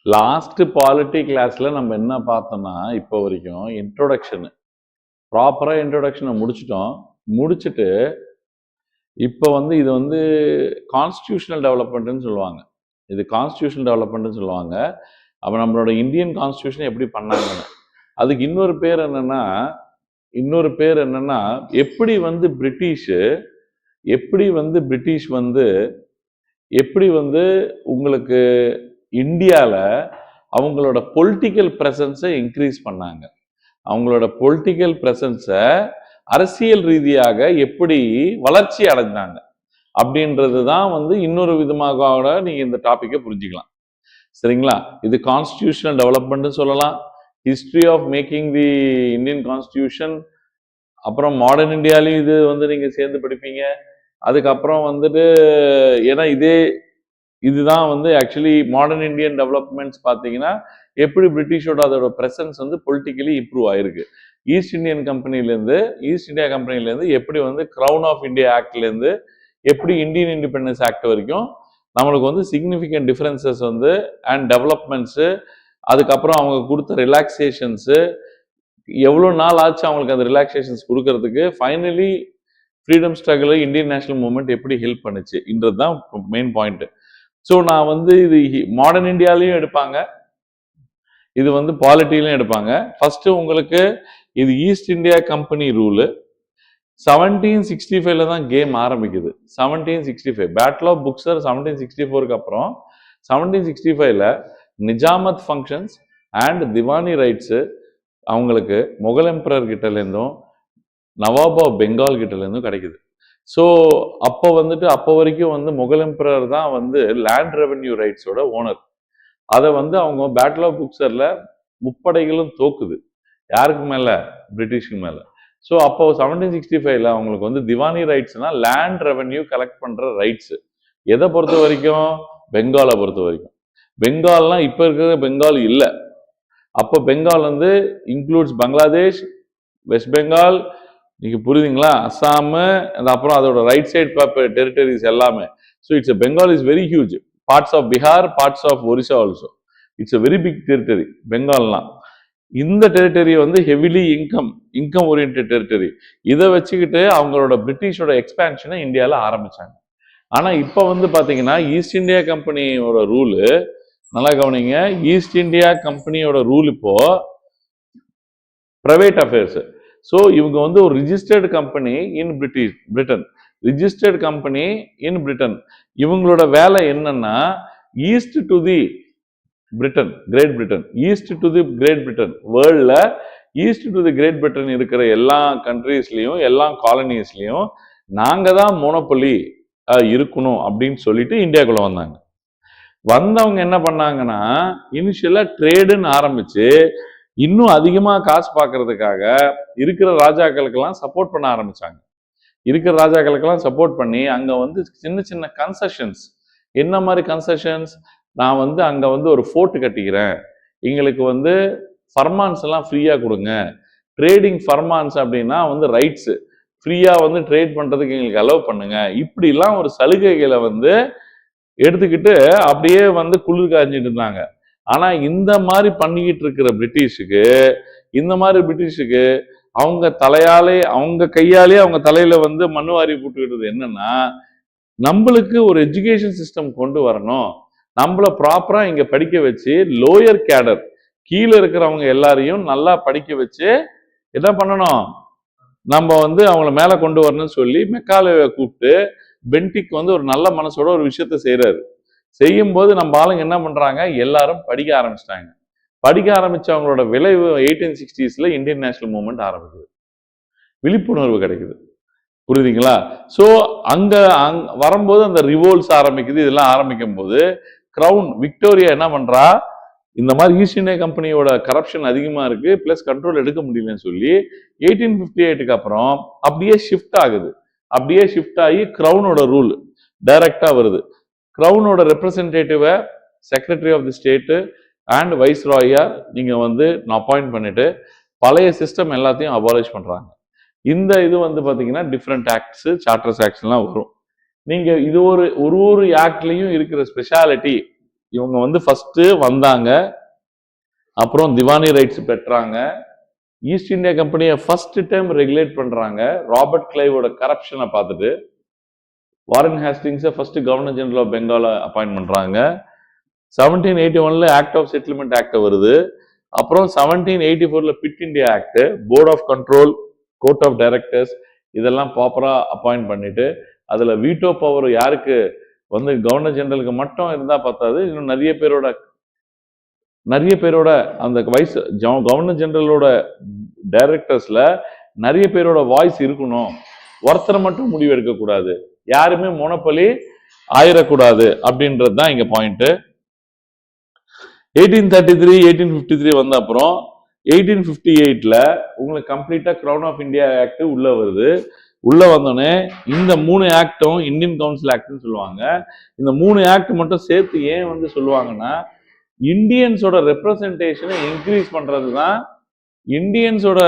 Last polity கிளாஸ்ல நம்ம என்ன பார்த்தோம்னா இப்போ வரைக்கும் இன்ட்ரோடக்ஷன் ப்ராப்பராக இன்ட்ரோடக்ஷனை முடிச்சுட்டு இப்போ வந்து இது வந்து கான்ஸ்டியூஷனல் டெவலப்மெண்ட்னு சொல்லுவாங்க. இது கான்ஸ்டியூஷனல் டெவலப்மெண்ட்னு சொல்லுவாங்க. அப்போ நம்மளோட இந்தியன் கான்ஸ்டியூஷன் எப்படி பண்ணாங்கன்னு அதுக்கு இன்னொரு பேர் என்னன்னா எப்படி வந்து உங்களுக்கு இந்தியாவில் அவங்களோட பொலிட்டிக்கல் ப்ரெசன்ஸை இன்க்ரீஸ் பண்ணாங்க. அவங்களோட பொலிட்டிக்கல் ப்ரெசன்ஸை அரசியல் ரீதியாக எப்படி வளர்ச்சி அடைஞ்சாங்க அப்படின்றது தான் வந்து இன்னொரு விதமாக நீங்க இந்த டாப்பிக்கை புரிஞ்சுக்கலாம். சரிங்களா? இது கான்ஸ்டியூஷனல் டெவலப்மெண்ட்னு சொல்லலாம், history of making the Indian constitution, அப்புறம் மாடர்ன் இந்தியாலையும் இது வந்து நீங்க சேர்ந்து படிப்பீங்க. அதுக்கப்புறம் வந்துட்டு ஏன்னா இதுதான் வந்து ஆக்சுவலி மாடர்ன் இந்தியன் டெவலப்மெண்ட்ஸ் பார்த்தீங்கன்னா எப்படி பிரிட்டிஷோட அதோட ப்ரெசன்ஸ் வந்து பொலிட்டிக்கலி இம்ப்ரூவ் ஆயிருக்கு. ஈஸ்ட் இந்தியா கம்பெனிலேருந்து எப்படி வந்து கிரவுன் ஆஃப் இந்தியா ஆக்ட்லேருந்து எப்படி இந்தியன் இண்டிபெண்டன்ஸ் ஆக்ட் வரைக்கும் நம்மளுக்கு வந்து சிக்னிஃபிகண்ட் டிஃபரன்சஸ் வந்து அண்ட் டெவலப்மெண்ட்ஸு, அதுக்கப்புறம் அவங்க கொடுத்த ரிலாக்ஸேஷன்ஸு, எவ்வளோ நாள் ஆச்சு அவங்களுக்கு அந்த ரிலாக்ஸேஷன்ஸ் கொடுக்கறதுக்கு, finally freedom struggle Indian national movement எப்படி ஹெல்ப் பண்ணுச்சுன்றது தான் மெயின் பாயிண்ட். ஸோ நான் வந்து இது மாடர்ன் இந்தியாலையும் எடுப்பாங்க, இது வந்து பாலிட்டிலையும் எடுப்பாங்க. ஃபர்ஸ்ட் உங்களுக்கு இது ஈஸ்ட் இந்தியா கம்பெனி ரூலு 1765 தான் கேம் ஆரம்பிக்குது. 1765 பேட்டில் ஆஃப் புக்சர் 1764க்கு அப்புறம் 1765 Nizamat functions and Diwani rights அவங்களுக்கு முகல் எம்பரர் கிட்டலேருந்தும் நவாப் ஆஃப் பெங்கால் கிட்டலேருந்தும் கிடைக்குது. ஸோ அப்போ வரைக்கும் வந்து முகல் எம்பரர் தான் வந்து லேண்ட் ரெவென்யூ ரைட்ஸோட ஓனர். அதை வந்து அவங்க பேட்டில் ஆஃப் புக்சர்ல முப்படைகளும் தோக்குது. யாருக்கு மேல? பிரிட்டிஷ்க்கு மேல. ஸோ அப்போ 1765 அவங்களுக்கு வந்து திவானி ரைட்ஸ்னா லேண்ட் ரெவென்யூ கலெக்ட் பண்ற ரைட்ஸ். எதை பொறுத்த வரைக்கும்? பெங்காலை பொறுத்த வரைக்கும். பெங்கால்னா இப்ப இருக்கிற பெங்கால் இல்லை. அப்போ பெங்கால் வந்து இன்க்ளூட்ஸ் பங்களாதேஷ், வெஸ்ட் பெங்கால், நீங்க புரியுதுங்களா, அஸ்ஸாமு, அப்புறம் அதோட ரைட் சைட் டெரிட்டரிஸ் எல்லாமே. So it's Bengal is very huge. Parts of Bihar, parts of Orissa also. It's a very big territory பெங்கால்லாம். இந்த டெரிட்டரி வந்து ஹெவிலி இன்கம் ஓரியன்ட் டெரிட்டரி. இதை வச்சுக்கிட்டு அவங்களோட பிரிட்டிஷோட எக்ஸ்பேன்ஷனை இந்தியாவில் ஆரம்பிச்சாங்க. ஆனா இப்போ வந்து பாத்தீங்கன்னா ஈஸ்ட் இந்தியா கம்பெனியோட ரூலு, நல்லா கவனிங்க, ஈஸ்ட் இந்தியா கம்பெனியோட ரூல் இப்போ பிரைவேட் அஃபேர்ஸ். ஸோ இவங்க வந்து ஒரு ரிஜிஸ்டர்டு கம்பெனி இன் பிரிட்டன். இவங்களோட வேலை என்னன்னா east to the Britain, Great Britain, east to the Great Britain, வேர்ல்ட்ல east to the Great Britain இருக்கிற எல்லா கண்ட்ரீஸ்லயும் எல்லா காலனிஸ்லயும் நாங்க தான் மோனோபொலி இருக்கணும் அப்படின்னு சொல்லிட்டு இந்தியாக்குள்ள வந்தவங்க என்ன பண்ணாங்கன்னா இனிஷியலா ட்ரேடுன்னு ஆரம்பிச்சு இன்னும் அதிகமா காசு பார்க்கறதுக்காக இருக்கிற ராஜாக்களுக்கெல்லாம் சப்போர்ட் பண்ண ஆரம்பிச்சாங்க. சப்போர்ட் பண்ணி அங்க வந்து சின்ன சின்ன கன்செஷன்ஸ். என்ன மாதிரி கன்செஷன்ஸ்? நான் வந்து அங்க வந்து ஒரு ஃபோர்ட் கட்டிக்கிறேன், எங்களுக்கு வந்து ஃபர்மான்ஸ் எல்லாம் ஃப்ரீயா கொடுங்க, ட்ரேடிங் ஃபர்மான்ஸ் அப்படின்னா வந்து ரைட்ஸ், ஃப்ரீயா வந்து ட்ரேட் பண்றதுக்கு எங்களுக்கு அலோவ் பண்ணுங்க, இப்படிலாம் ஒரு சலுகைகளை வந்து எடுத்துக்கிட்டு அப்படியே வந்து குளிர் காய்ஞ்சிட்டு இருந்தாங்க. ஆனா இந்த மாதிரி பண்ணிக்கிட்டு இருக்கிற பிரிட்டிஷுக்கு அவங்க கையாலே அவங்க தலையில வந்து மண்ணு வாரி போட்டுக்கிட்டது என்னன்னா, நம்மளுக்கு ஒரு எஜுகேஷன் சிஸ்டம் கொண்டு வரணும், நம்மள ப்ராப்பரா இங்க படிக்க வச்சு லோயர் கேடர் கீழே இருக்கிறவங்க எல்லாரையும் நல்லா படிக்க வச்சு என்ன பண்ணணும், நம்ம வந்து அவங்கள மேல கொண்டு வரணும்னு சொல்லி மெக்காலேவை கூப்பிட்டு பென்டிக் வந்து ஒரு நல்ல மனசோட ஒரு விஷயத்த செய்யும் போது நம்ம ஆளுங்க என்ன பண்றாங்க, எல்லாரும் படிக்க ஆரம்பிச்சவங்களோட விளைவு 1860s இந்தியன் நேஷனல் மூவ்மெண்ட் ஆரம்பிக்குது, விழிப்புணர்வு கிடைக்குது. புரியுதுங்களா? ஸோ அங்க வரும்போது அந்த ரிவோல்ட்ஸ் ஆரம்பிக்குது. இதெல்லாம் ஆரம்பிக்கும் போது கிரவுன் விக்டோரியா என்ன பண்றா, இந்த மாதிரி ஈஸ்ட் இந்தியா கம்பெனியோட கரப்ஷன் அதிகமா இருக்கு, பிளஸ் கண்ட்ரோல் எடுக்க முடியலன்னு சொல்லி 1858க்கு அப்புறம் அப்படியே ஷிஃப்ட் ஆகி கிரவுனோட ரூல் டைரக்டா வருது. கிரவுனோட ரெப்ரசன்டேட்டிவை secretary of the state and வைஸ்ராயா நீங்க வந்து அப்பாயிண்ட் பண்ணிட்டு பழைய சிஸ்டம் எல்லாத்தையும் அபாலிஷ் பண்றாங்க. இந்த இது வந்து பாத்தீங்கன்னா டிஃப்ரெண்ட் ஆக்ட்ஸ், சார்ட்டர்ஸ் ஆக்ட்ஸ் எல்லாம் வரும். நீங்க இது ஒரு ஆக்ட்லயும் இருக்கிற ஸ்பெஷாலிட்டி இவங்க வந்து ஃபர்ஸ்ட் வந்தாங்க, அப்புறம் திவானி ரைட்ஸ் பெற்றாங்க. ஈஸ்ட் இந்தியா கம்பெனியை ஃபர்ஸ்ட் டைம் ரெகுலேட் பண்றாங்க. ராபர்ட் கிளைவோட கரப்ஷனை பார்த்துட்டு வாரன் ஹேஸ்டிங்ஸை ஃபர்ஸ்ட் கவர்னர் ஜெனரல் ஆஃப் பெங்காலை அப்பாயிண்ட் பண்றாங்க. 1781ல ஆக்ட் ஆஃப் செட்டில்மெண்ட் ஆக்ட் வருது. அப்புறம் 1784ல Pitt India act, board of control, court of directors இதெல்லாம் ப்ராப்பரா அப்பாயிண்ட் பண்ணிட்டு அதுல வீட்டோ பவர் யாருக்கு வந்து கவர்னர் ஜெனரலுக்கு மட்டும் இருந்தா பார்த்தாது, இன்னும் நிறைய பேரோட அந்த வைஸ் கவர்னர் ஜெனரலோட டைரக்டர்ஸ்ல நிறைய பேரோட வாய்ஸ் இருக்கணும். ஒருத்தரை மட்டும் முடிவு எடுக்க கூடாது, யாருமே மொனோபலி ஆயிடக்கூடாது அப்படின்றது தான் இங்க பாயிண்ட். 1833 1853 வந்த அப்புறம் 1858ல உங்களுக்கு கம்ப்ளீட்டா கிரவுன் ஆஃப் இந்தியா ஆக்ட் உள்ள வருது. உள்ள வந்தோடனே இந்த 3 ஆக்டும் இந்தியன் கவுன்சில் ஆக்ட்னு சொல்லுவாங்க. இந்த 3 ஆக்ட் மட்டும் சேர்த்து ஏன் வந்து சொல்லுவாங்கன்னா, இந்தியன்ஸோட ரெப்ரசன்டேஷனை இன்க்ரீஸ் பண்றது தான் இந்தியன்ஸோட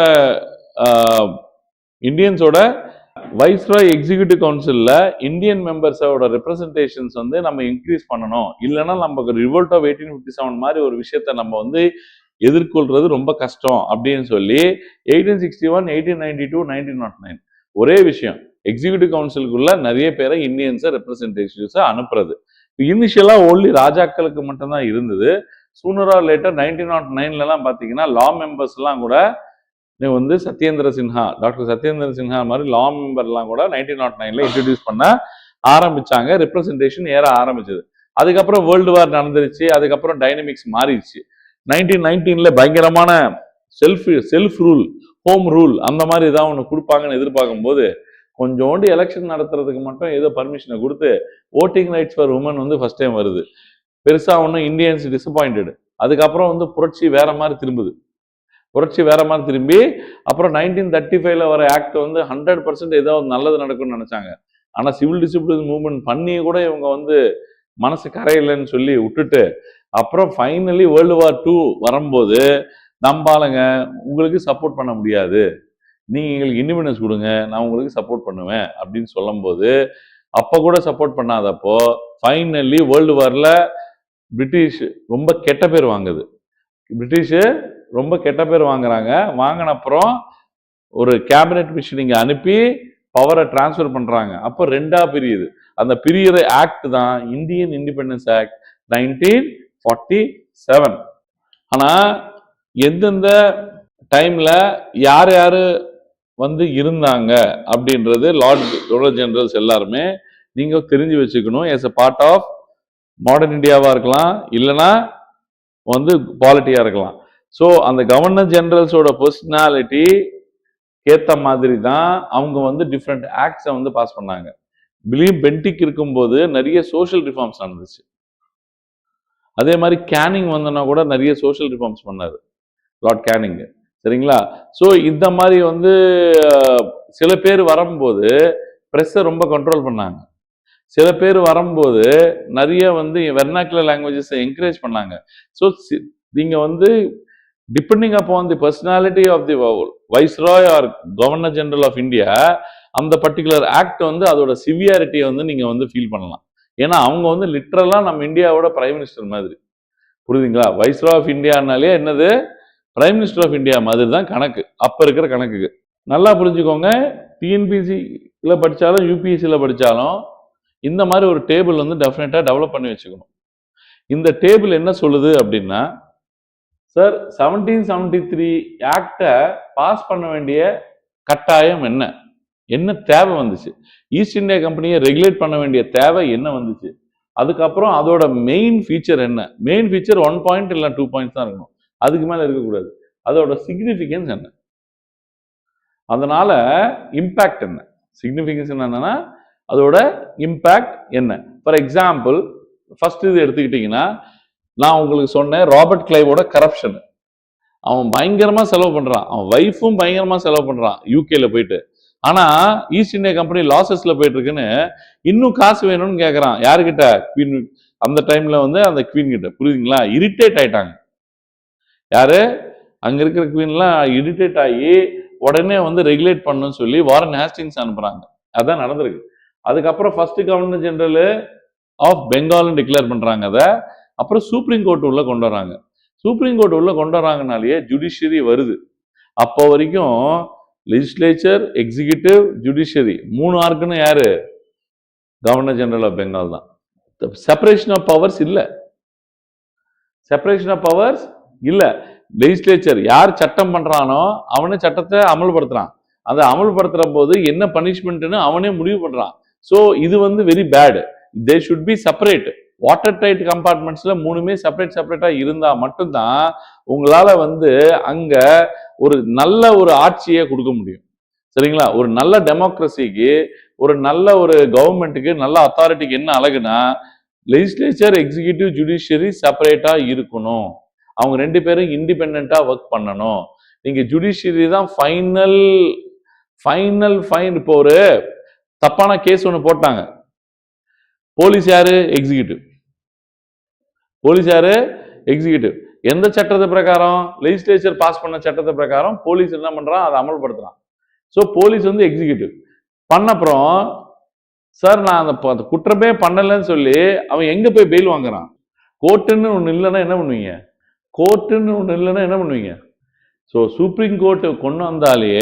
வைஸ்ராய் எக்ஸிகியூட்டிவ் கவுன்சில்ல இந்தியன் மெம்பர்ஸோட ரெப்ரசன்டேஷன்ஸ் வந்து நம்ம இன்க்ரீஸ் பண்ணணும். இல்லைன்னா நமக்கு ரிவோல்ட் ஆஃப் 1857 மாதிரி ஒரு விஷயத்த நம்ம வந்து எதிர்கொள்றது ரொம்ப கஷ்டம் அப்படின்னு சொல்லி 1861 1892 1909 ஒரே விஷயம், எக்ஸிகியூட்டிவ் கவுன்சிலுக்குள்ள நிறைய பேரை இந்தியன்ஸை ரெப்ரசன்டேஷன்ஸை அனுப்புறது. இனிஷியலா ஓன்லி ராஜாக்களுக்கு மட்டும்தான் இருந்தது. சூனர் ஆர் லேட்டர் 1909 பாத்தீங்கன்னா லா மெம்பர்ஸ் எல்லாம் கூட வந்து சத்யேந்திர சின்ஹா, டாக்டர் சத்யேந்திர சின்ஹா மாதிரி லா மெம்பர்லாம் கூட 1909ல இன்ட்ரடியூஸ் பண்ண ஆரம்பிச்சாங்க. ரெப்ரசன்டேஷன் ஏற ஆரம்பிச்சது. அதுக்கப்புறம் வேர்ல்டு வார் நடந்துருச்சு. அதுக்கப்புறம் டைனமிக்ஸ் மாறிடுச்சு. 1919ல பயங்கரமான செல்ஃப் ரூல், ஹோம் ரூல் அந்த மாதிரி ஏதாவது ஒன்று கொடுப்பாங்கன்னு எதிர்பார்க்கும் போது கொஞ்சோண்டு எலெக்ஷன் நடத்துறதுக்கு மட்டும் ஏதோ பர்மிஷனை கொடுத்து ஓட்டிங் ரைட்ஸ் ஃபார் உமன் வந்து ஃபர்ஸ்ட் டைம் வருது. பெருசா ஒன்றும் இந்தியன்ஸ் டிசப்பாயிண்டட். அதுக்கப்புறம் வந்து புரட்சி வேற மாதிரி திரும்பி அப்புறம் 1935ல வர ஆக்ட் வந்து 100% ஏதாவது நல்லது நடக்கும்னு நினைச்சாங்க. ஆனா சிவில் டிசிப்ளின் மூவ்மெண்ட் பண்ணி கூட இவங்க வந்து மனசு கரையில்லைன்னு சொல்லி விட்டுட்டு அப்புறம் ஃபைனலி வேர்ல்டு வார் 2 வரும்போது நம்பாளுங்க உங்களுக்கு சப்போர்ட் பண்ண முடியாது, நீங்க எங்களுக்கு இண்டிபெண்டன்ஸ் கொடுங்க, நான் உங்களுக்கு சப்போர்ட் பண்ணுவேன் அப்படின்னு சொல்லும் போது அப்ப கூட சப்போர்ட் பண்ணாதப்போ ஃபைனலி வேர்ல்டு வார்ல பிரிட்டிஷ் ரொம்ப கெட்ட பேர் வாங்குது. வாங்கின அப்புறம் ஒரு கேபினெட் மிஷன் இங்க அனுப்பி பவரை டிரான்ஸ்பர் பண்றாங்க. அப்போ ரெண்டா பிரியுது. அந்த பிரியிற ஆக்ட் தான் இந்தியன் இண்டிபெண்டன்ஸ் ஆக்ட் 1947. ஆனா எந்தெந்த டைம்ல யாரு வந்து இருந்தாங்க அப்படின்றது லார்ட் கவர்னர் ஜெனரல்ஸ் எல்லாருமே நீங்க தெரிஞ்சு வச்சுக்கணும். As a part of modern இந்தியாவா இருக்கலாம், இல்லைன்னா வந்து பாலிட்டியா இருக்கலாம். ஸோ அந்த கவர்னர் ஜெனரல்ஸோட பர்சனாலிட்டி ஏத்த மாதிரி தான் அவங்க வந்து டிஃப்ரெண்ட் ஆக்ட்ஸை வந்து பாஸ் பண்ணாங்க. வில்லியம் பென்டிக் இருக்கும்போது நிறைய சோஷியல் ரிஃபார்ம்ஸ் நடந்துச்சு. அதே மாதிரி கேனிங் வந்தோன்னா கூட நிறைய சோஷியல் ரிஃபார்ம்ஸ் பண்ணாரு லார்ட் கேனிங். சரிங்களா? ஸோ இந்த மாதிரி வந்து சில பேர் வரும்போது ப்ரெஸ்ஸை ரொம்ப கண்ட்ரோல் பண்ணாங்க. சில பேர் வரும்போது நிறைய வந்து வெர்னாக்குலர் லாங்குவேஜஸ் என்கரேஜ் பண்ணாங்க. ஸோ நீங்க வந்து depending upon the personality of the viceroy or governor general of India அந்த பர்டிகுலர் ஆக்ட் வந்து அதோட சிவியாரிட்டியை வந்து நீங்க வந்து ஃபீல் பண்ணலாம். ஏன்னா அவங்க வந்து லிட்ரலா நம்ம இந்தியாவோட பிரைம் மினிஸ்டர் மாதிரி, புரியுதுங்களா? வைஸ்ராய் ஆஃப் இந்தியானாலே என்னது, பிரைம் மினிஸ்டர் ஆஃப் இந்தியா மாதிரி தான் கணக்கு, அப்ப இருக்கிற கணக்குக்கு. நல்லா புரிஞ்சுக்கோங்க. டிஎன்பிசியில் படித்தாலும் யூபிஎஸ்சியில் படித்தாலும் இந்த மாதிரி ஒரு டேபிள் வந்து டெஃபினட்டாக டெவலப் பண்ணி வச்சுக்கணும். இந்த டேபிள் என்ன சொல்லுது அப்படின்னா, சார் 1773 ஆக்டை பாஸ் பண்ண வேண்டிய கட்டாயம் என்ன தேவை வந்துச்சு, ஈஸ்ட் இந்தியா கம்பெனியை ரெகுலேட் பண்ண வேண்டிய தேவை என்ன வந்துச்சு, அதுக்கப்புறம் அதோட மெயின் ஃபீச்சர் என்ன. மெயின் ஃபீச்சர் 1 பாயிண்ட் இல்லை 2 பாயிண்ட்ஸ் தான் இருக்கணும், அதுக்கு மேலே இருக்கக்கூடாது. அதோட சிக்னிஃபிகன்ஸ் என்ன, அதனால இம்பேக்ட் என்ன. சிக்னிஃபிகன்ஸ் என்னன்னா அதோட இம்பேக்ட் என்ன. ஃபார் எக்ஸாம்பிள் ஃபர்ஸ்ட் இது எடுத்துக்கிட்டீங்கன்னா, நான் உங்களுக்கு சொன்னேன் ராபர்ட் கிளைவோட கரப்ஷன். அவன் பயங்கரமா செலவு பண்றான், அவன் வைஃபும் பயங்கரமா செலவு பண்றான் யூகேல போயிட்டு. ஆனா ஈஸ்ட் இந்தியா கம்பெனி லாசஸ்ல போயிட்டு இருக்குன்னு இன்னும் காசு வேணும்னு கேட்கறான். யாருக்கிட்ட? குவீன். அந்த டைம்ல வந்து அந்த குவீன் கிட்ட. புரியுதுங்களா? இரிட்டேட் ஆயிட்டாங்க. யாரு? அங்க இருக்கிற குவீன்லாம் இரிட்டேட் ஆகி உடனே வந்து ரெகுலேட் பண்ணணும்னு சொல்லி வாரன் ஹேஸ்டிங்ஸ் அனுப்புறாங்க. அதான் நடந்திருக்கு. அதுக்கப்புறம் ஃபர்ஸ்ட் கவர்னர் ஜெனரல் ஆஃப் பெங்கால்னு டிக்ளேர் பண்றாங்க அதை. அப்புறம் சுப்ரீம் கோர்ட் உள்ள கொண்டு வராங்க. சுப்ரீம் கோர்ட் உள்ள கொண்டு வராங்கனாலேயே ஜுடிஷியரி வருது. அப்போ வரைக்கும் லெஜிஸ்லேச்சர், எக்ஸிகியூட்டிவ், ஜுடிஷியரி 3 ஆர்கனும் யாரு? கவர்னர் ஜெனரல் ஆஃப் பெங்கால் தான். செப்பரேஷன் ஆஃப் பவர்ஸ் இல்ல. செப்பரேஷன் ஆஃப் பவர்ஸ் இல்ல. லெஜிஸ்லேச்சர் யார் சட்டம் பண்றானோ அவனே சட்டத்தை அமல்படுத்துறான். அதை அமல்படுத்துற போது என்ன பனிஷ்மெண்ட்னு அவனே முடிவு பண்றான். ஸோ இது வந்து very bad. They should be separate. Water tight கம்பார்ட்மெண்ட்ஸ்ல 3மே செப்பரேட்டா இருந்தா மட்டும்தான் உங்களால வந்து அங்க ஒரு நல்ல ஒரு ஆட்சியை கொடுக்க முடியும். சரிங்களா? ஒரு நல்ல டெமோக்ரஸிக்கு, ஒரு நல்ல ஒரு கவர்மெண்ட்டுக்கு, நல்ல அத்தாரிட்டிக்கு என்ன அழகுனா லெஜிஸ்லேச்சர், எக்ஸிகியூட்டிவ், ஜுடிஷியரி செப்பரேட்டா இருக்கணும். அவங்க 2 பேரும் இண்டிபெண்டா ஒர்க் பண்ணணும். நீங்க ஜுடிஷியரி தான் ஃபைனல். இப்போ ஒரு தப்பான கேஸ் ஒன்று போட்டாங்க. போலீஸ் யாரு? எக்ஸிகியூட்டிவ். போலீஸ் யாரு? எக்ஸிகியூட்டிவ். எந்த சட்டத்தை பிரகாரம்? லெஜிஸ்லேச்சர் பாஸ் பண்ண சட்டத்தை பிரகாரம் போலீஸ் என்ன பண்றான்? அதை அமல்படுத்துறான். ஸோ போலீஸ் வந்து எக்ஸிகியூட்டிவ் பண்ணப்புறம், சார் நான் அந்த குற்றமே பண்ணலன்னு சொல்லி அவன் எங்க போய் பெயில் வாங்குறான்? கோர்ட்டுன்னு ஒன்று இல்லைன்னா என்ன பண்ணுவீங்க? கோர்ட்டுன்னு ஒன்று இல்லைன்னா என்ன பண்ணுவீங்க? ஸோ சுப்ரீம் கோர்ட்டு கொண்டு வந்தாலே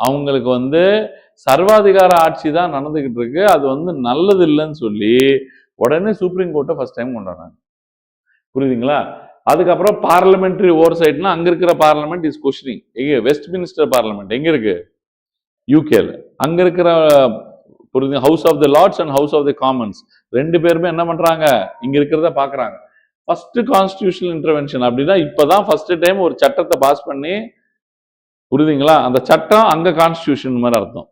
அவங்களுக்கு வந்து சர்வாதிகார ஆட்சி தான் நடந்துகிட்டு இருக்கு, அது வந்து நல்லது இல்லைன்னு சொல்லி உடனே சுப்ரீம் கோர்ட்டை ஃபர்ஸ்ட் டைம் கொண்டு வராங்க. புரியுதுங்களா? அதுக்கப்புறம் பார்லிமெண்டரி ஓவர்சைட்னா அங்க இருக்கிற பார்லிமெண்ட் இஸ் கொஸ்டினிங். எங்க? வெஸ்ட் மினிஸ்டர் பார்லிமெண்ட் எங்க இருக்கு? யூகேல. அங்க இருக்கிற புரியுது, House of the Lords and House of the Commons 2 பேருமே என்ன பண்றாங்க? இங்க இருக்கிறத பாக்குறாங்க. ஃபர்ஸ்ட் கான்ஸ்டிடியூஷனல் இன்டர்வென்ஷன் அப்படின்னா இப்பதான் ஃபர்ஸ்ட் டைம் ஒரு சட்டத்தை பாஸ் பண்ணி, புரியுதுங்களா? அந்த சட்டம் அங்க கான்ஸ்டிடியூஷன் மாதிரி அர்த்தம்.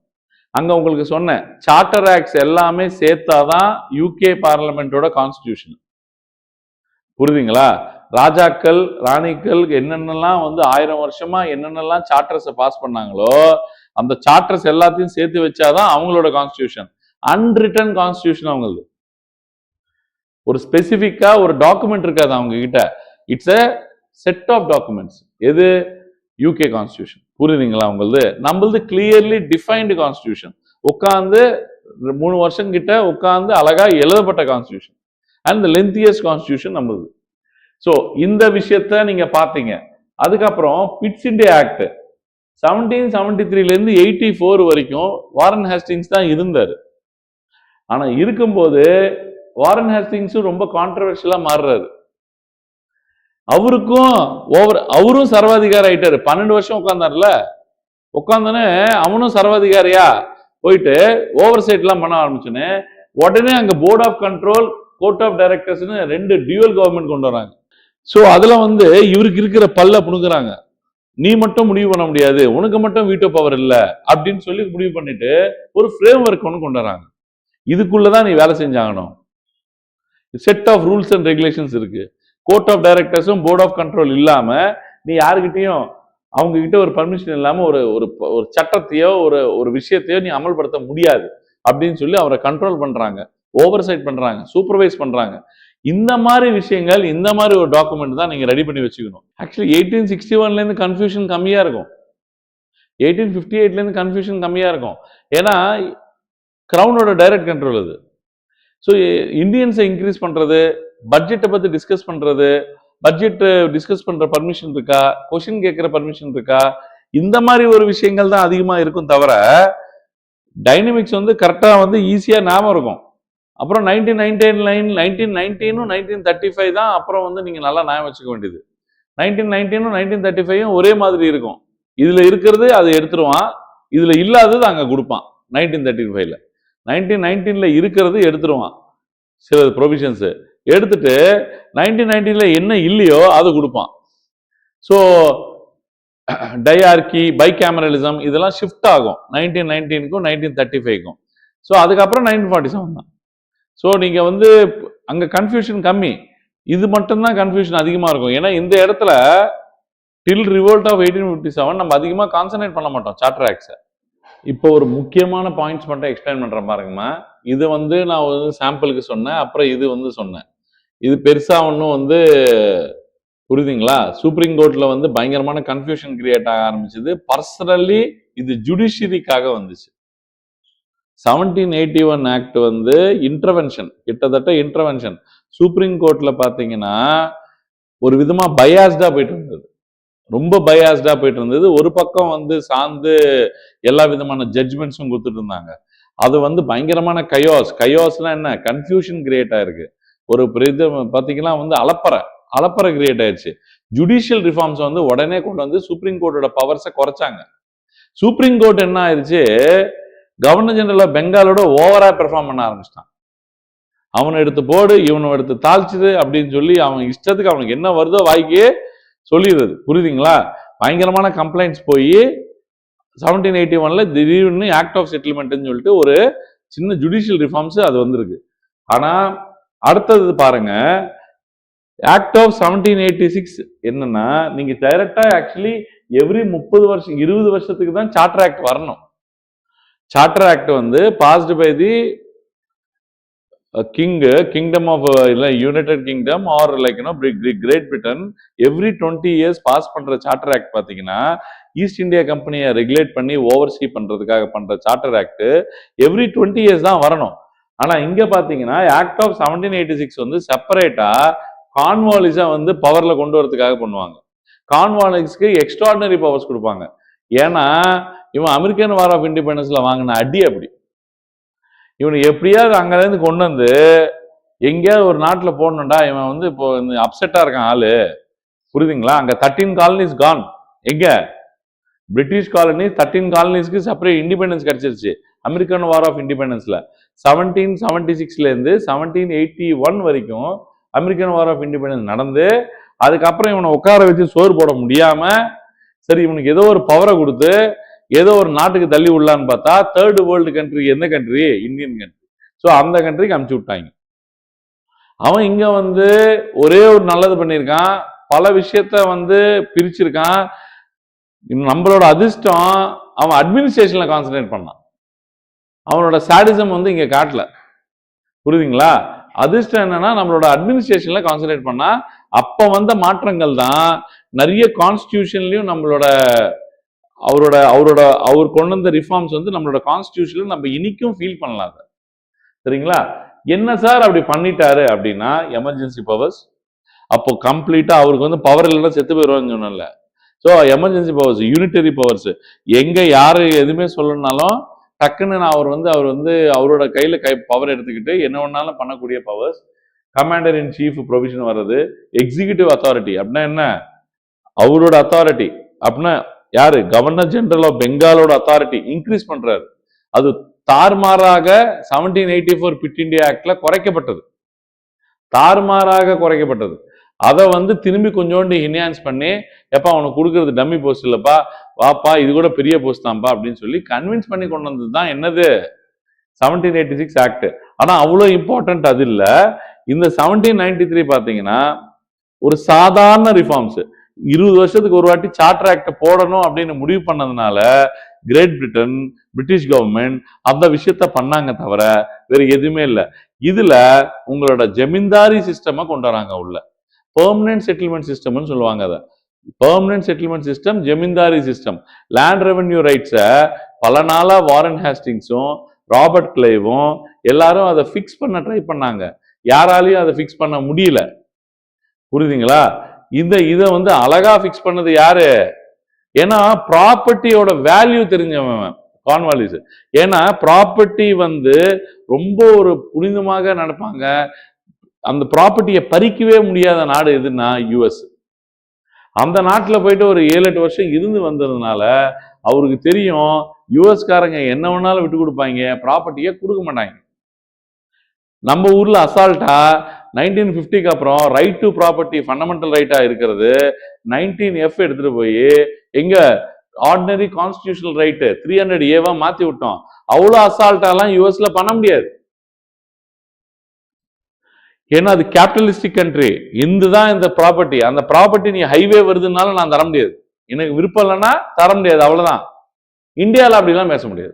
அங்க உங்களுக்கு சொன்னேன், சார்ட்டர் ஆக்ட்ஸ் எல்லாமே சேர்த்தாதான் யூகே பார்லிமெண்டோட கான்ஸ்டிடியூஷன். புரியுதுங்களா? ராஜாக்கள், ராணிகள் என்னென்னலாம் வந்து 1000 வருஷமா என்னென்னலாம் சார்ட்டர்ஸை பாஸ் பண்ணாங்களோ அந்த சார்ட்டர்ஸ் எல்லாத்தையும் சேர்த்து வச்சாதான் அவங்களோட கான்ஸ்டிடியூஷன். அன்ரிட்டன் கான்ஸ்டிடியூஷன் அவங்களது. ஒரு ஸ்பெசிபிக்கா ஒரு டாக்குமெண்ட் இருக்காது அவங்க கிட்ட. It's a set of documents. எது? UK constitution. புரியுதுங்களா? அவங்களது. நம்மளது கிளியர்லி டிஃபைன்டு கான்ஸ்டிடியூஷன். உட்காந்து 3 வருஷம் கிட்ட உட்காந்து அழகா எழுதப்பட்ட constitution. And the lengthiest constitution நம்மளது. ஸோ இந்த விஷயத்த நீங்க பாத்தீங்க. அதுக்கப்புறம் பிட்ஸ் இண்டியா ஆக்ட் 1773 இருந்து 84 வரைக்கும் வாரன் ஹேஸ்டிங்ஸ் தான் இருந்தாரு. ஆனா இருக்கும்போது வாரன் ஹேஸ்டிங்ஸும் ரொம்ப கான்ட்ரவர்ஷியலா மாறுறாரு. அவரும் சர்வாதிகாரி ஆயிட்டாரு. 12 வருஷம் உட்கார்ந்தார்ல, உட்கார்ந்தோன்னே அவனும் சர்வாதிகாரியா போயிட்டு ஓவர் சைட் எல்லாம் பண்ண ஆரம்பிச்சுன்னு உடனே அங்க board of control, court of டைரக்டர்ஸ்னு 2 டியூவல் கவர்மெண்ட் கொண்டு வராங்க. ஸோ அதுல வந்து இவருக்கு இருக்கிற பல்ல புணுக்குறாங்க. நீ மட்டும் முடிவு பண்ண முடியாது, உனக்கு மட்டும் வீட்டோ பவர் இல்ல அப்படின்னு சொல்லி முடிவு பண்ணிட்டு ஒரு ஃப்ரேம் ஒர்க் ஒன்று கொண்டு வராங்க. இதுக்குள்ளதான் நீ வேலை செஞ்சாகணும். Set of rules and regulations இருக்கு. கோர்ட் ஆஃப் டைரக்டர்ஸும் போர்ட் ஆஃப் கண்ட்ரோல் இல்லாம நீ யாருக்கிட்டையும் அவங்க கிட்ட ஒரு பர்மிஷன் இல்லாம ஒரு சட்டத்தையோ ஒரு விஷயத்தையோ நீ அமல்படுத்த முடியாது அப்படின்னு சொல்லி அவரை கண்ட்ரோல் பண்றாங்க, ஓவர் சைட் பண்றாங்க, சூப்பர்வைஸ் பண்றாங்க. இந்த மாதிரி விஷயங்கள், இந்த மாதிரி ஒரு டாக்குமெண்ட் தான் நீங்க ரெடி பண்ணி வச்சுக்கணும். ஆக்சுவலி 1861ல இருந்து கன்ஃபியூஷன் கம்மியா இருக்கும். 1858ல இருந்து கன்ஃபியூஷன் கம்மியா இருக்கும். ஏன்னா கிரவுனோட டைரக்ட் கண்ட்ரோல் அது. ஸோ இந்தியன்ஸை இன்க்ரீஸ் பண்றது, பட்ஜெட்டை பத்தி டிஸ்கஸ் பண்றது, பட்ஜெட் டிஸ்கஸ் பண்ற பர்மிஷன் இருக்கா, கொஸ்டின் கேட்கிற பர்மிஷன் இருக்கா, இந்த மாதிரி ஒரு விஷயங்கள் தான் அதிகமா இருக்கும். தவிர டைனமிக்ஸ் வந்து கரெக்டா வந்து ஈஸியா ஞாபகம் இருக்கும். அப்புறம் 1919 1935 தான் அப்புறம் வந்து நீங்க நல்லா ஞாபகம் வச்சுக்க வேண்டியது. 1919 1935 ஒரே மாதிரி இருக்கும். இதுல இருக்கிறது அதை எடுத்துருவான், இதுல இல்லாதது அங்க கொடுப்பான். 1935ல 1919ல இருக்கிறது எடுத்துருவான், சில ப்ரொவிஷன்ஸ் எடுத்துட்டு 1919ல என்ன இல்லையோ அதை கொடுப்பான். ஸோ டையார்கி, பைகேமரலிசம் இதெல்லாம் ஷிஃப்ட் ஆகும் 1919க்கும் 1935க்கும். ஸோ அதுக்கப்புறம் 1947 தான். ஸோ நீங்க வந்து அங்க கன்ஃபியூஷன் கம்மி, இது மட்டும்தான் கன்ஃபியூஷன் அதிகமா இருக்கும். ஏன்னா இந்த இடத்துல டில் ரிவோல்ட் ஆஃப் 1857 நம்ம அதிகமா கான்சன்ட்ரேட் பண்ண மாட்டோம் சார்ட்டர் ஆக்ட்ஸை. இப்போ ஒரு முக்கியமான பாயிண்ட்ஸ் மட்டும் எக்ஸ்பிளைன் பண்றேன் பாருங்கம்மா. இது வந்து நான் வந்து சாம்பிளுக்கு சொன்னேன், அப்புறம் இது வந்து சொன்னேன். இது பெருசா ஒன்றும் வந்து புரியுதுங்களா? சுப்ரீம் கோர்ட்ல வந்து பயங்கரமான கன்ஃபியூஷன் கிரியேட் ஆக ஆரம்பிச்சது. பர்சனலி இது ஜுடிஷியரிக்காக வந்துச்சு. 1781 ஆக்ட் வந்து இன்டர்வென்ஷன், கிட்டத்தட்ட இன்டர்வென்ஷன். சுப்ரீம் கோர்ட்ல பாத்தீங்கன்னா ஒரு விதமா பயாஸ்டா போயிட்டு இருந்தது, ரொம்ப பயாஸ்டா போயிட்டு இருந்தது. ஒரு பக்கம் வந்து சார்ந்து எல்லா விதமான ஜட்ஜ்மெண்ட்ஸும் கொடுத்துட்டு இருந்தாங்க. அது வந்து பயங்கரமான கயோஸ்னா என்ன, கன்ஃபியூஷன் கிரியேட் ஆயிருக்கு. ஒரு பாத்தீங்கன்னா வந்து அலப்பறை கிரியேட் ஆயிடுச்சு. ஜுடிஷியல் ரிஃபார்ம்ஸ் வந்து உடனே கொண்டு வந்து சுப்ரீம் கோர்ட்டோட பவர்ஸை குறைச்சாங்க. சுப்ரீம் கோர்ட் என்ன ஆயிடுச்சு, கவர்னர் ஜெனரல் ஆஃப் பெங்காலோட ஓவரா பெர்ஃபார்ம் பண்ண ஆரம்பிச்சிட்டான். அவனை எடுத்து போடு, இவனை எடுத்து தாழ்ச்சிது அப்படின்னு சொல்லி அவன் இஷ்டத்துக்கு அவனுக்கு என்ன வருதோ வாய்க்கே சொல்லிடுறது. புரியுதுங்களா? பயங்கரமான கம்ப்ளைண்ட்ஸ் போய் 1781 திடீர்னு ஆக்ட் ஆஃப் செட்டில்மெண்ட்னு சொல்லிட்டு ஒரு சின்ன ஜுடிஷியல் ரிஃபார்ம்ஸ் அது வந்திருக்கு. ஆனா அடுத்தது பாருங்க, ஆக்ட் ஆஃப் 1786 என்னன்னா, நீங்க டைரக்டா ஆக்சுவலி எவ்ரி 30 வருஷம் 20 வருஷத்துக்கு தான் சார்ட்டர் ஆக்ட் வரணும். சார்ட்டர் ஆக்ட் வந்து passed by the kingdom of United Kingdom or like Great Britain. Every 20 years pass பண்ற சார்ட்டர் ஆக்ட் பாத்தீங்கன்னா, ஈஸ்ட் இந்தியா கம்பெனியை ரெகுலேட் பண்ணி ஓவர்சீ பண்றதுக்காக பண்ற சார்ட்டர் ஆக்ட் எவ்ரி 20 இயர்ஸ் தான் வரணும். ஆனா இங்க பாத்தீங்கன்னா ஆக்ட் ஆஃப் 1786 வந்து செப்பரேட்டா கார்ன்வாலிஸை வந்து பவர்ல கொண்டு வரதுக்காக பண்ணுவாங்க. கார்ன்வாலிஸ்க்கு எக்ஸ்ட்ராடினரி பவர்ஸ் கொடுப்பாங்க. ஏன்னா இவன் அமெரிக்கன் வார் ஆஃப் இண்டிபெண்டன்ஸ்ல வாங்கின அடி அப்படி. இவனுக்கு எப்படியாவது அங்கிருந்து கொண்டு வந்து எங்கேயாவது ஒரு நாட்டில் போடணும்டா, இவன் வந்து இப்போ அப்செட்டா இருக்கான் ஆளு. புரியுதுங்களா? அங்க 13 காலனிஸ் கான். எங்க பிரிட்டிஷ் காலனி 13 காலனிஸ்க்கு செப்பரேட் இண்டிபெண்டன்ஸ் கிடைச்சிருச்சு அமெரிக்கன் வார் ஆஃப் இண்டிபெண்டன்ஸ்ல. 1776 இருந்து 1781 வரைக்கும் அமெரிக்கன் வார் ஆஃப் இண்டிபெண்டன்ஸ் நடந்து, அதுக்கப்புறம் இவனை உட்கார வச்சு சோறு போட முடியாம, சரி இவனுக்கு ஏதோ ஒரு பவரை கொடுத்து ஏதோ ஒரு நாட்டுக்கு தள்ளி விடலான்னு பார்த்தா, தேர்ட் வேர்ல்டு கண்ட்ரி எந்த கண்ட்ரி? Indian country. ஸோ அந்த கண்ட்ரிக்கு அனுப்பிச்சு விட்டாங்க. அவன் இங்க வந்து ஒரே ஒரு நல்லது பண்ணியிருக்கான், பல விஷயத்த வந்து பிரிச்சிருக்கான். நம்மளோட அதிர்ஷ்டம் அவன் அட்மினிஸ்ட்ரேஷன்ல கான்சென்ட்ரேட் பண்ணான். அவனோட சாடிசம் வந்து இங்க காட்டல. புரியுதுங்களா? அதிர்ஷ்டம் என்னன்னா நம்மளோட அட்மினிஸ்ட்ரேஷன்ல கான்சென்ட்ரேட் பண்ணா, அப்ப வந்த மாற்றங்கள் தான் நிறைய கான்ஸ்டிடியூஷன்லயும் நம்மளோட அவர் கொண்டு வந்த ரிஃபார்ம்ஸ் வந்து நம்மளோட கான்ஸ்டிடியூஷன்ல நம்ம இன்னைக்கும் ஃபீல் பண்ணலாம். சரிங்களா? என்ன சார் அப்படி பண்ணிட்டாரு அப்படின்னா, எமர்ஜென்சி பவர்ஸ். அப்போ கம்ப்ளீட்டா அவருக்கு வந்து பவர் இல்லைன்னா செத்து போயிடுவான்னு சொன்னல. So emergency powers, unitary powers. எங்க யாரு எதுவுமே சொல்லணும்னாலும் டக்குன்னு அவர் வந்து அவரோட கையில பவர் எடுத்துக்கிட்டு என்ன வேணாலும் பண்ணக்கூடிய powers. Commander in chief provision வர்றது. எக்ஸிகியூட்டிவ் அத்தாரிட்டி அப்படின்னா என்ன? அவரோட அத்தாரிட்டி அப்படின்னா யாரு? கவர்னர் ஜெனரல் ஆஃப் பெங்காலோட அத்தாரிட்டி இன்க்ரீஸ் பண்றாரு. அது தார்மாராக 1784 பிட் இந்தியா ஆக்ட்ல குறைக்கப்பட்டது. தார்மாராக குறைக்கப்பட்டது. அதை வந்து திரும்பி கொஞ்சோண்டு என்ஹான்ஸ் பண்ணி, எப்பா அவனுக்கு கொடுக்கறது டம்மி போஸ்ட் இல்லப்பா, வாப்பா இது கூட பெரிய போஸ்ட் தான்ப்பா அப்படின்னு சொல்லி கன்வின்ஸ் பண்ணி கொண்டு வந்தது தான் என்னது 1786 ஆக்ட். ஆனா அவ்வளவு இம்பார்ட்டன்ட் அது இல்ல. இந்த 1793 பாத்தீங்கன்னா ஒரு சாதாரண ரிஃபார்ம்ஸ். 20 வருஷத்துக்கு ஒரு வாட்டி சார்ட்டர் ஆக்ட் போடணும் அப்படின்னு முடிவு பண்ணதுனால கிரேட் பிரிட்டன், பிரிட்டிஷ் கவர்மெண்ட் அந்த விஷயத்த பண்ணாங்க தவிர வேற எதுவுமே இல்லை. இதுல உங்களோட ஜமீன்தாரி சிஸ்டமா கொண்டு வராங்க உள்ள. பெர்மனன்ட் செட்டில்மெண்ட் சிஸ்டம்னு சொல்லுவாங்க. அதை permanent settlement system, zamindari system. Land revenue ரைட்ஸை பல நாளா வாரன் ஹேஸ்டிங்ஸும் ராபர்ட் கிளைவும் எல்லாரும் அதை பிக்ஸ் பண்ண ட்ரை பண்ணாங்க. யாராலையும் அதை பிக்ஸ் பண்ண முடியல. புரியுதுங்களா? இதை வந்து அழகா பிக்ஸ் பண்ணது யாரு? ஏன்னா ப்ராப்பர்ட்டியோட வேல்யூ தெரிஞ்சவன் கார்ன்வாலிஸ். ஏன்னா ப்ராப்பர்ட்டி வந்து ரொம்ப ஒரு புனிதமாக நடப்பாங்க. அந்த ப்ராப்பர்ட்டியை பறிக்கவே முடியாத நாடு எதுன்னா யுஎஸ். அந்த நாட்டில் போயிட்டு ஒரு 7-8 வருஷம் இருந்து வந்ததுனால அவருக்கு தெரியும் யுஎஸ்காரங்க என்ன வேணாலும் விட்டு கொடுப்பாங்க, ப்ராப்பர்ட்டியை கொடுக்க மாட்டாங்க. நம்ம ஊர்ல அசால்ட்டா 1950க்கு அப்புறம் ரைட் டு ப்ராப்பர்ட்டி ஃபண்டமெண்டல் ரைட்டா இருக்கிறது 19F எடுத்துட்டு போய் எங்க ஆர்டினரி கான்ஸ்டிடியூஷனல் ரைட் 300A மாத்தி விட்டோம். அவ்வளவு அசால்ட்டாலாம் யூஎஸ்ல பண்ண முடியாது. ஏன்னா அது கேபிட்டலிஸ்டிக் கண்ட்ரி. இதுதான் இந்த ப்ராப்பர்ட்டி. அந்த ப்ராப்பர்ட்டி நீ ஹைவே வருதுனால நான் தர முடியாது, எனக்கு விருப்பம் இல்லைன்னா தர முடியாது, அவ்வளவுதான். இந்தியாவில் அப்படிலாம் பேச முடியாது.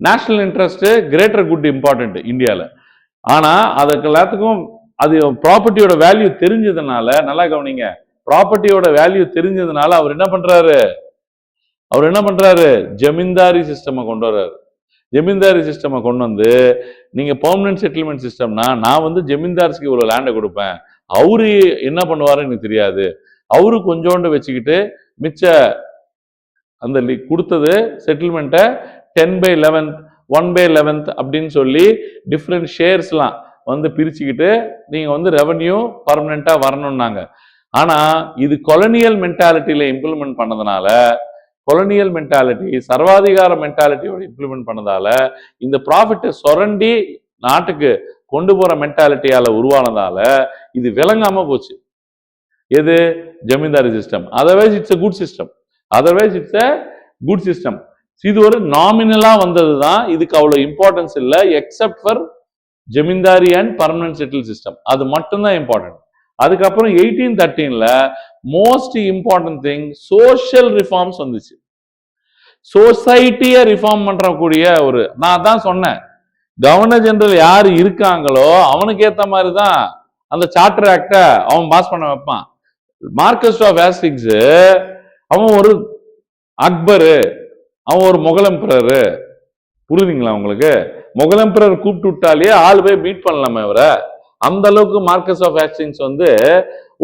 National interest, greater good important இந்தியாவில். ஆனா அதுக்கு எல்லாத்துக்கும் அது ப்ராப்பர்ட்டியோட வேல்யூ தெரிஞ்சதுனால, நல்லா கவனிங்க, ப்ராப்பர்ட்டியோட வேல்யூ தெரிஞ்சதுனால அவர் என்ன பண்றாரு, ஜமீன்தாரி சிஸ்டம் கொண்டு வர்றாரு. ஜமீன்தாரி சிஸ்டமை கொண்டு வந்து நீங்க பெர்மனன்ட் செட்டில்மெண்ட் சிஸ்டம்னா, நான் வந்து ஜமீன்தார்ஸ்க்கு இவ்வளவு லேண்டை கொடுப்பேன், அவரு என்ன பண்ணுவாரு எனக்கு தெரியாது, அவரு கொஞ்சோண்டு வச்சுக்கிட்டு மிச்ச அந்த கொடுத்தது செட்டில்மெண்ட்டை 10/11 1/11 அப்படின்னு சொல்லி டிஃப்ரெண்ட் ஷேர்ஸ்லாம் வந்து பிரிச்சுக்கிட்டு நீங்க வந்து ரெவன்யூ பர்மனண்டா வரணும்னாங்க. ஆனா இது கொலனியல் மென்டாலிட்டியில இம்ப்ளிமெண்ட் பண்ணதுனால, கொலனியல் மென்டாலிட்டி சர்வாதிகார மென்டாலிட்டியோட இம்ப்ளிமெண்ட் பண்ணதால இந்த ப்ராஃபிட்டை சுரண்டி நாட்டுக்கு கொண்டு போற மென்டாலிட்டியால உருவானதால இது விளங்காம போச்சு. எது? Zamindari system. Otherwise it's a good system. Otherwise it's a good system. இது ஒரு நாமினலா வந்தது தான். இதுக்கு அவ்வளவு இம்பார்ட்டன்ஸ் இல்லை, except for zamindari and permanent settle system. அது மட்டும்தான் இம்பார்ட்டன்ட். அதுக்கப்புறம் 1813ல most important thing social reforms வந்துச்சு. சொசைட்டியை ரிஃபார்ம் பண்றக்கூடிய ஒரு, நான் தான் சொன்னேன், கவர்னர் ஜெனரல் யாரு இருக்காங்களோ அவனுக்கு ஏத்த மாதிரி தான் அந்த சார்ட்டர் ஆக்ட அவன் பாஸ் பண்ண வைப்பான். மார்க்கஸ் ஆஃப் ஹேஸ்டிங்ஸ் அவன் ஒரு அக்பரு, அவன் ஒரு முகல் எம்பரரு. புரியுதுங்களா உங்களுக்கு? முகல் எம்பரர் கூப்பிட்டு விட்டாலே ஆள் போய் மீட் பண்ணலாமே அவரை. அந்த அளவுக்கு மார்க்கஸ் ஆஃப் ஹேஸ்டிங்ஸ் வந்து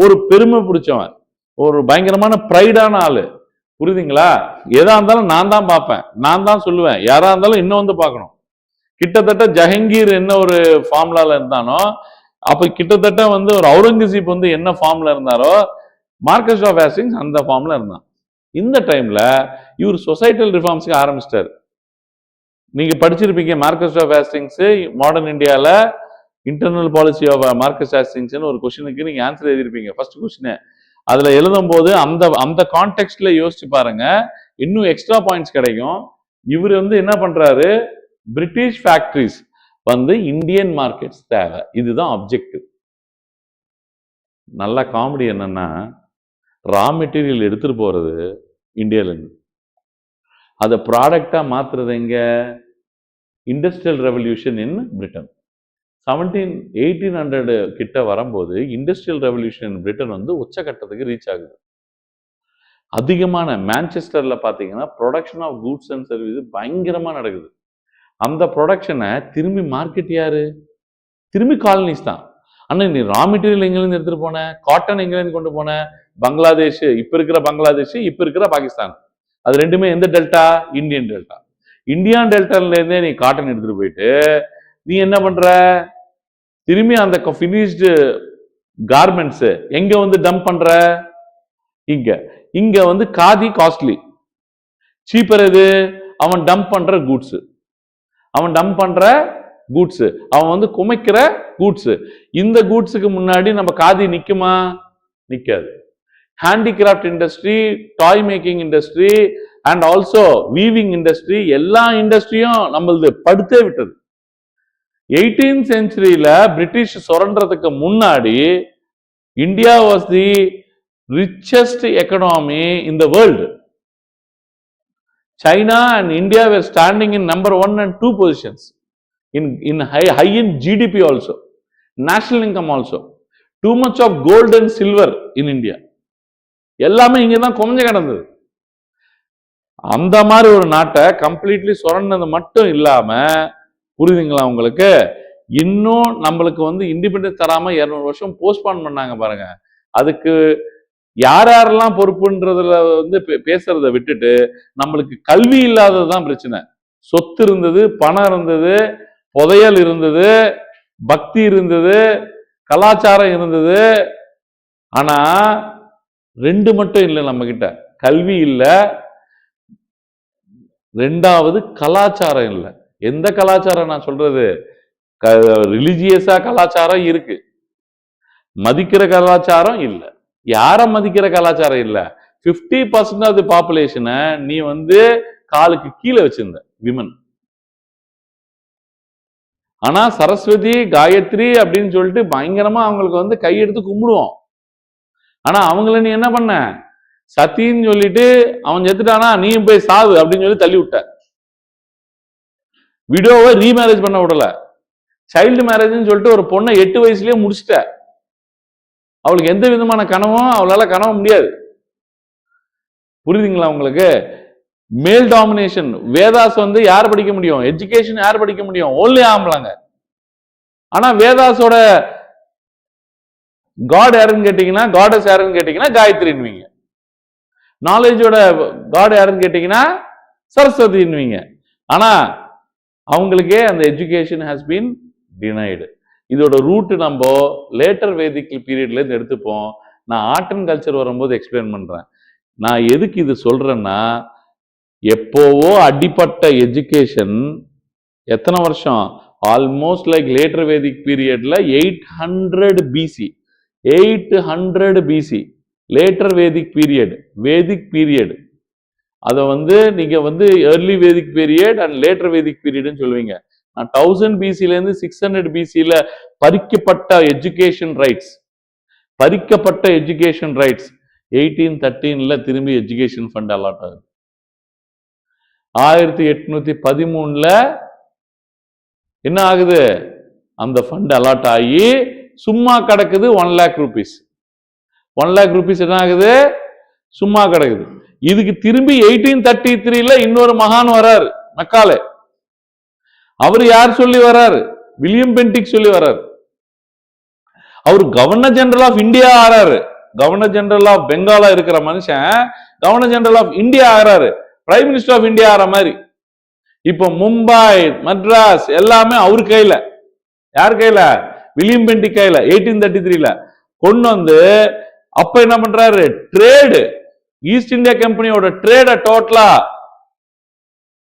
ஒரு பெருமை பிடிச்சவன், ஒரு பயங்கரமான ப்ரைடான ஆளு. புரியுதுங்களா? எதா இருந்தாலும் நான் தான் பார்ப்பேன், நான் தான் சொல்லுவேன், யாரா இருந்தாலும் இன்னும் வந்து பார்க்கணும். கிட்டத்தட்ட ஜஹங்கீர் என்ன ஒரு ஃபார்முலால இருந்தானோ, அப்ப கிட்டத்தட்ட வந்து ஒரு அவுரங்கசீப் வந்து என்ன ஃபார்ம்ல இருந்தாரோ, மார்க்கஸ் ஆஃப் ஹேஸ்டிங்ஸ் அந்த ஃபார்ம்ல இருந்தான். இந்த டைம்ல இவர் சொசைட்டல் ரிஃபார்ம்ஸ்க்கு ஆரம்பிச்சிட்டாரு. நீங்க படிச்சிருப்பீங்க மார்க்கஸ் ஆஃப் ஹேஸ்டிங்ஸ் மாடர்ன் இந்தியால இன்டர்னல் பாலிசி ஆஃப் மார்க்கஸ் ஹேஸ்டிங்ஸ்னு ஒரு கொஸ்டினுக்கு நீங்க ஆன்சர் எழுதிருப்பீங்க, ஃபர்ஸ்ட் கொஸ்டின். அதுல எழுதும் போது அந்த அந்த கான்டெக்ட்ல யோசிச்சு பாருங்க, இன்னும் எக்ஸ்ட்ரா பாயிண்ட்ஸ் கிடைக்கும். இவர் வந்து என்ன பண்றாரு, பிரிட்டிஷ் ஃபேக்டரிஸ் வந்து இந்தியன் மார்க்கெட்ஸ் தேவை, இதுதான் அப்ஜெக்டிவ். நல்ல காமெடி என்னன்னா, ரா மெட்டீரியல் எடுத்துட்டு போறது இந்தியால இருந்து, அதை ப்ராடக்டா மாத்துறது எங்க? இண்டஸ்ட்ரியல் ரெவல்யூஷன் இன் பிரிட்டன். 1800 கிட்ட வரும்போது இண்டஸ்ட்ரியல் ரெவல்யூஷன் பிரிட்டன் வந்து உச்சகட்டத்துக்கு ரீச் ஆகுது. அதிகமான மான்செஸ்டர்ல பாத்தீங்கன்னா production of goods and service பயங்கரமா நடக்குது. அந்த ப்ரொடக்ஷனை திரும்பி மார்க்கெட் யாரு? திரும்பி காலனிஸ் தான். ஆனா நீ ரா மெட்டீரியல் எங்கிருந்து எடுத்துட்டு போன, காட்டன் எங்கிருந்து கொண்டு போன? பங்களாதேஷ், இப்ப இருக்கிற பங்களாதேஷ், இப்ப இருக்கிற பாகிஸ்தான், அது ரெண்டுமே எந்த டெல்டா? Indian delta. இந்தியன் டெல்டால இருந்தே நீ காட்டன் எடுத்துட்டு போயிட்டு நீ என்ன பண்ற, திரும்பி அந்த ஃபினிஷ்டு கார்மெண்ட்ஸ் எங்க வந்து டம்ப் பண்ற? இங்க. இங்க வந்து காதி காஸ்ட்லி, சீப்பர் எது? அவன் டம்ப் பண்ற கூட்ஸ், அவன் டம்ப் பண்ற கூட்ஸ், அவன் வந்து குமைக்கிற கூட்ஸ். இந்த கூட்ஸுக்கு முன்னாடி நம்ம காதி நிக்குமா? நிக்காது. Handicraft industry, toy making industry and also weaving industry, எல்லா இண்டஸ்ட்ரியும் நம்மளது படுத்தே விட்டது. 18th செஞ்சுரியில பிரிட்டிஷ் சுரண்டறதுக்கு முன்னாடி India was the richest economy in the world. China and India were standing in number 1 and 2 positions in high in GDP also, national income also. Too much of gold and silver in India. எல்லாமே இங்க தான் குறைஞ்சு கிடந்தது. அந்த மாதிரி ஒரு நாட்டை completely சுரண்டது மட்டும் இல்லாம, புரியுதுங்களா உங்களுக்கு, இன்னும் நம்மளுக்கு வந்து இண்டிபெண்டன்ஸ் தராம 200 வருஷம் போஸ்ட்பான் பண்ணாங்க பாருங்க. அதுக்கு யார் யாரெல்லாம் பொறுப்புன்றதுல வந்து பேசுறதை விட்டுட்டு நம்மளுக்கு கல்வி இல்லாததுதான் பிரச்சனை. சொத்து இருந்தது, பணம் இருந்தது, புதையல் இருந்தது, பக்தி இருந்தது, கலாச்சாரம் இருந்தது. ஆனா ரெண்டு மட்டும் இல்லை நம்ம கிட்ட, கல்வி இல்லை, ரெண்டாவது கலாச்சாரம் இல்லை. எந்த கலாச்சாரம் நான் சொல்றது? ரிலிஜியஸா கலாச்சாரம் இருக்கு, மதிக்கிற கலாச்சாரம் இல்லை. யார மதிக்கிற கலாச்சாரம் இல்ல? 50% ஆஃப் தி பாப்புலேஷனை நீ வந்து காலுக்கு கீழே வச்சிருந்த விமன். ஆனா சரஸ்வதி, காயத்ரி அப்படின்னு சொல்லிட்டு பயங்கரமா அவங்களுக்கு வந்து கையெடுத்து கும்பிடுவோம். ஆனா அவங்கள நீ என்ன பண்ண? சத்தின்னு சொல்லிட்டு அவன் செத்துட்டானா நீயும் போய் சாவு அப்படின்னு சொல்லி தள்ளி விட்ட. விடோவை ரீமேரேஜ் பண்ண விடல. சைல்டு மேரேஜ்னு சொல்லிட்டு ஒரு பொண்ணை 8 வயசுலயே முடிச்சிட்ட. அவளுக்கு எந்த விதமான கனவும் அவளால கனவு முடியாது. புரியுதுங்களா உங்களுக்கு? மேல் டாமினேஷன். வேதாஸ் வந்து யார் படிக்க முடியும்? எஜுகேஷன் யார் படிக்க முடியும்? ஓன்லி ஆம்பளாங்க. ஆனா வேதாஸோட காட் யாருன்னு கேட்டீங்கன்னா, காடஸ் யாருன்னு கேட்டீங்கன்னா காயத்ரின்வீங்க. நாலேஜோட காட் யாருன்னு கேட்டீங்கன்னா சரஸ்வதின்வீங்க. ஆனா அவங்களுக்கே அந்த எஜுகேஷன் ஹாஸ் பீன் டினைடு. இதோட ரூட் நம்ம லேட்டர் வேதிக் பீரியட்ல இருந்து எடுத்துப்போம். நான் ஆர்ட் அண்ட் கல்ச்சர் வரும்போது எக்ஸ்பிளைன் பண்றேன். நான் எதுக்கு இது சொல்றேன்னா, எப்போவோ அடிப்பட்ட எஜுகேஷன் எத்தனை வருஷம்? ஆல்மோஸ்ட் லைக் லேட்டர் வேதிக் பீரியட்ல 800 BC, 800 BC later Vedic period, Vedic period. அதை வந்து நீங்க வந்து early Vedic period and later Vedic பீரியட்னு சொல்லுவீங்க. நான் 1000 பிசில இருந்து 600 பிசில பறிக்கப்பட்ட எஜுகேஷன் ரைட்ஸ், பறிக்கப்பட்ட எஜுகேஷன் ரைட்ஸ் 1813ல திரும்பி எஜுகேஷன் ஃபண்ட் அலாட் ஆகுது. 1813ல என்ன ஆகுது? அந்த ஃபண்ட் அலாட் ஆகி சும்மா கிடக்குது 1 lakh rupees. 1 lakh rupees என்ன ஆகுது? சும்மா கிடக்குது. இதுக்கு திரும்பி 1833ல இன்னொரு மகான் வராரு, மெக்காலே. அவர் யார் சொல்லி வர்றாரு? வில்லியம் பென்டிக் சொல்லி வர்றாரு. அவர் கவர்னர் ஜெனரல் ஆஃப் இந்தியா ஆறாரு. கவர்னர் ஜெனரல் ஆஃப் பெங்காலா இருக்கிற மனுஷன் கவர்னர் ஜெனரல் ஆஃப் இந்தியா ஆறாரு. பிரைம் மினிஸ்டர் ஆஃப் இந்தியா ஆற மாதிரி. இப்போ மும்பை, மദ്രാஸ் எல்லாமே அவர் கையில. யார் கையில? வில்லியம் பென்டிக் கையில. 1833ல கொண்டு வந்து அப்ப என்ன பண்றாரு? ட்ரேடு, ஈஸ்ட் இந்தியா கம்பெனியோட ட்ரேட டோட்டலா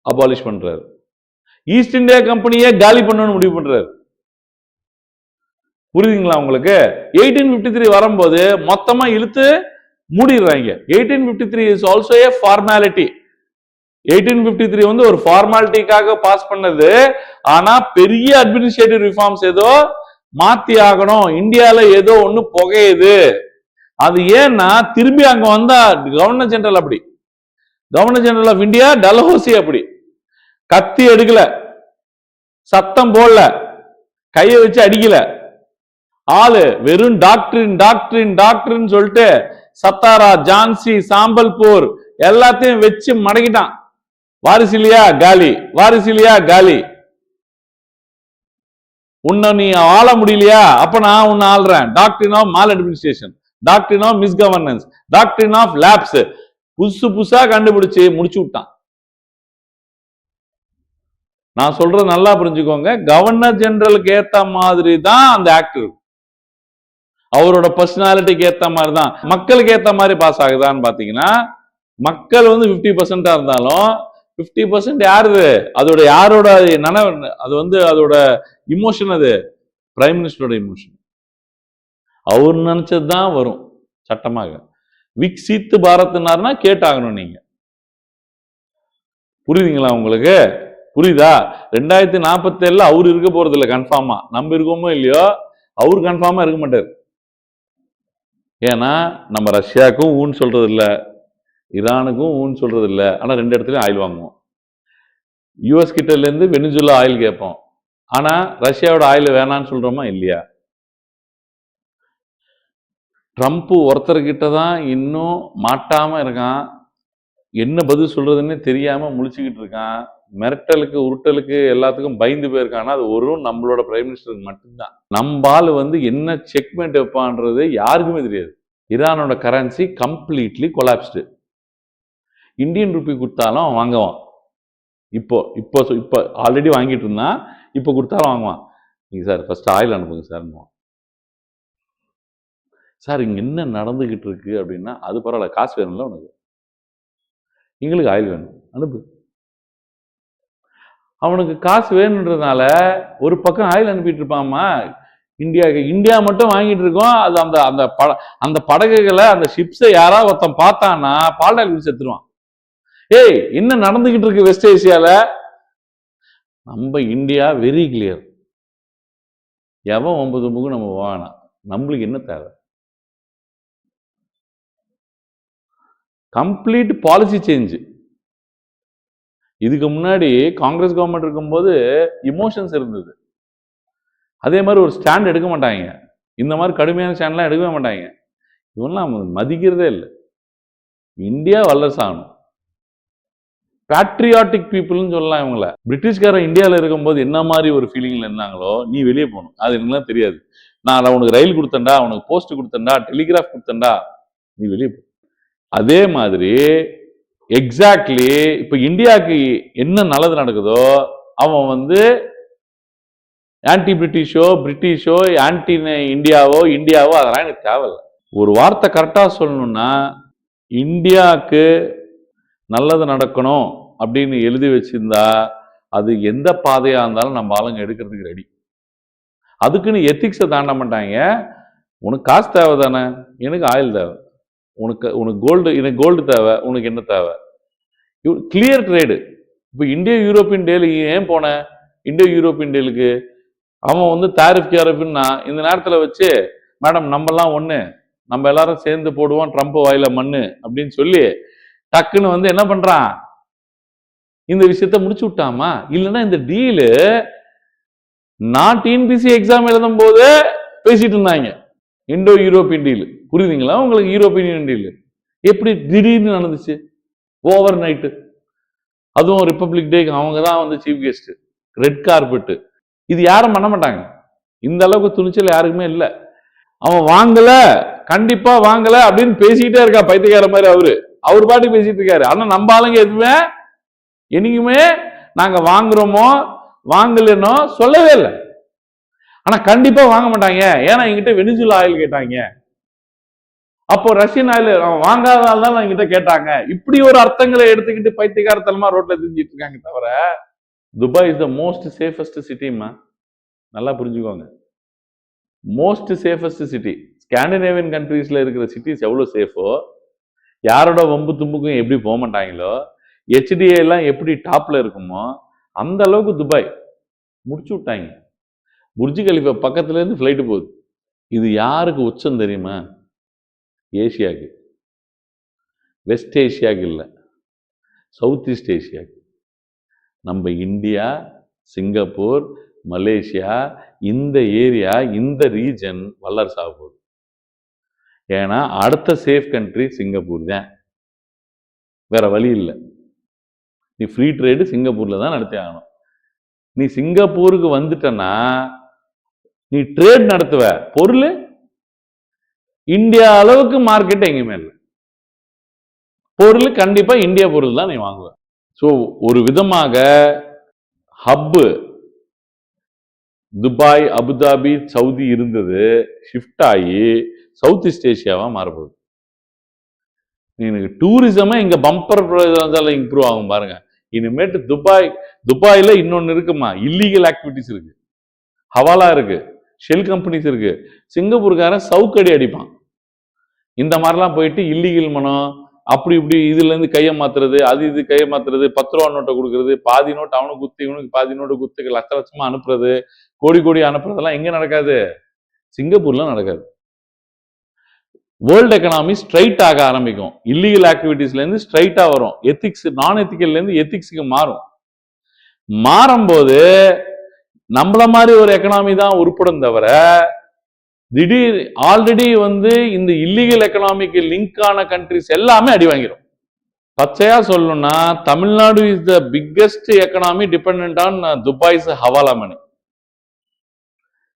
அபாலிஷ் பண்றாரு. ஈஸ்ட் இந்தியா கம்பெனியே காலி பண்ணணும்னு முடிவு பண்றாரு. புரியுதுங்களா உங்களுக்கு? 1853 வரும்போது மொத்தமா இழுத்து மூடிடுறாங்க. 1853 இஸ் ஆல்சோ ஏ ஃபார்மாலிட்டி. 1853 வந்து ஒரு ஃபார்மாலிட்டிக்காக பாஸ் பண்ணது. ஆனா பெரிய அட்மினிஸ்ட்ரேட்டிவ் ரிஃபார்ம்ஸ் ஏதோ மாத்தி ஆகணும். இந்தியால ஏதோ ஒண்ணு புகையுது. அது ஏன்னா திரும்பி அங்க வந்தா கவர்னர் ஜெனரல் அப்படி, governor general of India Dalhousie அப்படி கத்தி எடுக்கல, சத்தம் போடல, கையை வச்சு அடிக்கல. ஆளு வெறும் டாக்டரின் டாக்டரின் டாக்டரின் சொல்லிட்டு சத்தாரா, ஜான்சி, சாம்பல்பூர் எல்லாத்தையும் வச்சு மடக்கிட்டான். வாரிசு இல்லையா காலி, வாரிசு இல்லையா காலி. உன்னை நீ ஆள முடியலையா? அப்ப நான் உன்னை ஆள்றேன். Doctrine of maladministration, doctrine of misgovernance, doctrine of labs புதுசு புதுசா கண்டுபிடிச்சு முடிச்சு விட்டான். நான் சொல்றது நல்லா புரிஞ்சுக்கோங்க. கவர்னர் ஜெனரலுக்கு ஏத்த மாதிரி தான் அந்த ஆக்ட் இருக்கும். அவரோட பர்சனாலிட்டிக்கு ஏத்த மாதிரி தான். மக்களுக்கு ஏத்த மாதிரி பாஸ் ஆகுதான்னு பாத்தீங்கன்னா, மக்கள் வந்து 50% இருந்தாலும் 50% யாரு? அதோட யாரோட நனவு? அது வந்து அதோட இமோஷன். அது பிரைம் மினிஸ்டரோட இமோஷன். அவர் நினைச்சதுதான் வரும் சட்டமாக. விக்சித் பாரத்னாருன்னா கேட்டாகணும் நீங்க. புரியுதுங்களா உங்களுக்கு? புரியுதா? 2047ல அவரு இருக்க போறது இல்லை கன்ஃபார்மா. நம்ம இருக்கோமோ இல்லையோ, அவரு கன்ஃபார்மா இருக்க மாட்டாரு. ஏன்னா நம்ம ரஷ்யாவுக்கும் ஊன்னு சொல்றது இல்லை, ஈரானுக்கும் ஊன்னு சொல்றது இல்லை. ஆனா 2 இடத்துலயும் ஆயில் வாங்குவோம். யூஎஸ் கிட்ட இருந்து வெனிசுலா ஆயில் கேட்போம். ஆனா ரஷ்யாவோட ஆயில் வேணான்னு சொல்றோமா இல்லையா? ட்ரம்ப் ஒருத்தர்கிட்ட தான் இன்னும் மாட்டாம இருக்கான். என்ன பதில் சொல்றதுன்னு தெரியாம முழிச்சுக்கிட்டு இருக்கான். மிரட்டலுக்கு, உருட்டலுக்கு, எல்லாத்துக்கும் பயந்து போயிருக்கான்னா அது ஒரு நம்மளோட பிரைம் மினிஸ்டருக்கு மட்டும்தான். நம்பால் வந்து என்ன செக்மெண்ட் வைப்பான்றது யாருக்குமே தெரியாது. ஈரானோட currency completely collapsed. Indian rupee கொடுத்தாலும் வாங்குவான். இப்போ இப்போ இப்போ ஆல்ரெடி வாங்கிட்டு இருந்தான். இப்போ கொடுத்தாலும் வாங்குவான். நீங்க சார் ஃபர்ஸ்ட் ஆயில் அனுப்புங்க சார். சார் இங்க என்ன நடந்துகிட்டு இருக்கு அப்படின்னா, அது பரவாயில்ல, காசு வேணும்ல உனக்கு, எங்களுக்கு ஆயில் வேணும், அனுப்பு. அவனுக்கு காசு வேணுன்றதுனால ஒரு பக்கம் ஆயில் அனுப்பிட்டு இருப்பாமா இந்தியாவுக்கு. இந்தியா மட்டும் வாங்கிட்டு இருக்கோம். அது அந்த அந்த அந்த படகுகளை, அந்த ஷிப்ஸை யாராவது ஒருத்தன் பார்த்தான்னா பால்டால் குடிச்சு செத்துருவான். ஏய் என்ன நடந்துகிட்டு இருக்கு வெஸ்ட் ஏசியால? நம்ம இந்தியா வெரி கிளியர். எவன் 9 நம்ம வாங்கினா நம்மளுக்கு என்ன தேவை? Complete policy change. இதுக்கு முன்னாடி காங்கிரஸ் கவர்மெண்ட் இருக்கும்போது இமோஷன்ஸ் இருந்தது. அதே மாதிரி ஒரு ஸ்டாண்ட் எடுக்க மாட்டாங்க. இந்த மாதிரி கடுமையான ஸ்டாண்ட்லாம் எடுக்கவே மாட்டாங்க. இவெல்லாம் மதிக்கிறதே இல்லை. இந்தியா வல்லரசு ஆகணும். பேட்ரியாட்டிக் பீப்புள்னு சொல்லலாம் இவங்கள. பிரிட்டிஷ்காரன் இந்தியாவில் இருக்கும்போது என்ன மாதிரி ஒரு ஃபீலிங்ல இருந்தாங்களோ, நீ வெளியே போகணும், அது எனக்குலாம் தெரியாது. நான் உனக்கு ரயில் கொடுத்தேன்டா, உனக்கு போஸ்ட் கொடுத்தேன்டா, டெலிகிராஃப் கொடுத்தேன்டா, நீ வெளியே போ. அதே மாதிரி எக்ஸாக்ட்லி இப்ப இந்தியாவுக்கு என்ன நல்லது நடக்குதோ அவன் வந்து ஆன்டி பிரிட்டிஷோ ஆன்டி இந்தியாவோ அதெல்லாம் எனக்கு தேவையில்லை. ஒரு வார்த்தை கரெக்டா சொல்லணும்னா, இந்தியாவுக்கு நல்லது நடக்கணும் அப்படின்னு எழுதி வச்சிருந்தா அது எந்த பாதையா இருந்தாலும் நம்ம ஆளுங்க எடுக்கிறதுக்கு ரெடி. அதுக்குன்னு எத்திக்ஸை தாண்ட மாட்டாங்க. உனக்கு காசு தேவை தானே, எனக்கு ஆயில் தேவை, உனக்கு கோல்டு, எனக்கு கோல்டு தேவை, உனக்கு என்ன தேவை, கிளியர் ட்ரேடு. இப்போ இந்திய யூரோப்பியன் டேலு ஏன் போன, இந்திய யூரோப்பியன் டேலுக்கு அவன் வந்து கேரஃப்னா இந்த நேரத்தில் வச்சு மேடம் நம்மலாம் ஒன்று, நம்ம எல்லாரும் சேர்ந்து போடுவோம் ட்ரம்ப் வாயில மண்ணு அப்படின்னு சொல்லி டக்குன்னு வந்து என்ன பண்றான், இந்த விஷயத்த முடிச்சு விட்டாமா. இல்லைன்னா இந்த டீலு நான் டிஎன்பிசி எக்ஸாம் எழுதும் போது பேசிட்டு இருந்தாங்க இண்டோ யூரோப்பியன் டீல். புரியுதுங்களா உங்களுக்கு? யூரோப்பியன் டீல் எப்படி திடீர்னு நடந்துச்சு ஓவர் நைட்டு, அதுவும் ரிப்பப்ளிக் டேக்கு அவங்க தான் வந்து சீஃப் கெஸ்ட், ரெட் கார்பெட். இது யாரும் பண்ண மாட்டாங்க. இந்த அளவுக்கு துணிச்சல் யாருக்குமே இல்லை. அவன் வாங்கல, கண்டிப்பா வாங்கல அப்படின்னு பேசிக்கிட்டே இருக்கா பைத்தியக்கார மாதிரி. அவர் பாட்டு பேசிட்டு இருக்காரு. ஆனா நம்ம ஆளுங்க எதுவுமே என்னைக்குமே நாங்க வாங்குறோமோ வாங்கலன்னோ சொல்லவே இல்லை. ஆனா கண்டிப்பா வாங்க மாட்டாங்க. ஏன்னா என்கிட்ட வெனிசுலா ஆயில் கேட்டாங்க, அப்போ ரஷ்யன் ஆயில் வாங்காதனால தான் என்கிட்ட கேட்டாங்க. இப்படி ஒரு அர்த்தங்களை எடுத்துக்கிட்டு பைத்தியக்காரத்தனமா ரோட்ல தெரிஞ்சிட்டு இருக்காங்க. தவிர Dubai is the most safest சிட்டிமா, நல்லா புரிஞ்சுக்கோங்க. Most safest city. ஸ்காண்டினேவியன் கண்ட்ரீஸ்ல இருக்கிற சிட்டிஸ் எவ்வளவு சேஃபோ, யாரோட வம்பு தும்புக்கும் எப்படி போக மாட்டாங்களோ, HDA எல்லாம் எப்படி டாப்ல இருக்குமோ அந்த அளவுக்கு துபாய் முடிச்சு விட்டாங்க. புர்ஜ் கலிஃபா பக்கத்துல இருந்து ஃபிளைட்டு போகுது. இது யாருக்கு உச்சம் தெரியுமா? ஏசியாவுக்கு, வெஸ்ட் ஏசியாவுக்கு இல்லை, சவுத் ஈஸ்ட் ஏசியாவுக்கு. நம்ம இந்தியா, சிங்கப்பூர், மலேசியா, இந்த ஏரியா, இந்த ரீஜன் வல்லரசு ஆக போகுது. ஏன்னா அடுத்த சேஃப் கண்ட்ரி சிங்கப்பூர் தான், வேற வழி இல்லை. நீ ஃப்ரீ ட்ரேடு சிங்கப்பூர்ல தான் நடத்தி ஆகணும். நீ சிங்கப்பூருக்கு வந்துட்டனா நீ ட்ரேட் நடத்துவ, பொருள் இந்தியா அளவுக்கு மார்க்கெட் எங்கேயுமே இல்லை. பொருள் கண்டிப்பா இந்தியா பொருள் தான் நீ வாங்குவ. ஸோ ஒரு விதமாக ஹப்பு துபாய், அபுதாபி, சவுதி இருந்தது ஷிஃப்ட் ஆகி சவுத் ஈஸ்ட் ஏசியாவா மாறப்போகுது. எனக்கு டூரிசமே இங்க பம்பர் இம்ப்ரூவ் ஆகும் பாருங்க. இனிமேட்டு துபாயில இன்னொன்னு இருக்குமா, இல்லீகல் ஆக்டிவிட்டிஸ் இருக்கு, ஹவாலா இருக்கு, ஷெல் கம்பெனிஸ் இருக்கு. சிங்கப்பூர்காரன் சவுக்கடி அடிப்பான். இந்த மாதிரிலாம் போயிட்டு இல்லீகல் மனம் அப்படி இப்படி இதுல இருந்து கையை மாத்துறது, அது இது கையை மாத்துறது, 10 ரூபா நோட்டை கொடுக்கறது, பாதி நோட்டு அவனுக்கு குத்து இவனுக்கு பாதி நோட்டு குத்து லட்ச லட்சமா அனுப்புறது, கோடி அனுப்புறதெல்லாம் எங்க நடக்காது? சிங்கப்பூர்ல நடக்காது. வேர்ல்டு எக்கனாமி ஸ்ட்ரைட் ஆக ஆரம்பிக்கும். இல்லீகல் ஆக்டிவிட்டிஸ்ல இருந்து ஸ்ட்ரைட்டா வரும். எத்திக்ஸ், நான் எத்திக்கல்ல இருந்து எத்திக்ஸுக்கு மாறும். மாறும்போது நம்மள மாதிரி ஒரு எக்கனாமி தான் உருப்படும். தவிர திடீர் ஆல்ரெடி வந்து இந்த இல்லீகல் எக்கனாமிக்கு லிங்க் ஆன கண்ட்ரிஸ் எல்லாமே அடி வாங்கிடும். பச்சையா சொல்லணும்னா Tamil Nadu is the biggest economy depend on Dubai's hawala money.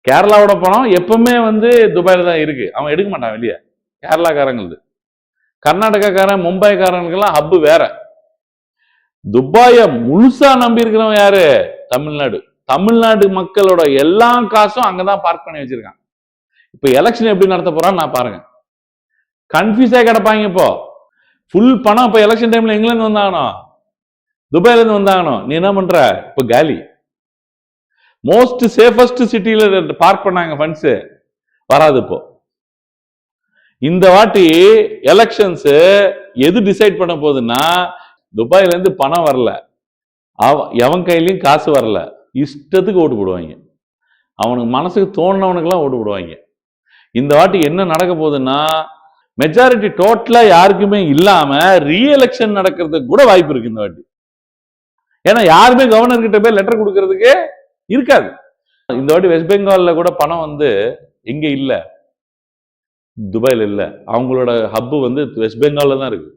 கேரளாவோட பணம் எப்பவுமே வந்து துபாயில தான் இருக்கு, அவன் எடுக்க மாட்டான் வெளியே. கேரளாக்காரங்களுக்கு, கர்நாடகாக்காரன், மும்பைக்காரங்களுக்கெல்லாம் ஹப்பு வேற. துபாய முழுசா நம்பி இருக்கிறவன் யாரு? தமிழ்நாடு. தமிழ்நாடு மக்களோட எல்லா காசும் அங்கதான் பார்க் பண்ணி வச்சிருக்கான். இப்ப எலெக்ஷன் எப்படி நடத்த போறான்னு நான் பாருங்க. கன்ஃபியூஸா கிடப்பாங்க. இப்போ ஃபுல் பணம் இப்ப எலெக்ஷன் டைம்ல எங்க இருந்து வந்தாகணும்? துபாயில இருந்து வந்தாகணும். நீ என்ன பண்ற? இப்ப காலி. மோஸ்ட் சேஃபஸ்ட் சிட்டில பார்க் பண்ணாங்க ஃபண்ட்ஸ், வராது. இப்போ இந்த வாட்டி எலெக்ஷன்ஸ் எது டிசைட் பண்ண போகுதுன்னா, துபாயில இருந்து பணம் வரல, எவன் கையிலையும் காசு வரல, இஷ்டத்துக்கு ஓட்டு போடுவாங்க. அவனுக்கு மனசுக்கு தோணுனவனுக்கெல்லாம் ஓட்டு போடுவாங்க. இந்த வாட்டி என்ன நடக்க போகுதுன்னா, மெஜாரிட்டி டோட்டலா யாருக்குமே இல்லாம ரீஎலெக்ஷன் நடக்கிறதுக்கு கூட வாய்ப்பு இருக்கு இந்த வாட்டி. ஏன்னா யாருமே கவர்னர் கிட்ட போய் லெட்டர் கொடுக்கறதுக்கு இருக்காது. இந்த வாட்டி வெஸ்ட் பெங்கால்ல கூட பணம் வந்து எங்க இல்ல, துபாயில இல்ல. அவங்களோட ஹப்பு வந்து வெஸ்ட் பெங்கால்ல தான் இருக்கு.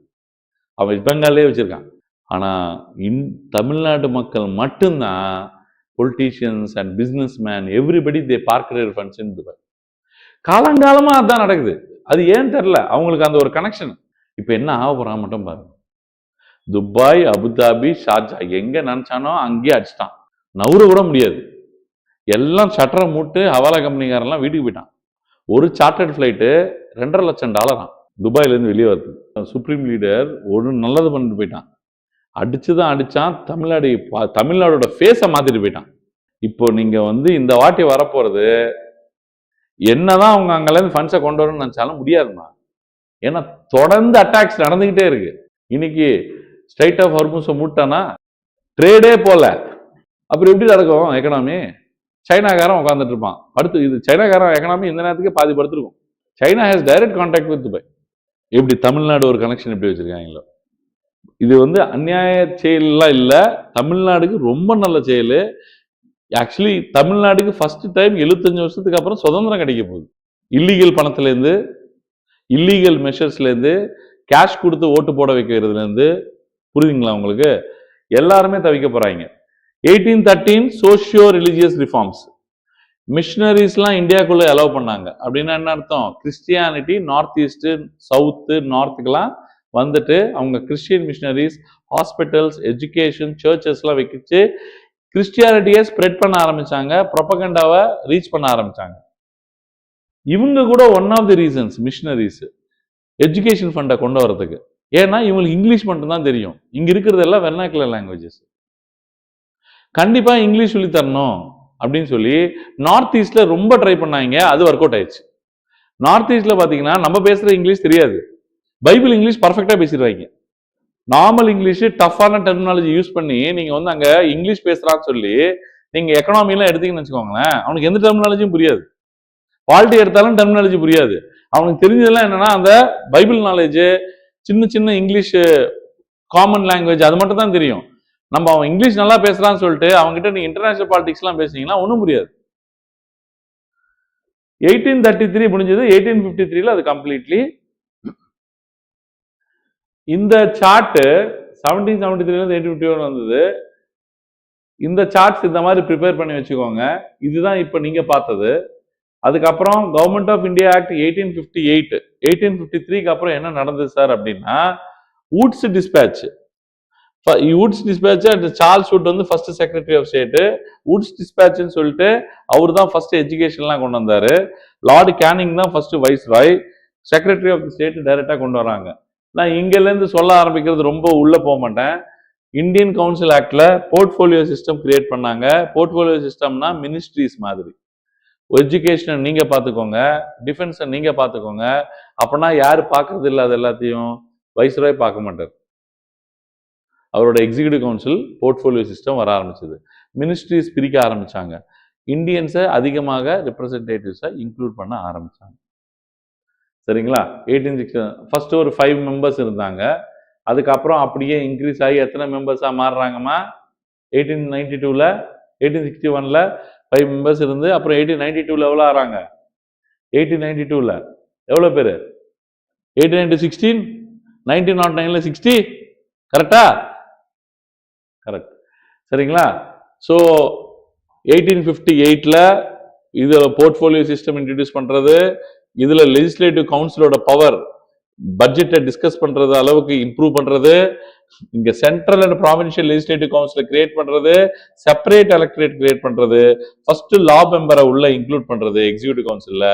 அவன் வெஸ்ட் பெங்கால்லே வச்சிருக்கான். ஆனால் தமிழ்நாடு மக்கள் மட்டும்தான் politicians and business man everybody they park funds in Dubai. காலங்காலமாக அதுதான் நடக்குது. அது ஏன் தெரில, அவங்களுக்கு அந்த ஒரு கனெக்ஷன். இப்போ என்ன ஆக போகிறான் மட்டும் பாருங்க. துபாய், அபுதாபி, ஷார்ஜா எங்கே நினச்சானோ அங்கேயே அடிச்சிட்டான். நவுற கூட முடியாது. எல்லாம் சட்டரை மூட்டு ஹவாலா கம்பெனிக்காரெல்லாம் வீட்டுக்கு போயிட்டான். ஒரு சார்ட்டர்ட் ஃப்ளைட்டு $2.5 லட்சம் துபாயிலேருந்து வெளியே வருது. சுப்ரீம் லீடர் ஒரு நல்லது பண்ணிட்டு போயிட்டான். அடிச்சுதான் அடிச்சான். தமிழ்நாடோட ஃபேஸை மாத்திட்டு போயிட்டான். இப்போ நீங்க இந்த வாட்டி வரப்போறது என்னதான் அவங்க அங்கேருந்து ஃபண்ட்ஸை கொண்டு வரணும்னு நினைச்சாலும் முடியாதுமா. ஏன்னா தொடர்ந்து அட்டாக்ஸ் நடந்துகிட்டே இருக்கு. இன்னைக்கு ஸ்ட்ரைட் ஆஃப் ஹார்மூஸை மூட்டானா ட்ரேடே போல. அப்புறம் எப்படி நடக்கும் எக்கனாமி? சைனாக்காரன் உட்காந்துட்டு இருப்பான். அடுத்து இது சைனாக்காரன் எக்கனாமி இந்த நேரத்துக்கு பாதி படுத்திருக்கும். China has direct contact with Dubai. எப்படி தமிழ்நாடு ஒரு கனெக்ஷன் எப்படி வச்சிருக்காங்களோ. இது அநியாய செயல்லாம் இல்லை, தமிழ்நாடுக்கு ரொம்ப நல்ல செயல். ஆக்சுவலி தமிழ்நாடுக்கு ஃபர்ஸ்ட் டைம் 75 வருஷத்துக்கு அப்புறம் சுதந்திரம் கிடைக்க போகுது. இல்லீகல் பணத்திலேருந்து, இல்லீகல் மெஷர்ஸ்லேருந்து, கேஷ் கொடுத்து ஓட்டு போட வைக்கிறதுலேருந்து, புரியுதுங்களா உங்களுக்கு? எல்லாருமே தவிக்க போறாங்க. 1813 சோஷியோ ரிலிஜியஸ் ரிஃபார்ம்ஸ். மிஷினரிஸ்லாம் இந்தியாவுக்குள்ள அலோவ் பண்ணாங்க. அப்படின்னா என்ன அர்த்தம்? கிறிஸ்டியானிட்டி நார்த் ஈஸ்ட், சவுத்து, நார்த்துக்கெல்லாம் வந்துட்டு அவங்க கிறிஸ்டியன் மிஷினரிஸ், ஹாஸ்பிட்டல்ஸ், எஜுகேஷன், சர்ச்சஸ்லாம் வைக்கிச்சு கிறிஸ்டியானிட்டியை ஸ்ப்ரெட் பண்ண ஆரம்பிச்சாங்க, ப்ரொபகண்டாவை ரீச் பண்ண ஆரம்பிச்சாங்க. இவங்க கூட one of the reasons missionaries education ஃபண்டை கொண்டு வரதுக்கு. ஏன்னா இவங்களுக்கு இங்கிலீஷ் மட்டும் தான் தெரியும். இங்க இருக்கிறது எல்லாம் வெர்னாக்குலர் லாங்குவேஜஸ். கண்டிப்பா இங்கிலீஷ் சொல்லி தரணும் அப்படின்னு சொல்லி நார்த் ஈஸ்ட்ல ரொம்ப ட்ரை பண்ணாங்க. அது ஒர்க் அவுட் ஆயிடுச்சு. நார்த் ஈஸ்ட்ல பாத்தீங்கன்னா நம்ம பேசுற இங்கிலீஷ் தெரியாது. பைபிள் இங்கிலீஷ் பர்ஃபெக்டா பேசிடுவாங்க. நார்மல் இங்கிலீஷ் டஃப்பான டெர்மினாலஜி யூஸ் பண்ணி நீங்க அங்க இங்கிலீஷ் பேசுறான்னு சொல்லி நீங்க எக்கனாமிலாம் எடுத்தீங்கன்னு வச்சுக்கோங்களேன், அவனுக்கு எந்த டெர்மினாலஜியும் புரியாது. பாலிட்டி எடுத்தாலும் டெர்மினாலஜி புரியாது. அவனுக்கு தெரிஞ்சதெல்லாம் என்னன்னா அந்த பைபிள் நாலேஜ், சின்ன சின்ன இங்கிலீஷ் காமன் லாங்குவேஜ், அது மட்டும் தான் தெரியும். நம்ம அவன் இங்கிலீஷ் நல்லா பேசுறான்னு சொல்லிட்டு அவங்ககிட்ட நீங்க இன்டர்நேஷனல் பாலிடிக்ஸ் எல்லாம் பேசுனீங்கன்னா ஒன்றும் புரியாது. 1833 முடிஞ்சது. 1853 அது கம்ப்ளீட்லி. இந்த சார்ட் 1773 1851 வந்தது. இந்த சார்ட்ஸ் இந்த மாதிரி ப்ரிப்பேர் பண்ணி வச்சுக்கோங்க. இதுதான் இப்ப நீங்க பார்த்தது. அதுக்கப்புறம் கவர்மெண்ட் ஆஃப் இந்தியா ஆக்ட் 1858, 1853க்கு அப்புறம் என்ன நடந்தது சார் அப்படின்னா, Wood's dispatch. Wood's dispatch Charles Wood first secretary of state. Wood's டிஸ்பேட்ச்னு சொல்லிட்டு அவர் தான் ஃபர்ஸ்ட் எஜுகேஷன்லாம் கொண்டு வந்தாரு. லார்டு கேனிங் தான் first viceroy. Secretary of state டைரக்டா கொண்டு வராங்க. நான் இங்கிலேருந்து சொல்ல ஆரம்பிக்கிறது ரொம்ப உள்ள போக மாட்டேன். இந்தியன் கவுன்சில் ஆக்ட்ல போர்ட்ஃபோலியோ சிஸ்டம் கிரியேட் பண்ணாங்க. போர்ட்ஃபோலியோ சிஸ்டம்னா மினிஸ்ட்ரிஸ் மாதிரி. எஜுகேஷனை நீங்க பாத்துக்கோங்க, டிஃபென்ஸை நீங்க பாத்துக்கோங்க. அப்படின்னா யாரு பாக்குறது இல்லை? அது எல்லாத்தையும் வைஸ்ராய் பார்க்க மாட்டார். அவரோட எக்ஸிகியூட்டிவ் கவுன்சில் போர்ட்ஃபோலியோ சிஸ்டம் வர ஆரம்பிச்சது. மினிஸ்ட்ரிஸ் பிரிக்க ஆரம்பிச்சாங்க. இந்தியன்ஸை அதிகமாக ரெப்ரசன்டேட்டிவ்ஸை இன்க்ளூட் பண்ண ஆரம்பிச்சாங்க. சரிங்களா? 1860 ஃபர்ஸ்ட் ஒரு 5 மெம்பர்ஸ் இருந்தாங்க. அதுக்கப்புறம் அப்படியே இன்க்ரீஸ் ஆகி எத்தனை மெம்பர்ஸா மாறுறாங்கம்மா? 1892ல 1861ல 5 மெம்பர்ஸ் இருந்து அப்புறம் 1892ல எவ்வளோ ஆறாங்க? 1892ல எவ்வளோ பேரு? 1816, 1909ல 60. கரெக்டா? கரெக்ட். சரிங்களா? ஸோ 1858ல இதுல போர்ட்ஃபோலியோ சிஸ்டம் இன்ட்ரடியூஸ் பண்றது, இதுல லெஜிஸ்லேட்டிவ் கவுன்சிலோட பவர் பட்ஜெட்டை டிஸ்கஸ் பண்றது அளவுக்கு இம்ப்ரூவ் பண்றது, இங்க சென்ட்ரல் அண்ட் ப்ராவின்சியல் லெஜிஸ்லேட்டிவ் கவுன்சிலை கிரியேட் பண்றது, செப்பரேட் எலக்டரேட் கிரியேட் பண்றது, ஃபர்ஸ்ட் லா மெம்பரை உள்ள இன்க்ளூட் பண்றது எக்ஸிக்யூட்டிவ் கவுன்சில்ல.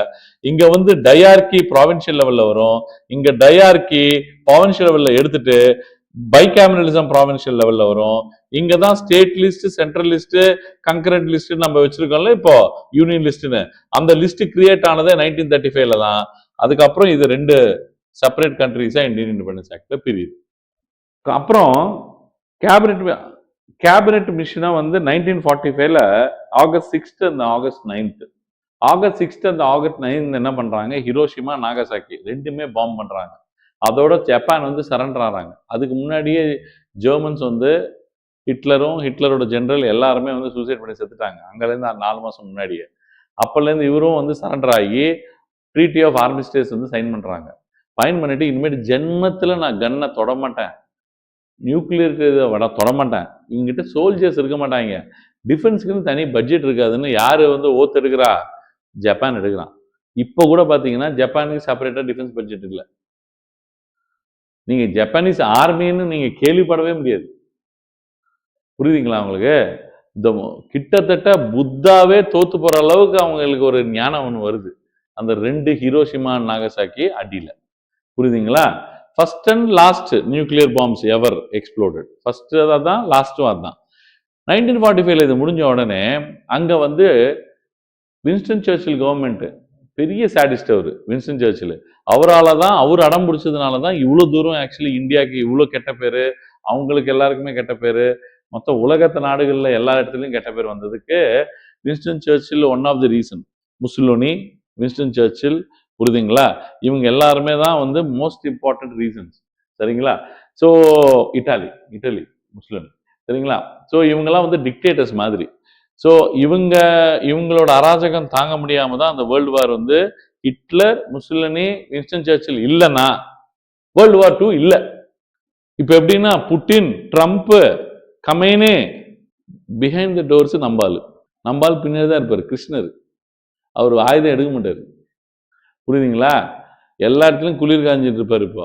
இங்க டயார்கி ப்ராவின்சியல் லெவல்ல வரும். இங்க டயார்கி ப்ராவின்சியல் லெவல்ல எடுத்துட்டு பைகேமரலிசம் ப்ராவின்சியல் லெவல்ல வரும். இங்க தான் state list, central list, concurrent list நம்ம வச்சிருக்கோம்ல இப்போ யூனியன் லிஸ்ட்னு. அந்த லிஸ்ட் கிரியேட் ஆனது 1935ல தான். அதுக்கப்புறம் இது 2 செப்பரேட் கண்ட்ரிஸா இந்தியன் இண்டிபெண்டன்ஸ் ஆக்ட்ல பிரியுது. அப்புறம் கேபினெட் மிஷனா 1945ல August 6 and August 9. August 6 and August 9 என்ன பண்றாங்க? ஹிரோஷிமா, நாகசாக்கி ரெண்டுமே பாம்பு பண்றாங்க. அதோட ஜப்பான் சரண்டர் ஆறாங்க. அதுக்கு முன்னாடியே ஜெர்மன்ஸ் ஹிட்லரும் ஹிட்லரோட ஜெனரல் எல்லாருமே சூசைட் பண்ணி செத்துட்டாங்க. அங்கிருந்து 4 மாசம் முன்னாடியே. அப்பலேருந்து இவரும் சரண்டர் ஆகி ட்ரீட்டி ஆஃப் ஆர்மிஸ்டேஸ் சைன் பண்றாங்க. சைன் பண்ணிட்டு இனிமேல் ஜென்மத்துல நான் கன்னை தொட மாட்டேன், நியூக்ளியருக்கு இதை தொடமாட்டேன், இங்கிட்ட சோல்ஜர்ஸ் இருக்க மாட்டாங்க, டிஃபென்ஸுக்குன்னு தனி பட்ஜெட் இருக்காதுன்னு யார் வந்து ஓத்து எடுக்கிறா? ஜப்பான் எடுக்கிறான். இப்போ கூட பார்த்தீங்கன்னா ஜப்பானுக்கு செப்பரேட்டாக டிஃபென்ஸ் பட்ஜெட் இல்லை. நீங்கள் ஜப்பானீஸ் ஆர்மின்னு நீங்கள் கேள்விப்படவே முடியாது. புரியுதுங்களா உங்களுக்கு? இந்த கிட்டத்தட்ட புத்தாவே தோத்து போகிற அளவுக்கு அவங்களுக்கு ஒரு ஞானம் ஒன்று வருது அந்த 2 ஹிரோஷிமா நாகசாக்கி அடியில். புரியுதுங்களா? First and last nuclear palms ever exploded. First அதான், லாஸ்ட்டும் அதுதான். 1945 இது முடிஞ்ச உடனே அங்கே வந்து வின்ஸ்டன் சர்ச்சில் கவர்மெண்ட், பெரிய சாடிஸ்ட் அவர் வின்ஸ்டன் சர்ச்சில், அவரால் தான், அவர் அடம் பிடிச்சதுனால தான் இவ்வளோ தூரம் ஆக்சுவலி இந்தியாவுக்கு இவ்வளோ கெட்ட பேர், அவங்களுக்கு எல்லாருக்குமே கெட்ட பேர், மொத்த உலகத்து நாடுகளில் எல்லா இடத்துலையும் கெட்ட பேர் வந்ததுக்கு Winston Churchill one of the reason. Mussolini, Winston Churchill, புரியுதுங்களா? இவங்க எல்லாருமே தான் வந்து மோஸ்ட் இம்பார்ட்டன்ட் ரீசன்ஸ். சரிங்களா? ஸோ இட்டாலி முஸ்லிம், சரிங்களா? ஸோ இவங்கெல்லாம் வந்து டிக்டேட்டர்ஸ் மாதிரி. ஸோ இவங்களோட அராஜகம் தாங்க முடியாம தான் அந்த வேர்ல்டு வார் வந்து ஹிட்லர், முசோலினி, வின்ஸ்டன் சர்ச்சில் இல்லைன்னா வேர்ல்டு வார் 2 இல்லை. இப்போ எப்படின்னா Putin, Trump, Khamenei behind the doors நம்பால் பின்னாடி தான் இருப்பார். கிருஷ்ணர் அவர் ஆயுதம் எடுக்க மாட்டார். புரியுதுங்களா? எல்லா இடத்துலையும் குளிர் காஞ்சிட்டு இருப்பார். இப்போ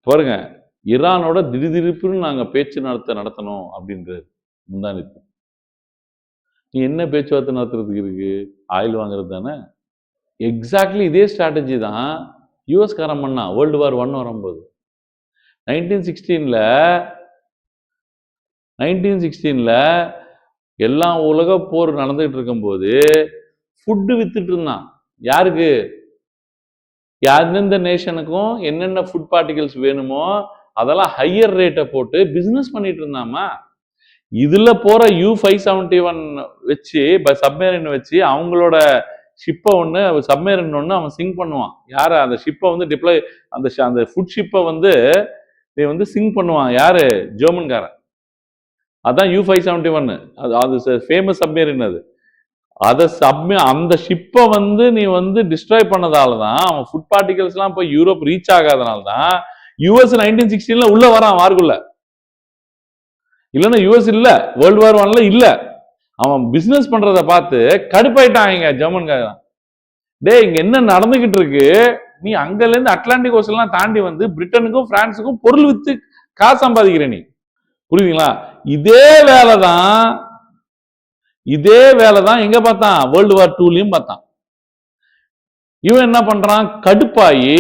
பாருங்க, ஈரானோட திடீர்னு நாங்கள் பேச்சு நடத்தணும் அப்படின்றாரு முந்தானித்து. நீ என்ன பேச்சுவார்த்தை நடத்துறதுக்கு இருக்கு? ஆயில் வாங்குறது தானே. எக்ஸாக்ட்லி இதே ஸ்ட்ராட்டஜி தான் யூஎஸ் காரம் பண்ணா வேர்ல்டு வார் 1 வரும்போது. 1916 எல்லாம் உலக போர் நடந்துகிட்டு இருக்கும்போது ஃபுட்டு வித்துட்டு இருந்தான். யாருக்கு? எந்தெந்த நேஷனுக்கும் என்னென்ன ஃபுட் பார்ட்டிகல்ஸ் வேணுமோ அதெல்லாம் ஹையர் ரேட்டை போட்டு பிஸ்னஸ் பண்ணிட்டு இருந்தாமா. இதுல போற U-571 வச்சு சப்மேரின் வச்சு அவங்களோட ஷிப்பை ஒன்று, சப்மேரின் ஒன்று அவன் சிங்க் பண்ணுவான். யாரு? அந்த ஷிப்பை வந்து டிப்ளாய், அந்த ஃபுட் ஷிப்பை வந்து சிங்க் பண்ணுவான். யாரு? ஜெர்மன்காரன். அதான் U-571. அது ஃபேமஸ் சப்மேரின். அந்த ஷிப்பை வந்து நீ வந்து டிஸ்ட்ராய் பண்ணதால தான் அவன் ஃபுட் பார்ட்டிகல்ஸ்லாம் போய் யூரோப் ரீச் ஆகாதனால தான் யூஎஸ் 1916 உள்ள வரான் வார்க்குள்ள. இல்லைன்னா யூஎஸ் இல்ல, வேர்ல்டு வார் 1 இல்ல. அவன் பிசினஸ் பண்றதை பார்த்து கடுப்பாயிட்டாங்க ஜெர்மன்காரன். டே, இங்க என்ன நடந்துகிட்டு இருக்கு? நீ அங்கல இருந்து அட்லாண்டிக் ஓஷன் எல்லாம் தாண்டி வந்து பிரிட்டனுக்கும் பிரான்ஸுக்கும் பொருள் வித்து காசு சம்பாதிக்கிற நீ. புரியுதுங்களா? இதே வேலை தான் எங்க பார்த்தான்? வேர்ல்டு வார் 2லயும் பார்த்தான். இவன் என்ன பண்றான்? கடுப்பாயி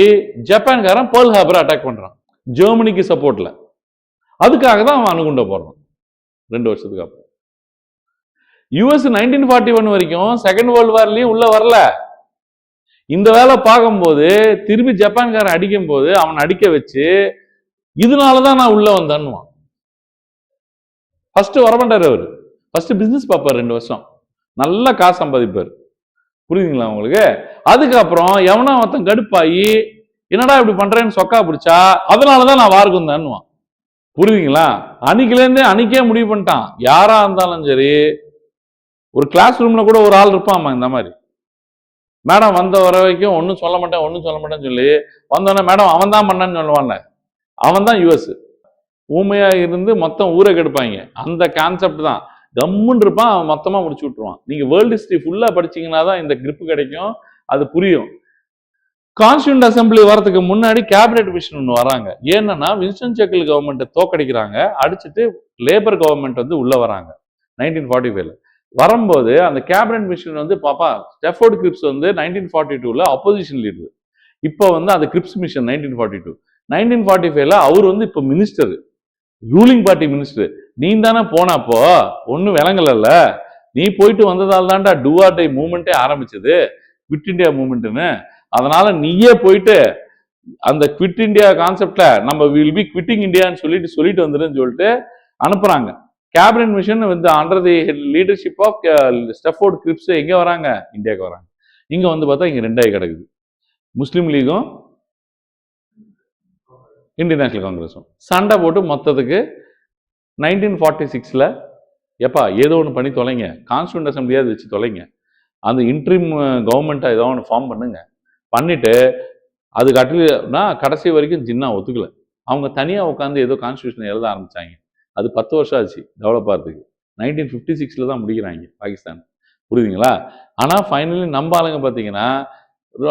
ஜப்பான்காரன் பேர்ல் ஹார்பர் அட்டாக் பண்றான் ஜெர்மனிக்கு சப்போர்ட்ல. அதுக்காக தான் அவன் அணுகுண்ட போடுறான் 2 வருஷத்துக்கு அப்புறம். யூஎஸ் 1941 வரைக்கும் செகண்ட் வேர்ல்டு வார்லயும் உள்ள வரல. இந்த வேலை பார்க்கும்போது திரும்பி ஜப்பான்காரன் அடிக்கும் போது அவன் அடிக்க வச்சு இதனாலதான் நான் உள்ள வந்தேன்னுவான். ஃபர்ஸ்ட் வரமாட்டாரு அவரு. ஃபர்ஸ்ட் பிசினஸ் பார்ப்பார். 2 வருஷம் நல்லா காசு சம்பாதிப்பார். புரியுதுங்களா உங்களுக்கு? அதுக்கப்புறம் எவனா ஒருத்தன் கடுப்பாயி என்னடா இப்படி பண்றேன்னு சொக்கா பிடிச்சா அதனாலதான் நான் வாருக்கு வந்தேன்னுவான். புரியுதுங்களா? அன்னைக்கே முடிவு பண்ணிட்டான். யாரா இருந்தாலும் சரி, ஒரு கிளாஸ் ரூம்ல கூட ஒரு ஆள் இருப்பான் இந்த மாதிரி. மேடம் வந்த வர வரைக்கும் ஒன்னும் சொல்ல மாட்டேன்னு சொல்லி வந்தோடனே மேடம் அவன் தான் பண்ணான்னு சொல்லுவான்ல, அவன் தான் யூஎஸ். ஊமையா இருந்து மொத்தம் ஊரை கெடுப்பாங்க. அந்த கான்செப்ட் தான். கம்முன்னு இருப்பான், அவன் மொத்தமா முடிச்சு விட்டுருவான். நீங்க வேர்ல்டு ஹிஸ்டரி ஃபுல்லா படிச்சீங்கன்னா தான் இந்த கிரிப் கிடைக்கும், அது புரியும். கான்ஸ்டியூண்ட் அசம்பிளி வரதுக்கு முன்னாடி கேபினெட் மிஷன் ஒன்று வராங்க. ஏன்னா வின்ஸ்டன் சர்ச்சில் கவர்மெண்ட் தோக்கடிக்கிறாங்க, அடிச்சுட்டு லேபர் கவர்மெண்ட் வந்து உள்ள வராங்க 1945. வரும்போது அந்த கேபினெட் மிஷன் வந்து பாப்பா ஸ்டெஃபோர்ட் கிரிப்ஸ் வந்து 1942 அப்போசிஷன் லீடர். இப்போ வந்து அது கிரிப்ஸ் மிஷன் 1942. 1945 அவர் வந்து இப்போ மினிஸ்டர், ரூலிங் பார்ட்டி மினிஸ்டர். நீ தானே போனப்போ ஒன்னும் விளங்கல. நீ போயிட்டு வந்ததால் தான்டா டூ ஆர் டை மூவ்மெண்டே ஆரம்பிச்சது, குவிட் இண்டியா மூவ்மெண்ட்னு. அதனால நீயே போயிட்டு அந்த குவிட் இண்டியா கான்செப்ட்ல நம்ம வில் பி குவிட்டிங் இண்டியான்னு சொல்லிட்டு வந்துருன்னு சொல்லிட்டு அனுப்புறாங்க. கேபினட் மிஷன் வந்து under the leadership of Stafford Cripps எங்க வராங்க? இந்தியாவுக்கு வராங்க. இங்க வந்து பார்த்தா இங்க 2 கிடக்குது, முஸ்லீம் லீகும் இந்தியன் நேஷனல் காங்கிரஸும் சண்டை போட்டு மொத்தத்துக்கு 1946 எப்பா ஏதோ ஒன்று பண்ணி தொலைங்க, கான்ஸ்டியூண்ட் அசம்பிளியாவது வச்சு தொலைங்க, அந்த இன்ட்ரீம் கவர்மெண்ட்டை ஏதோ ஒன்று ஃபார்ம் பண்ணுங்க, பண்ணிட்டு அது கட்டலைன்னா கடைசி வரைக்கும் ஜின்னா ஒத்துக்கல. அவங்க தனியாக உட்காந்து ஏதோ கான்ஸ்டியூஷன் எழுத ஆரம்பித்தாங்க. அது 10 வருஷம் ஆச்சு டெவலப் ஆகிறதுக்கு. 1956 தான் முடிக்கிறாங்க பாகிஸ்தான். புரியுதுங்களா? ஆனால் ஃபைனலி நம்ம ஆளுங்க பார்த்தீங்கன்னா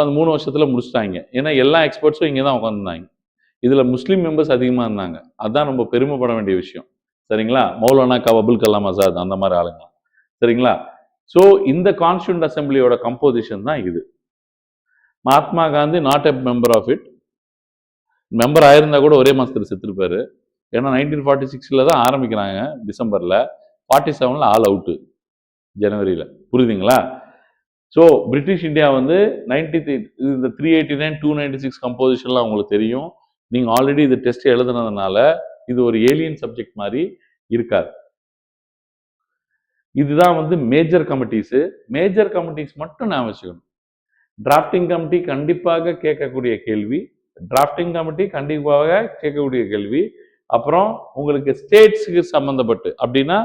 அந்த 3 வருஷத்தில் முடிச்சிட்டாங்க. ஏன்னா எல்லா எக்ஸ்பர்ட்ஸும் இங்கே தான் உட்காந்துருந்தாங்க. இதில் முஸ்லீம் மெம்பர்ஸ் அதிகமாக இருந்தாங்க. அதுதான் ரொம்ப பெருமைப்பட வேண்டிய விஷயம். சரிங்களா? மௌலானா அபுல் கலாம் ஆசாத் அந்த மாதிரி ஆளுங்க. சரிங்களா? ஸோ இந்த கான்ஸ்டியூண்ட் அசம்பிளியோட கம்போசிஷன் தான் இது. Mahatma Gandhi not a member of it. Member ஆயிருந்தா கூட ஒரே மாதத்தில் செத்துருப்பாரு. ஏன்னா 1946 தான் ஆரம்பிக்கிறாங்க டிசம்பரில், 47 ஆல் அவுட்டு ஜனவரியில். புரியுதுங்களா? ஸோ பிரிட்டிஷ் இந்தியா வந்து இந்த 389 296 கம்போசிஷன்லாம் உங்களுக்கு தெரியும். நீங்கள் ஆல்ரெடி இது டெஸ்ட் எழுதுனதுனால இது ஒரு ஏலியன் சப்ஜெக்ட் மாதிரி இருக்காது. இதுதான் வந்து மேஜர் கமிட்டிஸு. மேஜர் கமிட்டிஸ் மட்டும் நான் வச்சுக்கணும். டிராஃப்டிங் கமிட்டி கண்டிப்பாக கேட்கக்கூடிய கேள்வி. டிராஃப்டிங் கமிட்டி கண்டிப்பாக கேட்கக்கூடிய கேள்வி. அப்புறம் உங்களுக்கு ஸ்டேட்ஸுக்கு சம்மந்தப்பட்டு அப்படின்னா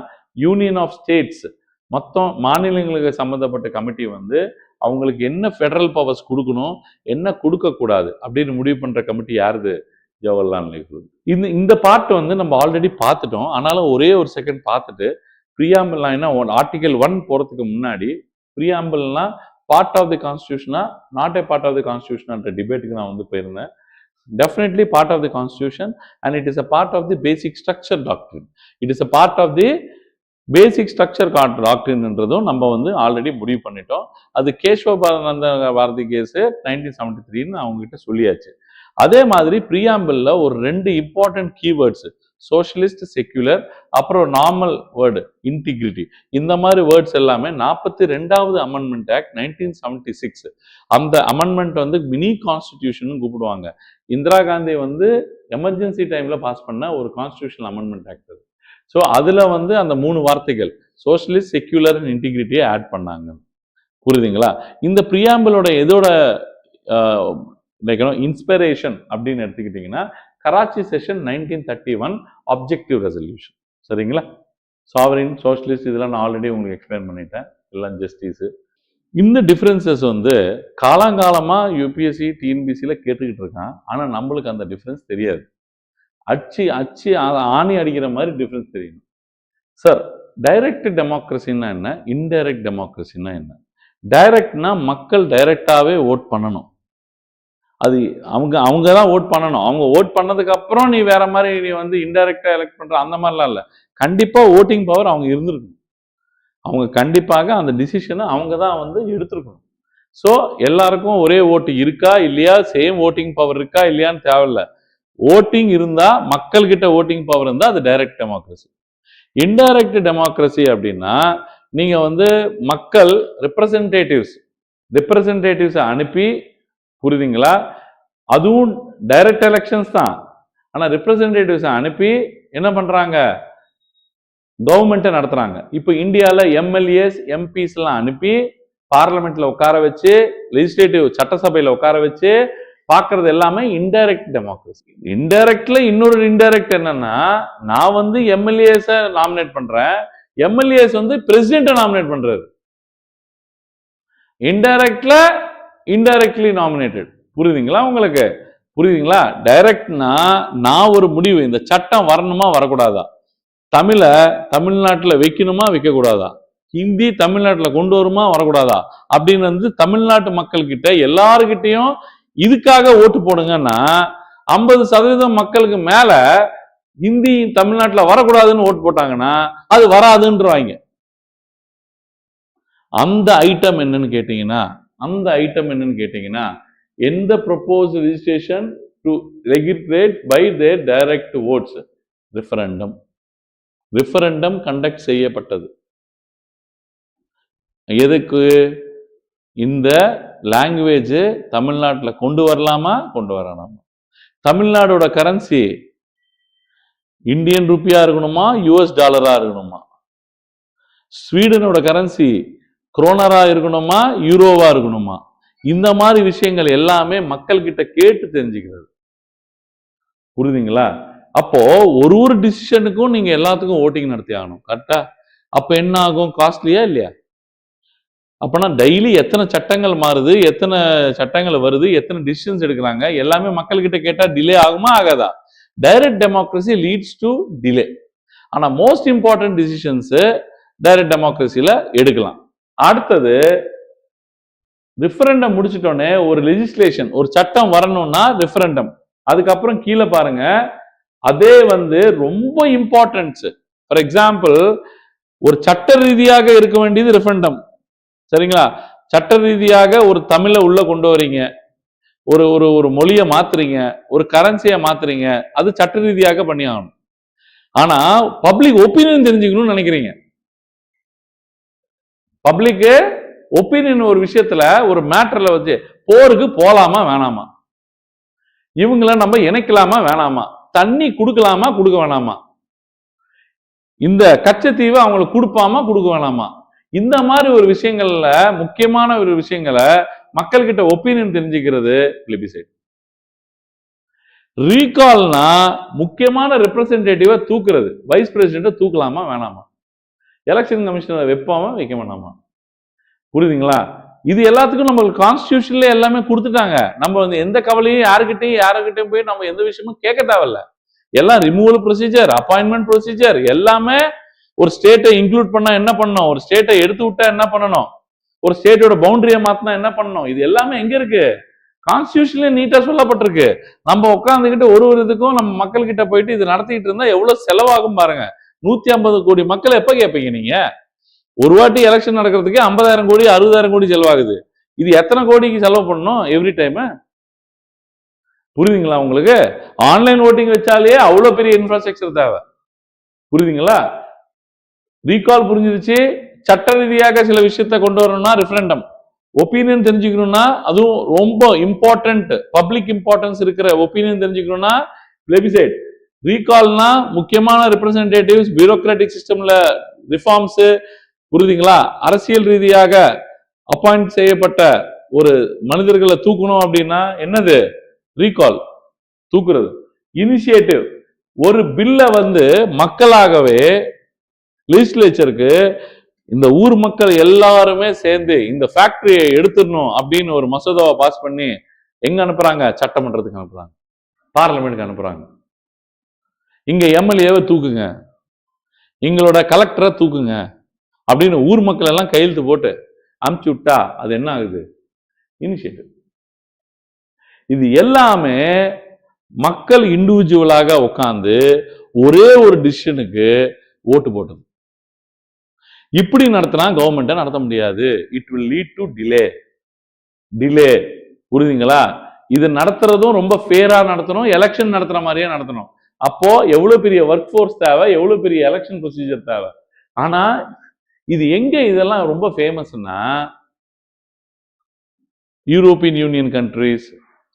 யூனியன் ஆஃப் ஸ்டேட்ஸ் மொத்தம் மாநிலங்களுக்கு சம்மந்தப்பட்ட கமிட்டி வந்து அவங்களுக்கு என்ன ஃபெடரல் பவர்ஸ் கொடுக்கணும், என்ன கொடுக்கக்கூடாது அப்படின்னு முடிவு பண்ணுற கமிட்டி யாருது? ஜவஹர்லால் நேரு. இந்த பார்ட் வந்து நம்ம ஆல்ரெடி பார்த்துட்டோம். ஆனாலும் ஒரே ஒரு செகண்ட் பார்த்துட்டு ப்ரியாம்பிள்னா ஆர்டிகல் 1 போகிறதுக்கு முன்னாடி ப்ரியாம்பிள்னா பார்ட் ஆஃப் தி கான்ஸ்டியூஷனா not a part of the கான்ஸ்டியூஷன்ன்ற டிபேட்டுக்கு நான் வந்து போயிருந்தேன். Definitely part of the constitution, and it is a part of the basic structure doctrine. It is a part of the basic structure doctrine என்றதும் நம்ம வந்து already முடிவு பண்ணிட்டோம். அது கேசவபானந்த பாரதி கேஸ் 1973 அவங்க கிட்ட சொல்லியாச்சு. அதே மாதிரி ப்ரியாம்பிள்ல ஒரு 2 இம்பார்ட்டன்ட் கீவேர்ட்ஸ் சோஷலிஸ்ட், செக்யூலர், அப்புறம் நார்மல் வேர்டு இன்டிகிரிட்டி, இந்த மாதிரி வேர்ட்ஸ் எல்லாமே 42வது அமெண்ட்மெண்ட் ஆக்ட் 1976 அந்த அமெண்ட்மெண்ட் வந்து மினி கான்ஸ்டிடியூஷன் கூப்பிடுவாங்க. இந்திரா காந்தி வந்து எமர்ஜென்சி டைம்ல பாஸ் பண்ண ஒரு கான்ஸ்டிடியூஷனல் அமெண்ட்மெண்ட் ஆக்ட் அது. ஸோ அதுல வந்து அந்த 3 வார்த்தைகள் சோஷலிஸ்ட், செக்யூலர் அண்ட் இன்டிகிரிட்டியை ஆட் பண்ணாங்க. புரியுதுங்களா? இந்த ப்ரியாம்பிளோட எதோட இன்ஸ்பிரேஷன் அப்படின்னு எடுத்துக்கிட்டீங்கன்னா கராச்சி செஷன் 1931 ஆப்ஜெக்டிவ் ரெசல்யூஷன். சரிங்களா? சாவரின், சோஷலிஸ்ட் இதெல்லாம் நான் ஆல்ரெடி உங்களுக்கு எக்ஸ்பிளைன் பண்ணிட்டேன். எல்லாம் ஜஸ்டிஸ். இந்த டிஃபரன்சஸ் வந்து காலங்காலமா யூபிஎஸ்சி, டிஎன்பிசியில் கேட்டுக்கிட்டு இருக்கான். ஆனால் நம்மளுக்கு அந்த டிஃபரன்ஸ் தெரியாது. அச்சு ஆணி அடிக்கிற மாதிரி டிஃபரன்ஸ் தெரியும். சார், டைரக்ட் டெமோக்ரஸின்னா என்ன, இன்டைரக்ட் டெமோக்ரஸின்னா என்ன? டைரக்ட்னா மக்கள் டைரக்டாவே ஓட் பண்ணணும். அது அவங்க தான் ஓட் பண்ணணும். அவங்க ஓட் பண்ணதுக்கு அப்புறம் நீ வேற மாதிரி நீ வந்து இன்டைரக்டா எலெக்ட் பண்ற அந்த மாதிரிலாம் இல்லை. கண்டிப்பா ஓட்டிங் பவர் அவங்க இருந்திருக்கணும். அவங்க கண்டிப்பாக அந்த டிசிஷனை அவங்க தான் வந்து எடுத்திருக்கணும். ஸோ எல்லாருக்கும் ஒரே ஓட்டு இருக்கா இல்லையா, சேம் ஓட்டிங் பவர் இருக்கா இல்லையான்னு தேவையில்லை. ஓட்டிங் இருந்தா, மக்கள் கிட்ட ஓட்டிங் பவர் இருந்தா அது டைரக்ட் டெமோக்ரஸி. இன்டைரக்ட் டெமோக்ரஸி அப்படின்னா நீங்க வந்து மக்கள் ரெப்ரசன்டேட்டிவ்ஸ் அனுப்பி, புரியுதுங்களா? அதுவும் டைரக்ட் எலெக்ஷன்ஸ் தான். ஆனா ரெப்ரசன்டேட்டிவ்ஸ் அனுப்பி என்ன பண்றாங்க, கவர்மெண்ட்டை நடத்துறாங்க. இப்போ இந்தியாவில் எம்எல்ஏஸ், எம்பிஸ் எல்லாம் அனுப்பி பார்லிமெண்ட்ல உட்கார வச்சு, லெஜிஸ்லேட்டிவ் சட்டசபையில உட்கார வச்சு பார்க்கறது எல்லாமே இன்டைரக்ட் டெமோக்ரஸி. இன்டைரக்ட்ல இன்னொரு இன்டைரக்ட் என்னன்னா, நான் வந்து எம்எல்ஏஸ நாமினேட் பண்றேன், எம்எல்ஏஸ் வந்து பிரசிடென்ட்டை நாமினேட் பண்றாரு. இன்டைரக்ட்ல இன்டைரக்ட்லி நாமினேட்டட். புரியுதுங்களா உங்களுக்கு? புரியுதுங்களா? டைரக்ட்னா நான் ஒரு முடிவு, இந்த சட்டம் வரணுமா வரக்கூடாதா, தமிழ்நாட்டில் வைக்கணுமா வைக்கக்கூடாதா, ஹிந்தி தமிழ்நாட்டில் கொண்டு வருமா வரக்கூடாதா அப்படின்னு வந்து தமிழ்நாட்டு மக்கள் கிட்ட எல்லாருக்கிட்டையும் இதுக்காக ஓட்டு போடுங்கன்னா 50% மக்களுக்கு மேல ஹிந்தி தமிழ்நாட்டில் வரக்கூடாதுன்னு ஓட்டு போட்டாங்கன்னா அது வராதுன்றவாங்க. அந்த ஐட்டம் என்னன்னு கேட்டீங்கன்னா எந்த proposed registration to regulate by their direct votes, referendum conduct செய்யப்பட்டது. எதுக்கு? இந்த லாங்குவேஜ் தமிழ்நாட்டில் கொண்டு வரலாமா கொண்டு வரலாமா? தமிழ்நாடோட கரன்சி இந்தியன் ரூபியா இருக்கணுமா யூஎஸ் டாலரா இருக்கணுமா? ஸ்வீடனோட கரன்சி குரோனரா இருக்கணுமா யூரோவா இருக்கணுமா? இந்த மாதிரி விஷயங்கள் எல்லாமே மக்கள் கிட்ட கேட்டு தெரிஞ்சுக்கிறது. புரியுதுங்களா? அப்போ ஒரு டிசிஷனுக்கும் நீங்க எல்லாத்துக்கும் ஓட்டிங் நடத்தி ஆகணும். கரெக்டா? அப்ப என்ன ஆகும்? காஸ்ட்லியா இல்லையா? அப்பனா டெய்லி எத்தனை சட்டங்கள் மாறுது, எத்தனை சட்டங்கள் வருது, எத்தனை டிசிஷன்ஸ் எடுக்கிறாங்க, எல்லாமே மக்கள் கிட்ட கேட்டா டிலே ஆகுமா ஆகாதா? Direct democracy leads to delay. ஆனா மோஸ்ட் இம்பார்ட்டன்ட் டிசிஷன்ஸ் டைரக்ட் டெமோக்ரஸில எடுக்கலாம். அடுத்தது ரிஃபரண்டம் முடிச்சிட்டோன்னே ஒரு லெஜிஸ்லேஷன், ஒரு சட்டம் வரணும்னா ரிஃபரண்டம். அதுக்கப்புறம் கீழே பாருங்க, அதே ரொம்ப இம்பார்ட்டன்ஸ். ஃபார் எக்ஸாம்பிள், ஒரு சட்ட ரீதியாக இருக்க வேண்டியது ரெஃபரண்டம், சரிங்களா? சட்ட ரீதியாக ஒரு தமிழை உள்ள கொண்டு வரீங்க, ஒரு ஒரு ஒரு மொழியை மாத்துறீங்க, ஒரு கரன்சியை மாத்துறீங்க, அது சட்ட ரீதியாக பண்ணி ஆகணும். ஆனா பப்ளிக் ஒப்பீனியன் தெரிஞ்சுக்கணும்னு நினைக்கிறீங்க. பப்ளிக் ஒப்பீனியன் ஒரு விஷயத்துல, ஒரு மேட்டர்ல வச்சு போருக்கு போலாமா வேணாமா, இவங்கள நம்ம இணைக்கலாமா வேணாமா, தண்ணி கொடுக்கலாமா கொடுக்க வேணாமா, இந்த கச்சத்தீவை அவங்களுக்கு கொடுப்பாமா கொடுக்க வேணாமா, இந்த மாதிரி ஒரு விஷயங்கள்ல முக்கியமான ஒரு விஷயங்களை மக்கள்கிட்ட ஒப்பீனியன் தெரிஞ்சுக்கிறது பிளிபிசைட். ரீகால்னா முக்கியமான ரெப்ரசன்டேட்டிவா தூக்குறது, வைஸ் பிரசிடென்ட்டை தூக்கலாமா வேணாமா, எலெக்ஷன் கமிஷனர் வைப்பாமா வைக்க வேணாமா, புரியுதுங்களா? இது எல்லாத்துக்கும் நம்ம கான்ஸ்டிடியூஷன்ல எல்லாமே கொடுத்துட்டாங்க. நம்ம எந்த கவலையும் யாருக்கிட்டையும் போய் நம்ம எந்த விஷயமும் கேட்க தேவையில்ல. எல்லாம் ரிமூவல் ப்ரொசீஜர், அப்பாயின்மெண்ட் ப்ரொசீஜர் எல்லாமே. ஒரு ஸ்டேட்டை இன்க்ளூட் பண்ணா என்ன பண்ணணும், ஒரு ஸ்டேட்டை எடுத்து விட்டா என்ன பண்ணணும், ஒரு ஸ்டேட்டோட பவுண்டரியை மாத்தினா என்ன பண்ணணும், இது எல்லாமே எங்க இருக்கு? கான்ஸ்டிடியூஷன்ல நீட்டா சொல்லப்பட்டிருக்கு. நம்ம உட்காந்துக்கிட்டு ஒரு இதுக்கும் நம்ம மக்கள் கிட்ட போயிட்டு இது நடத்திட்டு இருந்தா எவ்வளவு செலவாகும் பாருங்க. 150 கோடி மக்கள் எப்ப கேட்பீங்க நீங்க? ஒரு வாட்டி எலெக்ஷன் நடக்கிறதுக்கு 50,000 கோடி 60,000 கோடி செலவாகுது. இது எத்தனை கோடிக்கு செலவு பண்ணணும் எவ்ரி டைம்? புரியுதுங்களா உங்களுக்கு? ஆன்லைன் ஓட்டிங் வச்சாலே அவ்வளவு பெரிய இன்ஃப்ராஸ்ட்ரக்சர் தேவை. புரியுதுங்களா? ரீகால் புரிஞ்சிருச்சு. சட்ட ரீதியாக சில விஷயத்தை கொண்டு வரணும்னா ரெஃபரண்டம், ஒப்பீனியன் தெரிஞ்சுக்கணும்னா அதுவும் ரொம்ப இம்பார்ட்டன்ட், பப்ளிக் இம்பார்ட்டன்ஸ் இருக்கிற ஒப்பீனியன் தெரிஞ்சுக்கணும்னா பிளெபிசைட். ரீகால்னா முக்கியமான ரெப்ரசன்டேட்டிவ்ஸ், பியூரோக்ராட்டிக் சிஸ்டம்ல ரிஃபார்ம்ஸ், புரியுதுங்களா? அரசியல் ரீதியாக அப்பாயிண்ட் செய்யப்பட்ட ஒரு மனிதர்களை தூக்கணும் அப்படின்னா என்னது? ரீகால், தூக்குறது. இனிஷியேட்டிவ், ஒரு பில்ல மக்களாகவே லெஜிஸ்லேச்சருக்கு இந்த ஊர் மக்கள் எல்லாருமே சேர்ந்து இந்த ஃபேக்டரியை எடுத்துடணும் அப்படின்னு ஒரு மசோதாவை பாஸ் பண்ணி எங்க அனுப்புறாங்க? சட்டமன்றத்துக்கு அனுப்புறாங்க, பார்லிமெண்ட்டுக்கு அனுப்புறாங்க. இங்க எம்எல்ஏவை தூக்குங்க, எங்களோட கலெக்டரை தூக்குங்க அப்படின்னு ஊர் மக்கள் எல்லாம் கையெழுத்து போட்டு அனுப்பிச்சு விட்டா அது என்ன ஆகுது? இனிஷியேட்டிவ். இது எல்லாமே மக்கள் இண்டிவிஜுவலாக உட்கார்ந்து ஒரே ஒரு டிசிஷனுக்கு ஓட்டு போட்டது. இப்படி நடத்தினா கவர்மெண்ட்டை நடத்த முடியாது. It will lead to delay. புரியுதுங்களா? இது நடத்துறதும் ரொம்ப ஃபேரா நடத்தணும், எலெக்ஷன் நடத்துற மாதிரியே நடத்தணும். அப்போ எவ்வளவு பெரிய ஒர்க் ஃபோர்ஸ் தேவை, எவ்வளவு பெரிய எலெக்ஷன் ப்ரொசீஜர் தேவை. ஆனா இது எங்க இதெல்லாம் ரொம்ப ஃபேமஸ்னா, European union countries,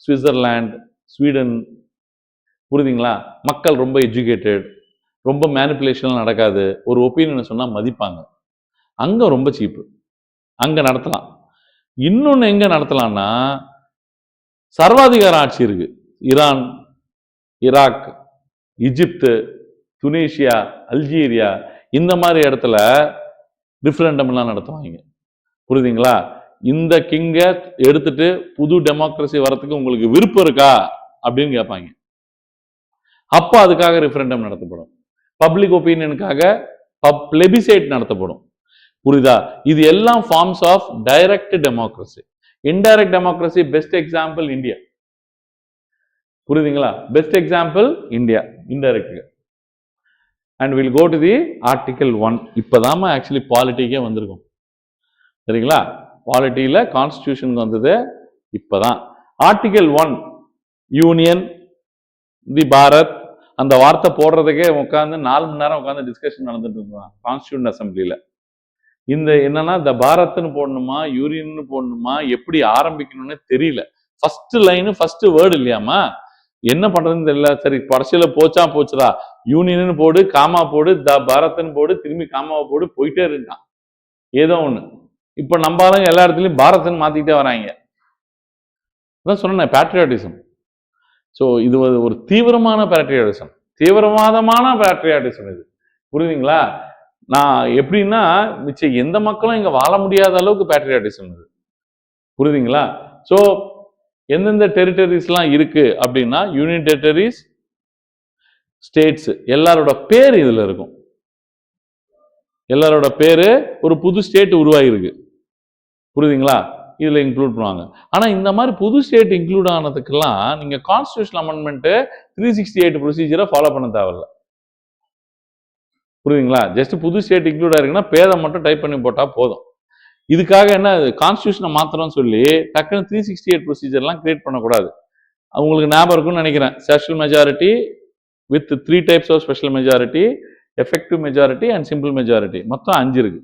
Switzerland, Sweden, புரியுதுங்களா? மக்கள் ரொம்ப எஜுகேட்டட், ரொம்ப மேனிப்புலேஷன் நடக்காது. ஒரு ஒப்பீனியன் சொன்னா மதிப்பாங்க. அங்க ரொம்ப சீப்பு, அங்க நடத்தலாம். இன்னொன்னு எங்க நடத்தலாம்னா, சர்வாதிகார ஆட்சி இருக்கு. Iran, Iraq, Egypt, Tunisia, Algeria, இந்த மாதிரி இடத்துல ரிஃபரண்டம் எல்லாம் நடத்துவாங்க. புரியுதுங்களா? இந்த கிங்க எடுத்துட்டு புது டெமோக்ரஸி வரத்துக்கு உங்களுக்கு விருப்பம் இருக்கா அப்படின்னு கேட்பாங்க. அப்ப அதுக்காக ரிஃபரண்டம் நடத்தப்படும். பப்ளிக் ஒப்பீனியனுக்காக பிளெபிசைட் நடத்தப்படும். புரியுதா? இது எல்லாம் forms of direct democracy. Indirect democracy best example India. புரியுதுங்களா? Best example India indirect. And will go to the article 1. இப்போதாம ஆக்சுவலி பாலிட்டிக்கே வந்திருக்கும், சரிங்களா? பாலிட்டியில கான்ஸ்டிடியூஷனுக்கு வந்தது இப்பதான். ஆர்டிகல் 1, யூனியன், தி பாரத், அந்த வார்த்தை போடுறதுக்கே உட்காந்து 4 மணி நேரம் உட்காந்து டிஸ்கஷன் நடந்துட்டு இருந்தான் கான்ஸ்டிடியூஷன் அசம்பிளியில. இந்த என்னன்னா, த பாரத்னு போடணுமா யூனியன் போடணுமா, எப்படி ஆரம்பிக்கணும்னு தெரியல. ஃபர்ஸ்ட் லைன் ஃபர்ஸ்ட் வேர்டு இல்லையாமா, என்ன பண்றதுன்னு தெரியல. சரி பரிசையில போச்சுடா, யூனியன் போடு, காமா போடு, த பாரத்னு போடு, திரும்பி காமாவை போடு, போயிட்டே இருக்கான் ஏதோ ஒண்ணு. இப்ப நம்ம ஆளுங்க எல்லா இடத்துலயும் பாரத்னு மாத்திக்கிட்டே வராங்க. அதான் சொன்னேன், பேட்ரியாட்டிசம். ஸோ இது ஒரு தீவிரமான பேட்ரியாட்டிசம், தீவிரவாதமான பேட்ரியாட்டிசம் இது. புரியுதுங்களா? நான் எப்படின்னா, மிச்சம் எந்த மக்களும் இங்க வாழ முடியாத அளவுக்கு பேட்ரியாட்டிசம் இது. புரியுதுங்களா? ஸோ எந்தெந்த டெரிட்டரிஸ்லாம் இருக்கு அப்படின்னா, யூனியன் டெரிட்டரிஸ், ஸ்டேட்ஸ் எல்லாரோட பேர் இதுல இருக்கும். எல்லாரோட பேரு ஒரு புது ஸ்டேட் உருவாகிருக்கு, புரியுதுங்களா? இதுல இன்க்ளூட் பண்ணுவாங்க. ஆனா இந்த மாதிரி புது ஸ்டேட் இன்க்ளூட் ஆனதுக்கெல்லாம் நீங்க கான்ஸ்டிடியூஷன் அமெண்ட்மெண்ட் 368 ப்ரொசீஜரை ஃபாலோ பண்ண தேவையில்ல, புரியுதுங்களா? ஜஸ்ட் புது ஸ்டேட் இன்க்ளூட் ஆயிருக்குன்னா பேரை மட்டும் டைப் பண்ணி போட்டா போதும். இதுக்காக என்ன கான்ஸ்டியூஷனை மாத்திரம்னு சொல்லி டக்குன்னு 368 ப்ரொசீஜர்லாம் கிரியேட் பண்ணக்கூடாது. அவங்களுக்கு ஞாபகம் இருக்கும்னு நினைக்கிறேன். Special majority with 3 types of special majority, effective majority and simple majority, மொத்தம் 5 இருக்கு.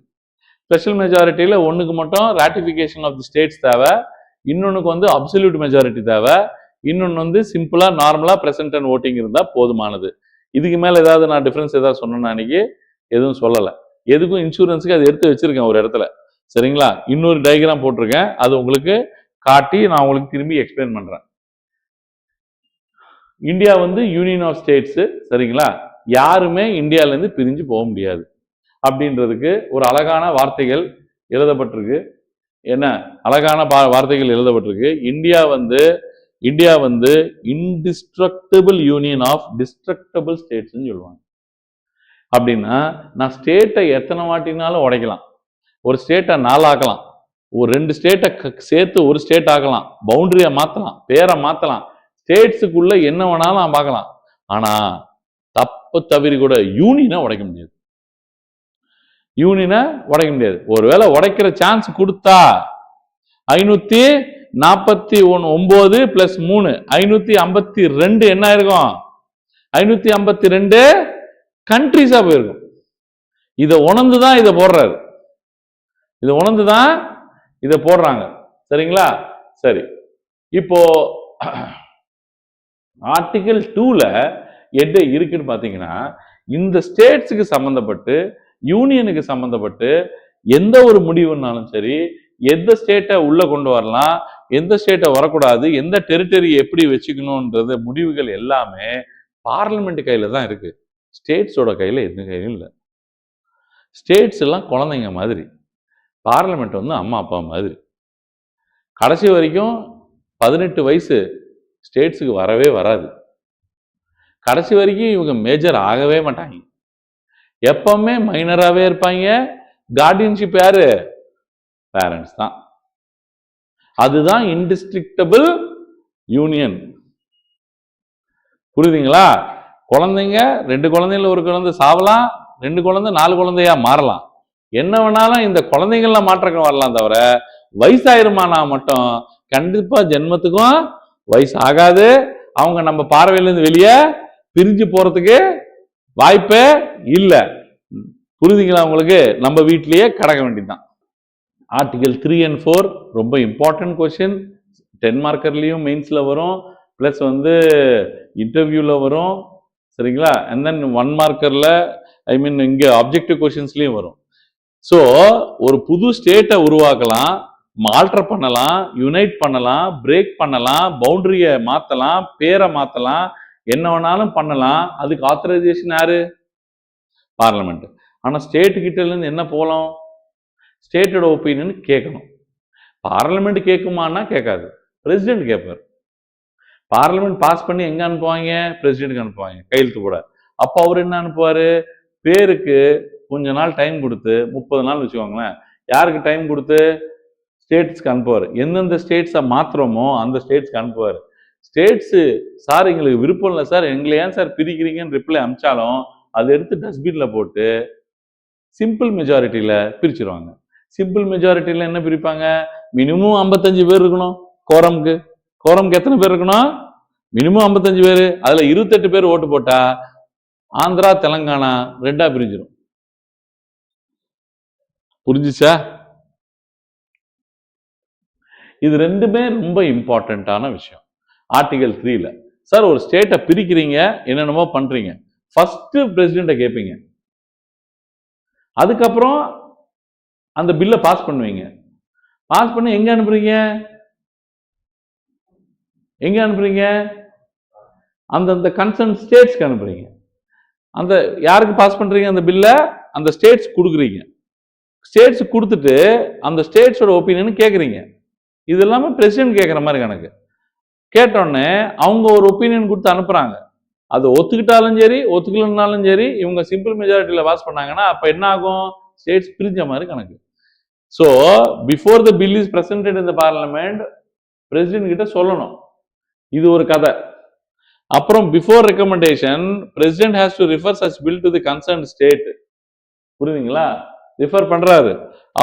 ஸ்பெஷல் மெஜாரிட்டியில் ஒன்றுக்கு மட்டும் ராட்டிஃபிகேஷன் ஆஃப் தி ஸ்டேட்ஸ் தேவை, இன்னொன்றுக்கு வந்து அப்சல்யூட் மெஜாரிட்டி தேவை, இன்னொன்று வந்து சிம்பிளா நார்மலா பிரசன்ட் அண்ட் ஓட்டிங் இருந்தால் போதுமானது. இதுக்கு மேலே ஏதாவது நான் டிஃபரன்ஸ் ஏதாவது சொன்னேன்னா அன்னைக்கு எதுவும் சொல்லலை. எதுக்கும் இன்சூரன்ஸுக்கு அதை எடுத்து வச்சிருக்கேன் ஒரு இடத்துல, சரிங்களா? இன்னொரு டயக்ராம் போட்டிருக்கேன், அது உங்களுக்கு காட்டி நான் உங்களுக்கு திரும்பி எக்ஸ்பிளைன் பண்றேன். இந்தியா வந்து யூனியன் ஆஃப் ஸ்டேட்ஸ், சரிங்களா? யாருமே இந்தியாவிலேருந்து பிரிஞ்சு போக முடியாது அப்படின்றதுக்கு ஒரு அழகான வார்த்தைகள் எழுதப்பட்டிருக்கு. என்ன அழகான வார்த்தைகள் எழுதப்பட்டிருக்கு? இந்தியா வந்து indestructible union of destructible states சொல்லுவாங்க. அப்படின்னா நான் ஸ்டேட்டை எத்தனை வாட்டினாலும் உடைக்கலாம், ஒரு ஸ்டேட்டை 4 ஆக்கலாம், ஒரு 2 ஸ்டேட்டை சேர்த்து ஒரு ஸ்டேட் ஆக்கலாம், பவுண்டரியை மாற்றலாம், பேரை மாற்றலாம், ஸ்டேட்ஸுக்குள்ள என்ன வேணாலும் நான் பார்க்கலாம். ஆனா தப்பு தவிர கூட யூனியனை உடைக்க முடியாது. ஒருவேளை உடைக்கிற சான்ஸ் கொடுத்தா 549 பிளஸ் 3 552 என்ன இருக்கும்? 552 கண்ட்ரிஸா போயிருக்கும். இதை உணர்ந்துதான் இதை போடுறாங்க, சரிங்களா? சரி, இப்போ ஆர்டிகல் 2ல என்ன இருக்குன்னு பாத்தீங்கன்னா, இந்த ஸ்டேட்ஸுக்கு சம்பந்தப்பட்டு யூனியனுக்கு சம்பந்தப்பட்டு எந்த ஒரு முடிவுனாலும் சரி, எந்த ஸ்டேட்டை உள்ள கொண்டு வரலாம், எந்த ஸ்டேட்டை வரக்கூடாது, எந்த டெரிட்டரி எப்படி வச்சுக்கணும்ன்றது முடிவுகள் எல்லாமே பார்லிமெண்ட் கையில தான் இருக்கு. ஸ்டேட்ஸோட கையில எந்த கையிலும் இல்லை. ஸ்டேட்ஸ் எல்லாம் குழந்தைங்க மாதிரி, பார்லிமெண்ட் வந்து அம்மா அப்பா மாதிரி. கடைசி வரைக்கும் 18 வயசு ஸ்டேட்ஸுக்கு வரவே வராது. கடைசி வரைக்கும் இவங்க மேஜர் ஆகவே மாட்டாங்க, எப்பவுமே மைனராகவே இருப்பாங்க. கார்டியன்ஷிப் யாரு? பேரண்ட்ஸ் தான். அதுதான் இன்டிஸ்ட்ரிக்டபிள் யூனியன், புரியுதுங்களா? குழந்தைங்க 2 குழந்தைங்கள ஒரு குழந்தை சாவலாம், 2 குழந்தை 4 குழந்தையா மாறலாம், என்ன வேணாலும் இந்த குழந்தைகள்ல மாற்றம் வரலாம். தவிர வயசாயிருமானா மட்டும் கண்டிப்பா ஜென்மத்துக்கும் வயசு ஆகாது. அவங்க நம்ம பார்வையிலிருந்து வெளியே பிரிஞ்சு போறதுக்கு வாய்ப்பே இல்லை, புரியுதுங்களா? உங்களுக்கு நம்ம வீட்டிலேயே கடக்க வேண்டியதுதான். ஆர்டிகல் 3 and 4 ரொம்ப இம்பார்ட்டன்ட் கொஸ்டின். 10 மார்க்கர்லயும் மெயின்ஸ்ல வரும், பிளஸ் வந்து இன்டர்வியூல வரும், சரிங்களா? அண்ட் தென் 1 மார்க்கர்ல இங்க ஆப்ஜெக்டிவ் கொஸ்டின்ஸ்லயும் வரும். ஸோ ஒரு புது ஸ்டேட்டை உருவாக்கலாம், ஆல்டர் பண்ணலாம், யுனைட் பண்ணலாம், பிரேக் பண்ணலாம், பவுண்டரியை மாத்தலாம், பேரை மாத்தலாம், என்ன வேணாலும் பண்ணலாம். அதுக்கு ஆத்தரைசேஷன் யாரு? பார்லிமெண்ட். ஆனா ஸ்டேட் கிட்ட இருந்து என்ன போகலாம்? ஸ்டேட்டோட ஒப்பீனியன் கேட்கணும். பார்லிமெண்ட் கேட்குமான்னா கேட்காது, பிரசிடென்ட் கேட்பார். பார்லிமெண்ட் பாஸ் பண்ணி எங்க அனுப்புவாங்க? பிரசிடென்ட்க்கு அனுப்புவாங்க கையெழுத்து போட. அப்போ அவர் என்ன அனுப்புவாரு? பேருக்கு கொஞ்ச நாள் டைம் கொடுத்து, 30 நாள் வச்சுக்கோங்களேன், யாருக்கு டைம் கொடுத்து? ஸ்டேட்ஸ்க்கு அனுப்புவார். எந்தெந்த ஸ்டேட்ஸை மாத்திரமோ அந்த ஸ்டேட்ஸ்க்கு அனுப்புவார். ஸ்டேட்ஸு சார் எங்களுக்கு விருப்பம் இல்லை சார், எங்களை ஏன் சார் பிரிக்கிறீங்கன்னு ரிப்ளை அனுப்பிச்சாலும் அதை எடுத்து டஸ்ட்பின்ல போட்டு சிம்பிள் மெஜாரிட்டியில பிரிச்சிருவாங்க. சிம்பிள் மெஜாரிட்டியில என்ன பிரிப்பாங்க? மினிமம் 55 பேர் இருக்கணும். கோரம்க்கு எத்தனை பேர் இருக்கணும்? மினிமம் 55 பேர். அதுல 28 பேர் ஓட்டு போட்டா ஆந்திரா தெலங்கானா 2ஆ பிரிஞ்சிடும். புரிஞ்சுச்சா? இது ரெண்டுமே ரொம்ப இம்பார்ட்டன்டான விஷயம். ஆர்டிகல் 3ல சார் ஒரு ஸ்டேட்டை பிரிக்கிறீங்க, என்னென்னமோ பண்றீங்க, ஃபர்ஸ்ட் பிரசிடென்ட்டை கேட்பீங்க, அதுக்கப்புறம் அந்த பில்லை பாஸ் பண்ணுவீங்க. பாஸ் பண்ணி எங்க அனுப்புறீங்க? அந்த கன்சர்ன் ஸ்டேட்ஸ்க்கு அனுப்புறீங்க. அந்த யாருக்கு பாஸ் பண்றீங்க? அந்த பில்லை அந்த ஸ்டேட்ஸ் கொடுக்குறீங்க. ஸ்டேட்ஸ் கொடுத்துட்டு அந்த ஸ்டேட்ஸோட ஒப்பீனியன் கேட்குறீங்க. இது எல்லாமே பிரசிடென்ட் கேட்குற மாதிரி கணக்கு. கேட்டோடனே அவங்க ஒரு ஒப்பீனியன் கொடுத்து அனுப்புறாங்க. அது ஒத்துக்கிட்டாலும் சரி ஒத்துக்கலனாலும் சரி இவங்க சிம்பிள் மெஜாரிட்டியில பாஸ் பண்ணாங்கன்னா அப்ப என்ன ஆகும்? ஸ்டேட்ஸ் பிரிஞ்ச மாதிரி கணக்கு. So before the bill is presented in the parliament president கிட்ட சொல்லணும் இது ஒரு கதை. அப்புறம் before recommendation president has to refer such bill to the concern state. புரியுதுங்களா? ரிஃபர் பண்றாரு.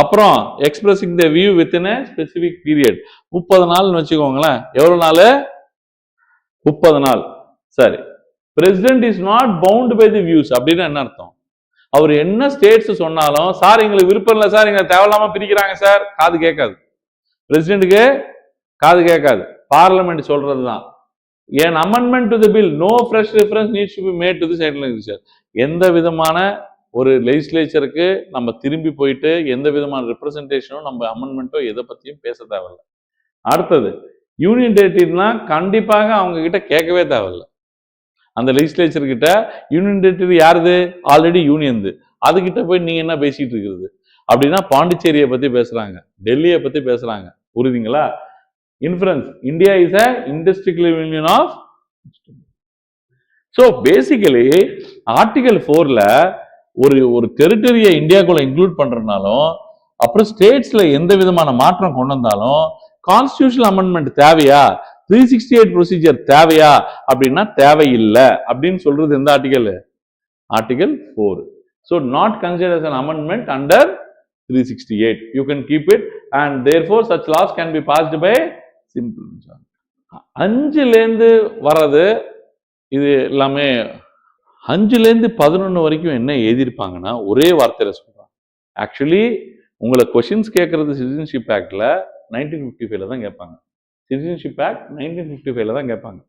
அப்புறம் expressing the view within a specific period 30 நாள்னு வச்சுக்கோங்களேன். எவ்வளவு நாள்? 30 நாள். சரி, president is not bound by the views அப்படின்னு என்ன அர்த்தம்? அவர் என்ன ஸ்டேட்ஸ் சொன்னாலும் சார் எங்களுக்கு விருப்பம் இல்லை சார், எங்க தேவையில்லாம பிரிக்கிறாங்க சார், காது கேட்காது. பிரசிடென்ட்டுக்கு காது கேட்காது. பார்லிமெண்ட் சொல்றதுதான். an amendment to the bill, no fresh reference needs to be made to the central legislature. எந்த விதமான ஒரு லெஜிஸ்லேச்சருக்கு நம்ம திரும்பி போயிட்டு எந்த விதமான ரெப்ரசன்டேஷனும் நம்ம அமெண்ட்மெண்ட்டோ எதை பத்தியும் பேச தேவையில்லை. அடுத்தது யூனியன் டெரிட்டரினா கண்டிப்பாக அவங்க கிட்ட கேட்கவே தேவையில்லை. அந்த லெஜிஸ்லேச்சர் கிட்ட யூனியன் டெரிட்டரி யாருது? Already union. அதுகிட்ட போய் நீங்க என்ன பேசிட்டு இருக்கிறது? அப்படின்னா பாண்டிச்சேரியை பத்தி பேசுறாங்க, டெல்லியை பத்தி பேசுறாங்க. புரியுதுங்களா? Inference India is a industrial union of. So basically article 4ல ஒரு டெரிட்டரியை இந்தியாக்குள்ள இன்க்ளூட் பண்றதுனாலும் அப்புறம் ஸ்டேட்ஸ்ல எந்த விதமான மாற்றம் கொண்டு வந்தாலும் கான்ஸ்டிடியூஷனல் அமெண்ட்மெண்ட் தேவையா, 368 ப்ரொசீஜர் தேவையா அப்படின்னா தேவையில்லை அப்படின்னு சொல்றது எந்த article? Article 4. So not considered as an amendment under 368. You can keep it and therefore such laws can be passed by simple majority. 5லேருந்து வர்றது இது எல்லாமே 5லேருந்து 11 வரைக்கும் என்ன எழுதியிருப்பாங்கன்னா ஒரே வார்த்தையில சொல்றாங்க. ஆக்சுவலி உங்களை கொஸ்டின்ஸ் கேட்கறது சிட்டிசன்ஷிப் ஆக்ட்ல 1955ல தான் கேட்பாங்க. சிட்டிசன்ஷிப் ஆக்ட் 1955ல தான் கேட்பாங்க.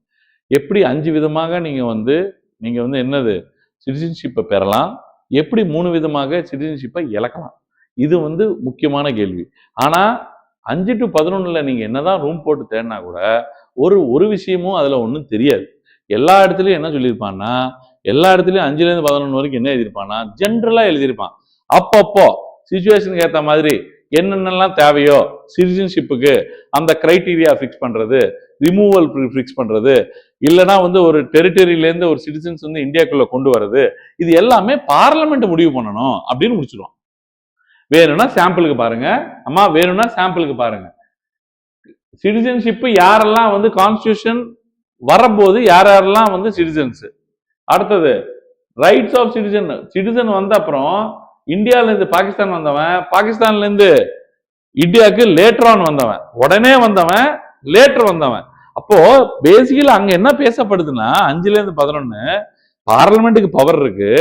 எப்படி 5 விதமாக நீங்க வந்து என்னது சிட்டிசன்ஷிப்பை பெறலாம், எப்படி 3 விதமாக சிட்டிசன்ஷிப்பை இழக்கலாம், இது வந்து முக்கியமான கேள்வி. ஆனா 5 to 11ல நீங்க என்னதான் ரூம் போட்டு தேடினா கூட ஒரு விஷயமும் அதுல ஒன்றும் தெரியாது. எல்லா இடத்துலயும் என்ன சொல்லியிருப்பான்னா, எல்லா இடத்துலயும் 5லேருந்து 11 வரைக்கும் என்ன எழுதியிருப்பான்னா ஜென்ரலா எழுதியிருப்பான். அப்பப்போ சிச்சுவேஷனுக்கு ஏற்ற மாதிரி என்னென்னலாம் தேவையோ சிட்டிசன்ஷிப்புக்கு அந்த கிரைட்டீரியா ஃபிக்ஸ் பண்றது, ரிமூவல் ஃபிக்ஸ் பண்றது, இல்லைன்னா வந்து ஒரு டெரிட்டரியிலேருந்து ஒரு சிட்டிசன்ஸ் வந்து இந்தியாக்குள்ள கொண்டு வர்றது, இது எல்லாமே பார்லிமெண்ட் முடிவு பண்ணணும் அப்படின்னு முடிச்சிருவான். வேணும்னா சாம்பிளுக்கு பாருங்க அம்மா, வேணும்னா சாம்பிளுக்கு பாருங்க. சிட்டிசன்ஷிப் யாரெல்லாம் வந்து கான்ஸ்டிடியூஷன் வரும்போது யாரெல்லாம் வந்து சிட்டிசன்ஸ். அடுத்தது ரைட்ஸ் ஆஃப் சிட்டிசன். சிட்டிசன் வந்த அப்புறம் இந்தியால இருந்து பாகிஸ்தான் வந்தவன், பாகிஸ்தான்ல இருந்து இந்தியாவுக்கு லேட்டர் ஆன் வந்தவன், உடனே வந்தவன், லேட்டர் வந்தவன். அப்போ பேசிக்கலி அங்க என்ன பேசப்படுதுன்னா 5லேருந்து 11 பார்லிமெண்ட்டுக்கு பவர் இருக்கு.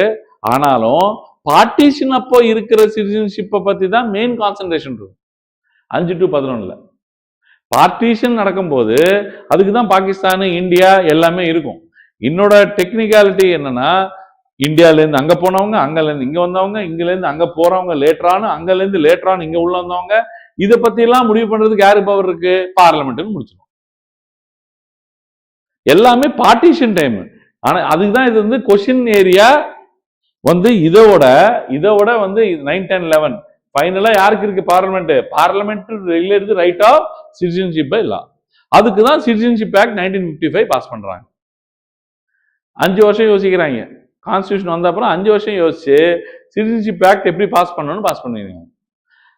ஆனாலும் பார்ட்டிஷன் அப்போ இருக்கிற சிட்டிசன்ஷிப்பை பத்தி தான் மெயின் கான்சென்ட்ரேஷன் இருக்கும் 5 to 11ல. பார்ட்டிஷன் நடக்கும்போது அதுக்கு தான் பாகிஸ்தான், இந்தியா எல்லாமே இருக்கும். என்னோட டெக்னிக்காலிட்டி என்னன்னா, இந்தியாவிலேருந்து அங்க போனவங்க, அங்கலேருந்து இங்க வந்தவங்க, இங்கிலேருந்து அங்க போறவங்க லேட்டரானு, அங்கலேருந்து லேட்டரானு இங்க உள்ள வந்தவங்க, இதை பத்தி எல்லாம் முடிவு பண்றதுக்கு யாரு பவர் இருக்கு? பார்லிமெண்ட்னு முடிச்சிடும். எல்லாமே பார்ட்டிஷன் டைம். ஆனா அதுக்குதான் இது வந்து கொஸ்டின் ஏரியா வந்து இதோட வந்து 9, 10, 11 ஃபைனலா யாருக்கு இருக்கு? Parliament. Parliament related right of citizenship by law. அதுக்கு தான் சிட்டிசன்ஷிப் ஆக்ட் 1955 பாஸ் பண்றாங்க. 5 வருஷம் யோசிக்கிறாங்க. கான்ஸ்டிடியூஷன் வந்த அப்புறம் 5 வருஷம் யோசிச்சு சிட்டிசன்ஷிப் ஆக்ட் எப்படி பாஸ் பண்ணணும்னு பாஸ் பண்ணுவீங்க.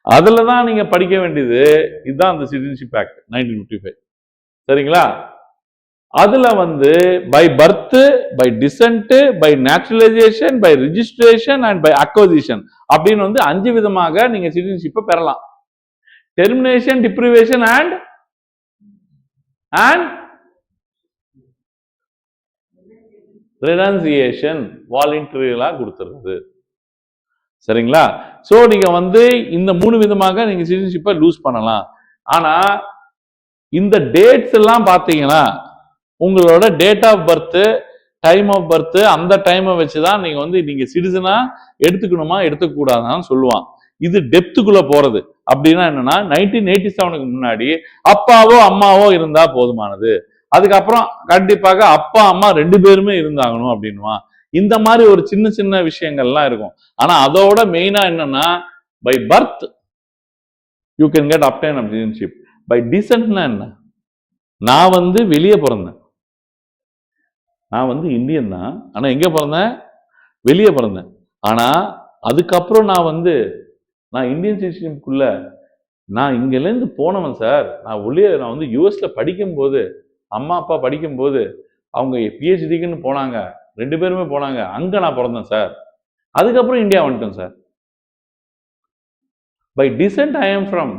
அதுல தான் நீங்க படிக்க வேண்டியது. இதுதான் அந்த சிட்டிசன்ஷிப் ஆக்ட் 1955. சரிங்களா? அதுல வந்து by birth, by descent, by naturalisation, by registration and by acquisition அப்படின்னு வந்து 5 விதமாக நீங்க சிட்டிசன்ஷிப்பை பெறலாம். டெர்மினேஷன், டிப்ரிவேஷன் அண்ட் ரெனன்சியேஷன் வாலண்டரியா கொடுத்துருது. சரிங்களா? சோ நீங்க வந்து இந்த 3 விதமாக நீங்க சிட்டிசன்ஷிப்பை லூஸ் பண்ணலாம். ஆனா இந்த டேட்ஸ் எல்லாம் பாத்தீங்கன்னா உங்களோட date of birth, time of birth, அந்த டைமை வச்சுதான் நீங்க வந்து நீங்க சிட்டிசனா எடுத்துக்கணுமா எடுத்துக்க கூடாதான்னு சொல்லுவான். இது டெப்த்துக்குள்ள போறது. அப்படின்னா என்னன்னா 1987க்கு முன்னாடி அப்பாவோ அம்மாவோ இருந்தா போதுமானது. அதுக்கப்புறம் கண்டிப்பாக அப்பா அம்மா 2 பேருமே இருந்தாகணும் அப்படின்னுவான். இந்த மாதிரி ஒரு சின்ன சின்ன விஷயங்கள்லாம் இருக்கும். ஆனா அதோட மெயினா என்னன்னா by birth you can get obtain citizenship. By டிசென்ட்னா என்ன? நான் வந்து வெளியே பிறந்தேன், நான் வந்து இந்தியன் தான், ஆனா எங்க பிறந்தேன், வெளியே பிறந்தேன். ஆனா அதுக்கப்புறம் நான் இந்தியன் சிட்டிசன்ஷிப்குள்ள நான் இங்கேருந்து போனவன் சார். நான் வந்து யூஎஸ்ல படிக்கும்போது, அம்மா அப்பா படிக்கும்போது அவங்க பிஹெச்டிக்குன்னு போனாங்க, 2 பேருமே போனாங்க, அங்க நான் பிறந்தேன் சார். அதுக்கப்புறம் இந்தியா வந்துட்டேன் sir. By descent I am from.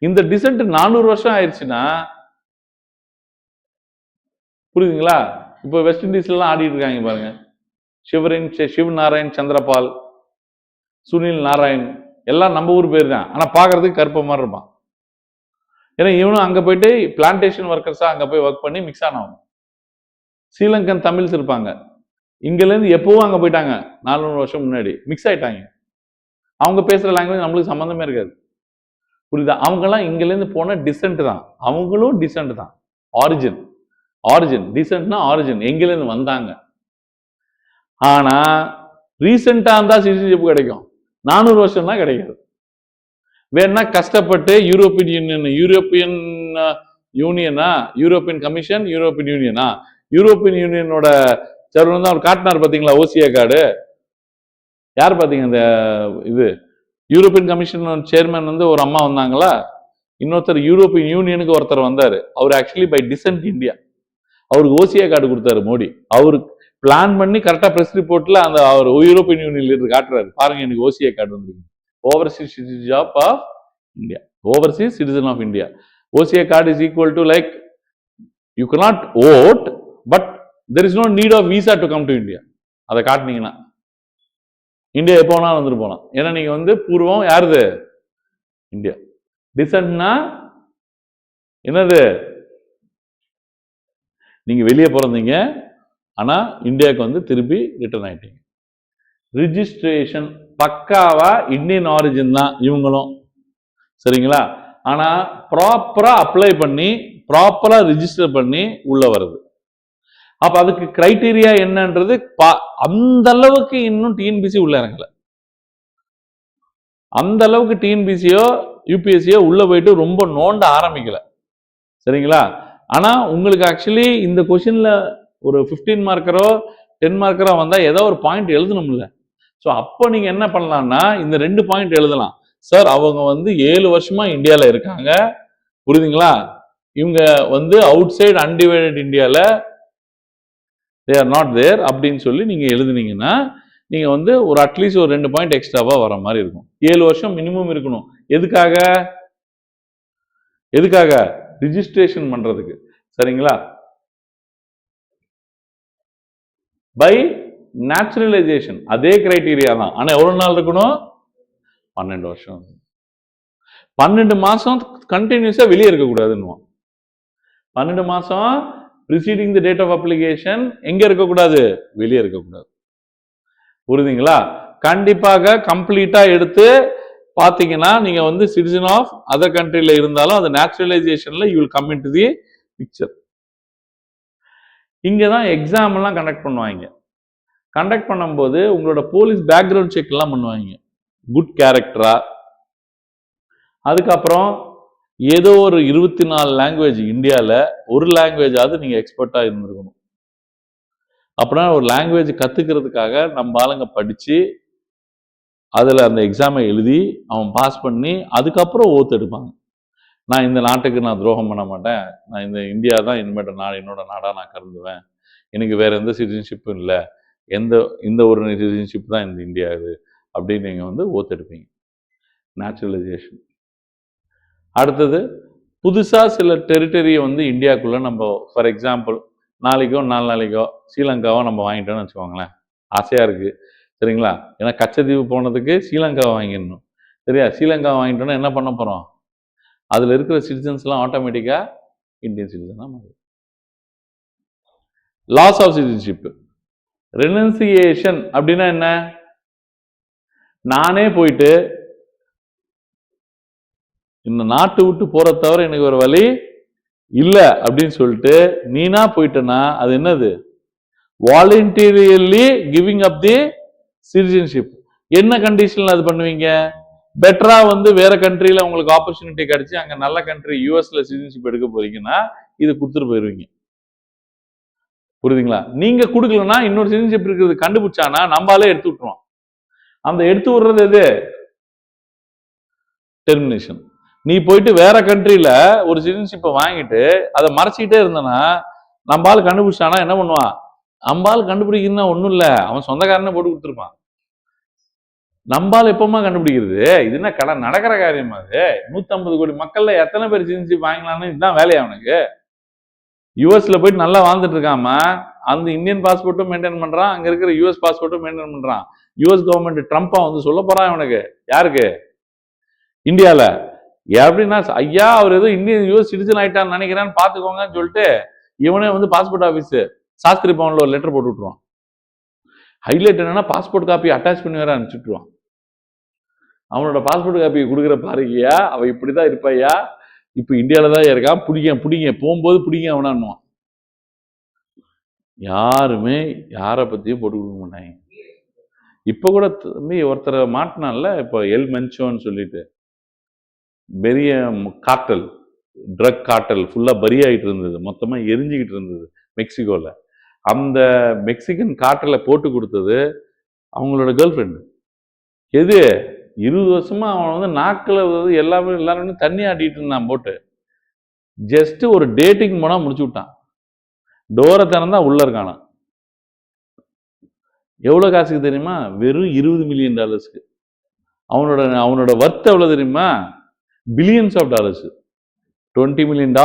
இந்த டிசென்ட் 400 வருஷம் ஆயிடுச்சுன்னா புரியுதுங்களா? இப்போ வெஸ்ட் இண்டீஸ்லாம் ஆடிட்டு இருக்காங்க பாருங்க. சிவ் நாராயண் சந்திரபால், சுனில் நாராயண் எல்லாம் நம்ம ஊர் பேர் தான், ஆனா பாக்குறதுக்கு கருப்ப மாதிரி இருப்பான். ஏன்னா இவனும் அங்க போயிட்டு பிளான்டேஷன் ஒர்க்கர்ஸா அங்க போய் ஒர்க் பண்ணி மிக்ஸ் ஆனவன். ஸ்ரீலங்கன் தமிழ்ஸ் இருப்பாங்க, இங்கல இருந்து எப்பவும் அங்க போயிட்டாங்க, 400 வருஷம் முன்னாடி மிக்ஸ் ஆயிட்டாங்க. அவங்க பேசுற லாங்குவேஜ் நம்மளுக்கு சம்பந்தமே இருக்காது. புரியுதா? அவங்க எல்லாம் இங்கல இருந்து போன டிசென்ட் தான், அவங்களும் டிசென்ட் தான். ஆரிஜின் டிசென்ட்னா ஆரிஜின், எங்கல இருந்து வந்தாங்க. ஆனா ரீசெண்டா இருந்தா சிட்டிசன்ஷிப் கிடைக்கும், 400 வருஷம் தான் கிடைக்காது. வேணா கஷ்டப்பட்டு யூரோப்பியன் யூனியனா, யூரோப்பியன் கமிஷன், யூரோப்பியன் யூனியனா, யூரோப்பியன் யூனியனோட சர்வன் தான் அவர் காட்டினார் பாத்தீங்களா, ஓசியா கார்டு. யார் பாத்தீங்க இந்த இது யூரோப்பியன் கமிஷன் சேர்மன் வந்து ஒரு அம்மா வந்தாங்களா, இன்னொருத்தர் யூரோப்பியன் யூனியனுக்கு ஒருத்தர் வந்தாரு, அவர் ஆக்சுவலி பை டிசென்ட் இந்தியா. அவருக்கு ஓசியா கார்டு கொடுத்தாரு மோடி. அவருக்கு பிளான் பண்ணி கரெக்டா பிரஸ் ரிப்போர்ட்ல அந்த அவர் யூரோப்பியன் யூனியன்ல இருந்து காட்டுறாரு, பாருங்க எனக்கு ஓசியா கார்டு வந்திருக்கு, overseas citizen of India, overseas citizen of India. ஓசியா card is equal to like you cannot vote, but there is no need of visa to come to India. அதை காட்டினீங்கன்னா இந்தியா எப்போ வேணாலும் வந்துட்டு போகலாம். ஏன்னா நீங்க வந்து பூர்வம் யாருது, இந்தியா. டிசென்ட்னா என்னது, நீங்க வெளியே பிறந்தீங்க, ஆனா இந்தியாவுக்கு வந்து திருப்பி ரிட்டர்ன் ஆயிட்டீங்க. ரிஜிஸ்ட்ரேஷன் பக்காவா இந்தியன் ஆரிஜின் தான் இவங்களும், சரிங்களா? ஆனா ப்ராப்பரா அப்ளை பண்ணி ப்ராப்பரா ரிஜிஸ்டர் பண்ணி உள்ள வருது. அப்ப அதுக்கு கிரைட்டீரியா என்னன்றது அந்த அளவுக்கு இன்னும் டிஎன்பிசி உள்ள இறங்கல. அந்த அளவுக்கு டிஎன்பிசியோ யூபிஎஸ்சியோ உள்ள போயிட்டு ரொம்ப நோண்ட ஆரம்பிக்கல, சரிங்களா? ஆனா உங்களுக்கு ஆக்சுவலி இந்த கொஸ்டின்ல ஒரு 15 மார்க்கரோ 10 மார்க்கரோ வந்தா ஏதோ ஒரு பாயிண்ட் எழுதணும்ல. ஸோ அப்போ நீங்க என்ன பண்ணலாம்னா இந்த 2 பாயிண்ட் எழுதலாம். சார் அவங்க வந்து 7 வருஷமா இந்தியாவில் இருக்காங்க, புரியுதுங்களா? இவங்க வந்து அவுட் சைடு அன்டிவைடட் இந்தியாவில் தே ஆர் நாட் தேர் அப்படின்னு சொல்லி நீங்க எழுதுனீங்கன்னா நீங்க வந்து ஒரு அட்லீஸ்ட் ஒரு 2 பாயிண்ட் எக்ஸ்ட்ராவா வர மாதிரி இருக்கும். 7 வருஷம் மினிமம் இருக்கணும். எதுக்காக ரிஜிஸ்ட்ரேஷன் பண்றதுக்கு, சரிங்களா? பை நேச்சுரலைசேஷன் அதே கிரைட்டீரியா தான். ஆனா எவ்வளவு நாள் இருக்கணும், 12 வருஷம். 12 மாசம் கண்டினியூஸா வெளியே இருக்கக்கூடாதுன்னு. 12 மாசம் preceding the date of application எங்க இருக்கக்கூடாது, வெளியே இருக்கக்கூடாது. புரியுதுங்களா? கண்டிப்பாக கம்ப்ளீட்டா எடுத்து பாத்தீங்கன்னா நீங்க வந்து சிட்டிசன் ஆஃப் அதர் கண்ட்ரில இருந்தாலும் அது நேச்சுரலைசேஷன்ல you will come into the picture. இங்கதான் எக்ஸாம் எல்லாம் கண்டக்ட் பண்ணுவாங்க. கண்டக்ட் பண்ணும்போது உங்களோட போலீஸ் பேக்ரவுண்ட் செக் எல்லாம் பண்ணுவாங்க, குட் கேரக்டரா. அதுக்கப்புறம் ஏதோ ஒரு 24 லாங்குவேஜ், இந்தியாவில் ஒரு லாங்குவேஜாவது நீங்க எக்ஸ்பர்ட்டா இருந்திருக்கணும். அப்படின்னா ஒரு லாங்குவேஜ் கத்துக்கிறதுக்காக நம்ம ஆளுங்க படிச்சு அதுல அந்த எக்ஸாமை எழுதி அவன் பாஸ் பண்ணி அதுக்கப்புறம் ஓத்து எடுப்பாங்க. நான் இந்த நாட்டுக்கு நான் துரோகம் பண்ண மாட்டேன், நான் இந்த இந்தியா தான் என்னோட நாடா நான் கருதுவேன், எனக்கு வேற எந்த சிட்டிசன்ஷிப்பும் இல்லை, இந்த ஒரு சிட்டிசன்ஷிப் தான் இந்த இந்தியா இது அப்படின்னு நீங்க வந்து ஓத்து எடுப்பீங்க. நேச்சுரலைசேஷன். அடுத்தது புதுசா சில டெரிட்டரியை வந்து இந்தியாவுக்குள்ள நம்ம ஃபார் எக்ஸாம்பிள் நாளைக்கோ 4 நாளைக்கோ ஸ்ரீலங்காவோ நம்ம வாங்கிட்டோம்னு வச்சுக்கோங்களேன், ஆசையா இருக்கு, சரிங்களா? ஏன்னா கச்சத்தீவு போனதுக்கு ஸ்ரீலங்காவை வாங்கிடணும், சரியா? ஸ்ரீலங்காவை வாங்கிட்டோம்னா என்ன பண்ண போறோம், அதுல இருக்கிற சிட்டிசன்ஸ் எல்லாம் ஆட்டோமேட்டிக்கா இந்தியன் சிட்டிசனா மாறும். Loss of citizenship. ரெனன்சியேஷன் அப்படின்னா என்ன, நானே போயிட்டு இந்த நாட்டு விட்டு போற தவிர எனக்கு ஒரு வழி இல்ல அப்படின்னு சொல்லிட்டு நீனா போயிட்டனா அது என்னது, வாலண்டியர்லி கிவிங் அப் தி சிட்டிசன்ஷிப். என்ன கண்டிஷன்ல அது பண்ணுவீங்க, பெட்டரா வந்து வேற கண்ட்ரில உங்களுக்கு ஆப்பர்ச்சுனிட்டி கிடைச்சு அங்க நல்ல கண்ட்ரி யூஎஸ்ல சிட்டிசன்ஷிப் எடுக்க போறீங்கன்னா இது கொடுத்துட்டு போயிருவீங்க. புரியுதுங்களா? நீங்க கொடுக்கலன்னா இன்னொரு சிட்டிசன்ஷிப் இருக்கிறது கண்டுபிடிச்சானா நம்மளாலே எடுத்து விட்டுருவோம். அந்த எடுத்து விடுறது எது? டெர்மினேஷன். நீ போயிட்டு வேற கண்ட்ரியில ஒரு சிட்டிசன்ஷிப்பை வாங்கிட்டு அதை மறைச்சிக்கிட்டே இருந்தனா நம்மளால கண்டுபிடிச்சானா என்ன பண்ணுவான்? நம்மளால கண்டுபிடிக்கிறதுனா ஒன்றும் இல்லை, அவன் சொந்தக்காரனே போட்டு கொடுத்துருப்பான். நம்மளால எப்பமா கண்டுபிடிக்கிறது? இது என்ன கடை நடக்கிற காரியமா? அது 150 கோடி மக்கள்ல எத்தனை பேர் சிட்டிசன்ஷிப் வாங்கலாம்னு இதுதான் வேலையா அவனுக்கு? யூஎஸ்ல போயிட்டு நல்லா வாழ்ந்துட்டு இருக்காம அந்த இந்தியன் பாஸ்போர்ட்டும் மெயின்டைன் பண்றான், அங்க இருக்கிற யூஎஸ் பாஸ்போர்ட்டும் மெயின்டைன் பண்றான். யூஎஸ் கவர்மெண்ட் ட்ரம்ப்பா வந்து சொல்ல போறான் இவனுக்கு. யாருக்கு? இந்தியால. எப்படின்னா ஐயா அவர் ஏதோ இந்தியன் யூஎஸ் சிட்டிசன் ஆயிட்டான்னு நினைக்கிறான்னு பாத்துக்கோங்கன்னு சொல்லிட்டு இவனே வந்து பாஸ்போர்ட் ஆபீஸ் சாஸ்திரி பவன்ல ஒரு லெட்டர் போட்டு விட்டுருவான். ஹைலைட் என்னன்னா பாஸ்போர்ட் காப்பி அட்டாச் பண்ணி வேற அனுப்பிச்சுட்டுருவான். அவனோட பாஸ்போர்ட் காப்பியை கொடுக்குற பாருங்கய்யா, அவன் இப்படிதான் இருப்பாய்யா, இப்ப இந்தியாவில தான் இருக்கான், பிடிங்க போகும்போது பிடிங்க அவனான்னுவான். யாருமே யாரை பத்தியும் போட்டு கொடுக்க மாட்டாங்க. இப்ப கூட தம்பி ஒருத்தரை மாட்டினான்ல, இப்ப எல் மென்சோன்னு சொல்லிட்டு பெரிய காட்டல், ட்ரக் காட்டல் ஃபுல்லா பரி ஆகிட்டு இருந்தது, மொத்தமா எரிஞ்சுக்கிட்டு இருந்தது மெக்சிகோல. அந்த மெக்சிகன் காட்டலை போட்டு கொடுத்தது அவங்களோட கேர்ள் ஃப்ரெண்டு. எது 20 வருஷமா அவன் வந்து நாக்கில் எல்லாரும் தண்ணி ஆட்டிட்டு இருந்தான் போட்டு. ஜஸ்ட் ஒரு டேட்டிங் போனா முடிச்சு விட்டான். டோரை திறந்தா உள்ள இருக்கானா. எவ்வளவு காசுக்கு தெரியுமா? வெறும் $20 மில்லியன். அவனோட வர்த் எவ்வளவு தெரியுமா? Billions of dollars. $20 million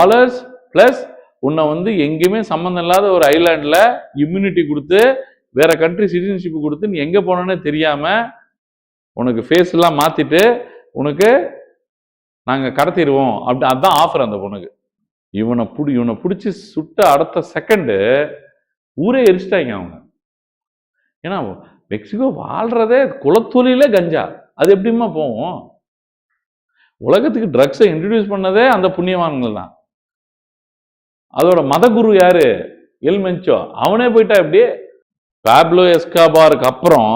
plus உன்னை வந்து எங்கேயுமே சம்பந்தம் இல்லாத ஒரு ஐலாண்ட்ல இம்யூனிட்டி கொடுத்து வேற கண்ட்ரி சிட்டிசன்ஷிப் கொடுத்து நீ எங்க போனோன்னே தெரியாம உனக்கு ஃபேஸ் எல்லாம் மாத்திட்டு உனக்கு நாங்க கடத்திடுவோம் அப்படி. அதுதான் ஆஃபர் அந்த பொண்ணுக்கு. இவனை பிடிச்சி சுட்ட அடுத்த செகண்டு ஊரே எரிச்சிட்டாங்க அவங்க. ஏன்னா மெக்சிகோ வாழ்றதே குலத்தொழிலே கஞ்சா. அது எப்படிமா போவோம்? உலகத்துக்கு ட்ரக்ஸை இன்ட்ரடியூஸ் பண்ணதே அந்த புண்ணியவான்கள் தான். அதோட மத குரு யாரு? எல் மென்சோ. அவனே போயிட்டா எப்படி? பாப்லோ எஸ்காபாருக்கு அப்புறம்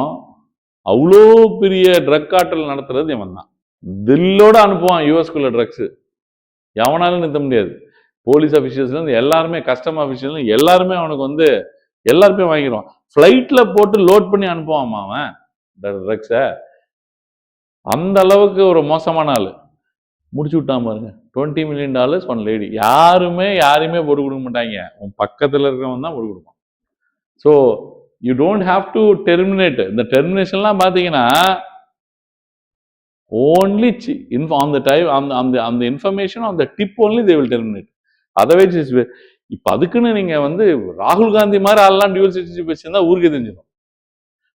அவ்வளோ பெரிய ட்ரக் காட்டல் நடத்துறது இவன் தான். தில்லோட அனுப்புவான் யூஎஸ்குள்ள ட்ரக்ஸ். எவனாலும் நிறுத்த முடியாது. போலீஸ் அபிஷியல்ஸ்ல இருந்து எல்லாருமே, கஸ்டம் அபிஷியல் எல்லாருமே அவனுக்கு வந்து எல்லாருமே வாங்கிடுவான். ஃபிளைட்ல போட்டு லோட் பண்ணி அனுப்புவான் அவன் ட்ரக்ஸ. அந்த அளவுக்கு ஒரு மோசமான ஆளு. முடிச்சு விட்டான் பாருங்க. $20 மில்லியன் ஒன் லேடி. யாருமே போட்டு கொடுக்க மாட்டாங்க. உன் பக்கத்துல இருக்கிறவன் தான் போட்டு கொடுப்பான். So you don't have to terminate. இந்த டெர்மினேஷன்லாம் பார்த்தீங்கன்னா ஓன்லி ஆன் த டைம் அந்த information on the dip only they will terminate. Otherwise இப்போ அதுக்குன்னு நீங்க வந்து ராகுல் காந்தி மாதிரி ஆள்லாம் டியூவல் சிட்டிசன்ஷிப் வச்சிருந்தா ஊருக்கு தெரிஞ்சிடும்.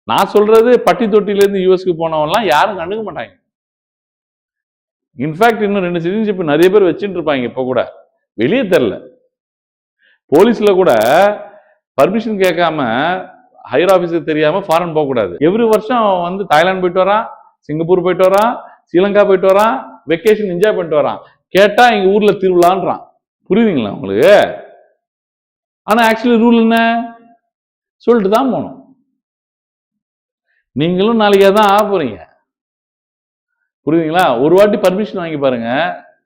நான் சொல்றது பட்டி தொட்டிலேருந்து யூஎஸ்க்கு போனவன்லாம் யாரும் கண்டுக்க மாட்டாங்க. இன்ஃபேக்ட் இன்னும் 2 சிட்டிசன்ஷிப் நிறைய பேர் வச்சுட்டு இருப்பாங்க. இப்போ கூட வெளியே தெரில. போலீஸ்ல கூட பர்மிஷன் கேட்காம ஹையர் ஆஃபீஸர் தெரியாம ஃபாரின் போகக்கூடாது. எவ்ரி வருஷம் அவன் வந்து தாய்லாந்து போயிட்டு வரான், சிங்கப்பூர் போயிட்டு வரான், ஸ்ரீலங்கா போயிட்டு வரான், வெக்கேஷன் என்ஜாய் பண்ணிட்டு வரான். கேட்டா எங்க ஊர்ல திருவிழான்றான். புரியுதுங்களா உங்களுக்கு? ஆனா ஆக்சுவலி ரூல் என்ன? சொல்லிட்டு தான் போகணும். நீங்களும் நாளைக்கே தான் ஆக போறீங்க. புரியுதுங்களா? ஒரு வாட்டி பர்மிஷன் வாங்கி பாருங்க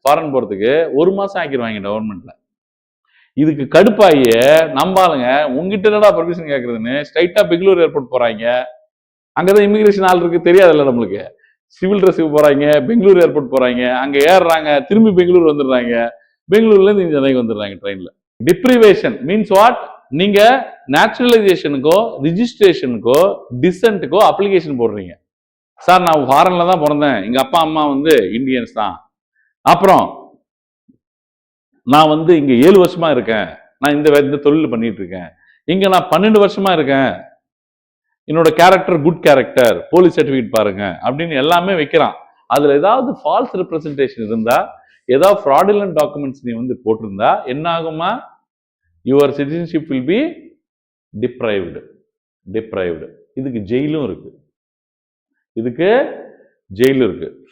ஃபாரின் போறதுக்கு, 1 மாசம் ஆக்கிடுவாங்க கவர்மெண்ட்ல. இதுக்கு கடுப்பாய நம்பாளுங்க உங்ககிட்ட என்னடா பர்மிஷன் கேட்கறதுன்னு ஸ்ட்ரைட்டா பெங்களூர் ஏர்போர்ட் போறாங்க. அங்கதான் இமிகிரேஷன் ஆள் இருக்கு, தெரியாதுல்ல நம்மளுக்கு. சிவில் ட்ரெஸ்ஸுக்கு போறாங்க, பெங்களூர் ஏர்போர்ட் போறாங்க, அங்க ஏறுறாங்க, திரும்பி பெங்களூர் வந்துடுறாங்க, பெங்களூர்ல இருந்து இங்க சென்னைக்கு வந்துடுறாங்க ட்ரெயின்ல. Deprivation means what? நீங்க நேச்சுரலைசேஷனுக்கோ ரிஜிஸ்ட்ரேஷனுக்கோ டிசென்ட்டுக்கோ அப்ளிகேஷன் போடுறீங்க. சார் நான் ஃபாரின்ல தான் பிறந்தேன், எங்க அப்பா அம்மா வந்து இந்தியன்ஸ் தான், அப்புறம் நான் வந்து இங்க 7 வருஷமா இருக்கேன், நான் இந்த தொழில் பண்ணிட்டு இருக்கேன், இங்க நான் 12 வருஷமா இருக்கேன், என்னோட character good character, police certificate பாருங்க அப்படின்னு எல்லாமே வைக்கிறான். அதுல ஏதாவது ஃபால்ஸ் ரெப்ரசன்டேஷன் இருந்தா, ஏதாவது ஃப்ராடுலன்ட் டாக்குமெண்ட்ஸ் நீ வந்து போட்டிருந்தா என்ன ஆகுமா? Your citizenship will be deprived. இதுக்கு ஜெயிலும் இருக்கு.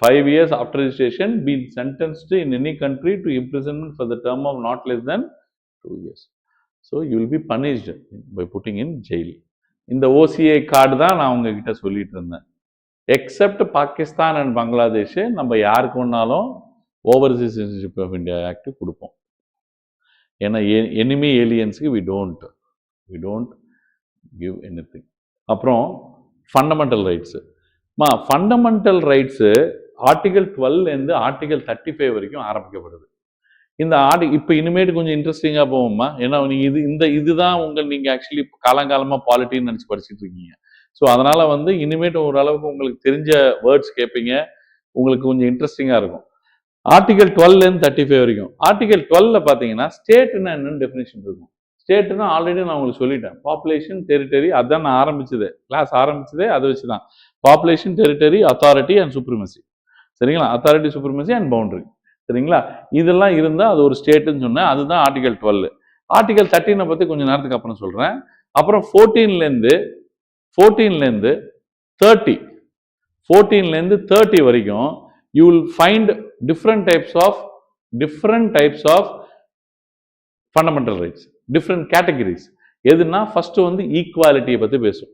5 years after registration been sentenced in any country to imprisonment for the term of not less than 2 years. So you will be punished by putting in jail. இந்த OCA card தான் நான் உங்ககிட்ட சொல்லிட்டு இருந்தேன். Accept Pakistan and Bangladesh நம்ம யாருக்கு வேணாலும் overseas citizenship of India act கொடுப்போம். ஏன்னா எனிமி ஏலியன்ஸுக்கு we don't. we don't give anything. அப்புறம் fundamental rights fundamental rights article 12லேருந்து ஆர்டிகல் 35 வரைக்கும் ஆரம்பிக்கப்படுது. இந்த இப்போ இனிமேட்டு கொஞ்சம் இன்ட்ரெஸ்டிங்காக போவோம்மா. ஏன்னா நீங்கள் இதுதான் நீங்கள் ஆக்சுவலி காலங்காலமாக பாலிட்டின்னு நினச்சி படிச்சுட்டு இருக்கீங்க. ஸோ அதனால் இனிமேட்டு ஓரளவுக்கு உங்களுக்கு தெரிஞ்ச வேர்ட்ஸ் கேட்பீங்க, உங்களுக்கு கொஞ்சம் இன்ட்ரெஸ்டிங்காக இருக்கும். ஆர்டிகல் 12லேருந்து 35 வரைக்கும். ஆர்டிகல் 12ல் பார்த்தீங்கன்னா ஸ்டேட்னா என்னன்னு டெஃபினேஷன் இருக்கும். ஸ்டேட்னா ஆல்ரெடி நான் உங்களுக்கு சொல்லிட்டேன். பாப்புலேஷன், டெரிட்டரி, அதுதான் நான் கிளாஸ் ஆரம்பிச்சதே அதை வச்சு தான். Population, territory, authority and supremacy. சரிங்களா? Authority, supremacy and boundary. சரிங்களா? இதெல்லாம் இருந்தால் அது ஒரு ஸ்டேட்டுன்னு சொன்னேன். அதுதான் ஆர்டிகல் 12. ஆர்டிகல் 13 பற்றி கொஞ்சம் நேரத்துக்கு அப்புறம் சொல்கிறேன். அப்புறம் 14லேருந்து 30 வரைக்கும் you will find different types of fundamental rights, different categories. எதுனா ஃபர்ஸ்ட் ஈக்குவாலிட்டியை பற்றி பேசும்,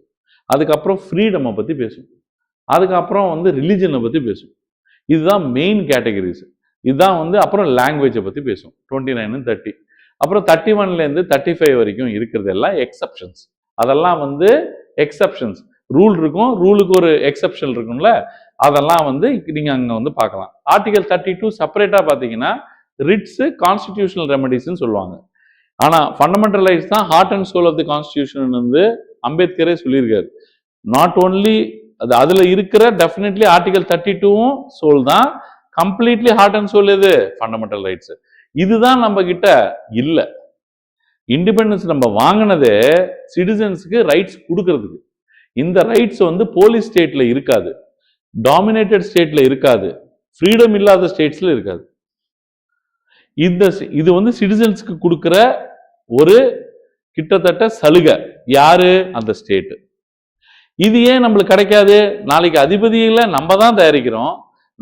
அதுக்கப்புறம் ஃப்ரீடமை பற்றி பேசும், அதுக்கப்புறம் ரிலிஜனை பற்றி பேசும். இதுதான் மெயின் கேட்டகரிஸ். இதுதான் அப்புறம் லாங்குவேஜை பற்றி பேசும் 29 and 30. அப்புறம் 31லேருந்து 35 வரைக்கும் இருக்கிறது எல்லாம் எக்ஸப்ஷன்ஸ். அதெல்லாம் எக்ஸப்ஷன்ஸ். ரூல் இருக்கும், ரூலுக்கு ஒரு எக்ஸப்ஷன் இருக்கும்ல, அதெல்லாம் நீங்க அங்க பார்க்கலாம். ஆர்டிகல் 32 செப்பரேட்டா பார்த்தீங்கன்னா ரிட்ஸ், கான்ஸ்டிடியூஷனல் ரெமடிஸ்ன்னு சொல்லுவாங்க. ஆனா ஃபண்டமெண்டல் ரைட்ஸ் தான் heart and soul of the constitution அம்பேத்கரே சொல்லியிருக்காரு. நாட் ஓன்லி அதுல இருக்கிற டெஃபினெட்லி ஆர்டிகல் 32வும் சோல் தான், கம்ப்ளீட்லி ஹார்ட் அண்ட் சோல் எது? Fundamental rights. இதுதான் நம்ம கிட்ட இல்ல. இண்டிபெண்டன்ஸ் நம்ம வாங்கினதே சிட்டிசன்ஸுக்கு ரைட்ஸ் கொடுக்கறதுக்கு. இந்த ரைட்ஸ் போலீஸ் ஸ்டேட்ல இருக்காது, டாமினேட்டட் ஸ்டேட்ல இருக்காது, ஃப்ரீடம் இல்லாத ஸ்டேட்ஸ்ல இருக்காது. இது சிட்டிசன்ஸ்க்கு கொடுக்கிற ஒரு கிட்டத்தட்ட சலுகை. யாரு? அந்த ஸ்டேட். இது ஏன் நம்மளுக்கு கிடைக்காது? நாளைக்கு அதிபதியில நம்ம தான் தயாரிக்கிறோம்,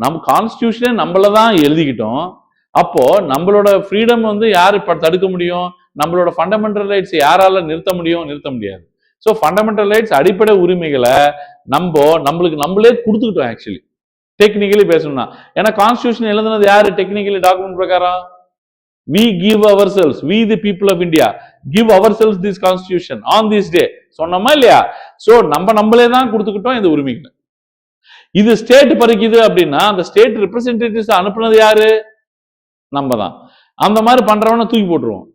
நம்ம கான்ஸ்டிடியூஷனே நம்மள தான் எழுதிக்கிட்டோம். அப்போ நம்மளோட ஃப்ரீடம் யாரு தடுக்க முடியும்? நம்மளோட ஃபண்டமெண்டல் ரைட்ஸ் யாரால நிறுத்த முடியும்? நிறுத்த முடியாது. ஸோ ஃபண்டமெண்டல் ரைட்ஸ் அடிப்படை உரிமைகளை நம்மளே கொடுத்துக்கிட்டோம். ஆக்சுவலி டெக்னிக்கலி பேசணும்னா, ஏன்னா கான்ஸ்டிடியூஷன் எழுதுனது யாரு? டெக்னிக்கலி டாக்குமெண்ட் பிரகாரம் we give ourselves, we the people of India give ourselves this constitution on this day சொன்னோமா இல்லையா? சோ நம்மளே தான் கொடுத்துக்கிட்டோம் இந்த உரிமைகளை. இது ஸ்டேட் பறிக்குது அப்படின்னா அந்த ஸ்டேட் ரெப்ரசன்டேட்டிவ்ஸ் அனுப்புனது யாரு? நம்ம தான். அந்த மாதிரி பண்றவன தூக்கி போட்டுருவோம்.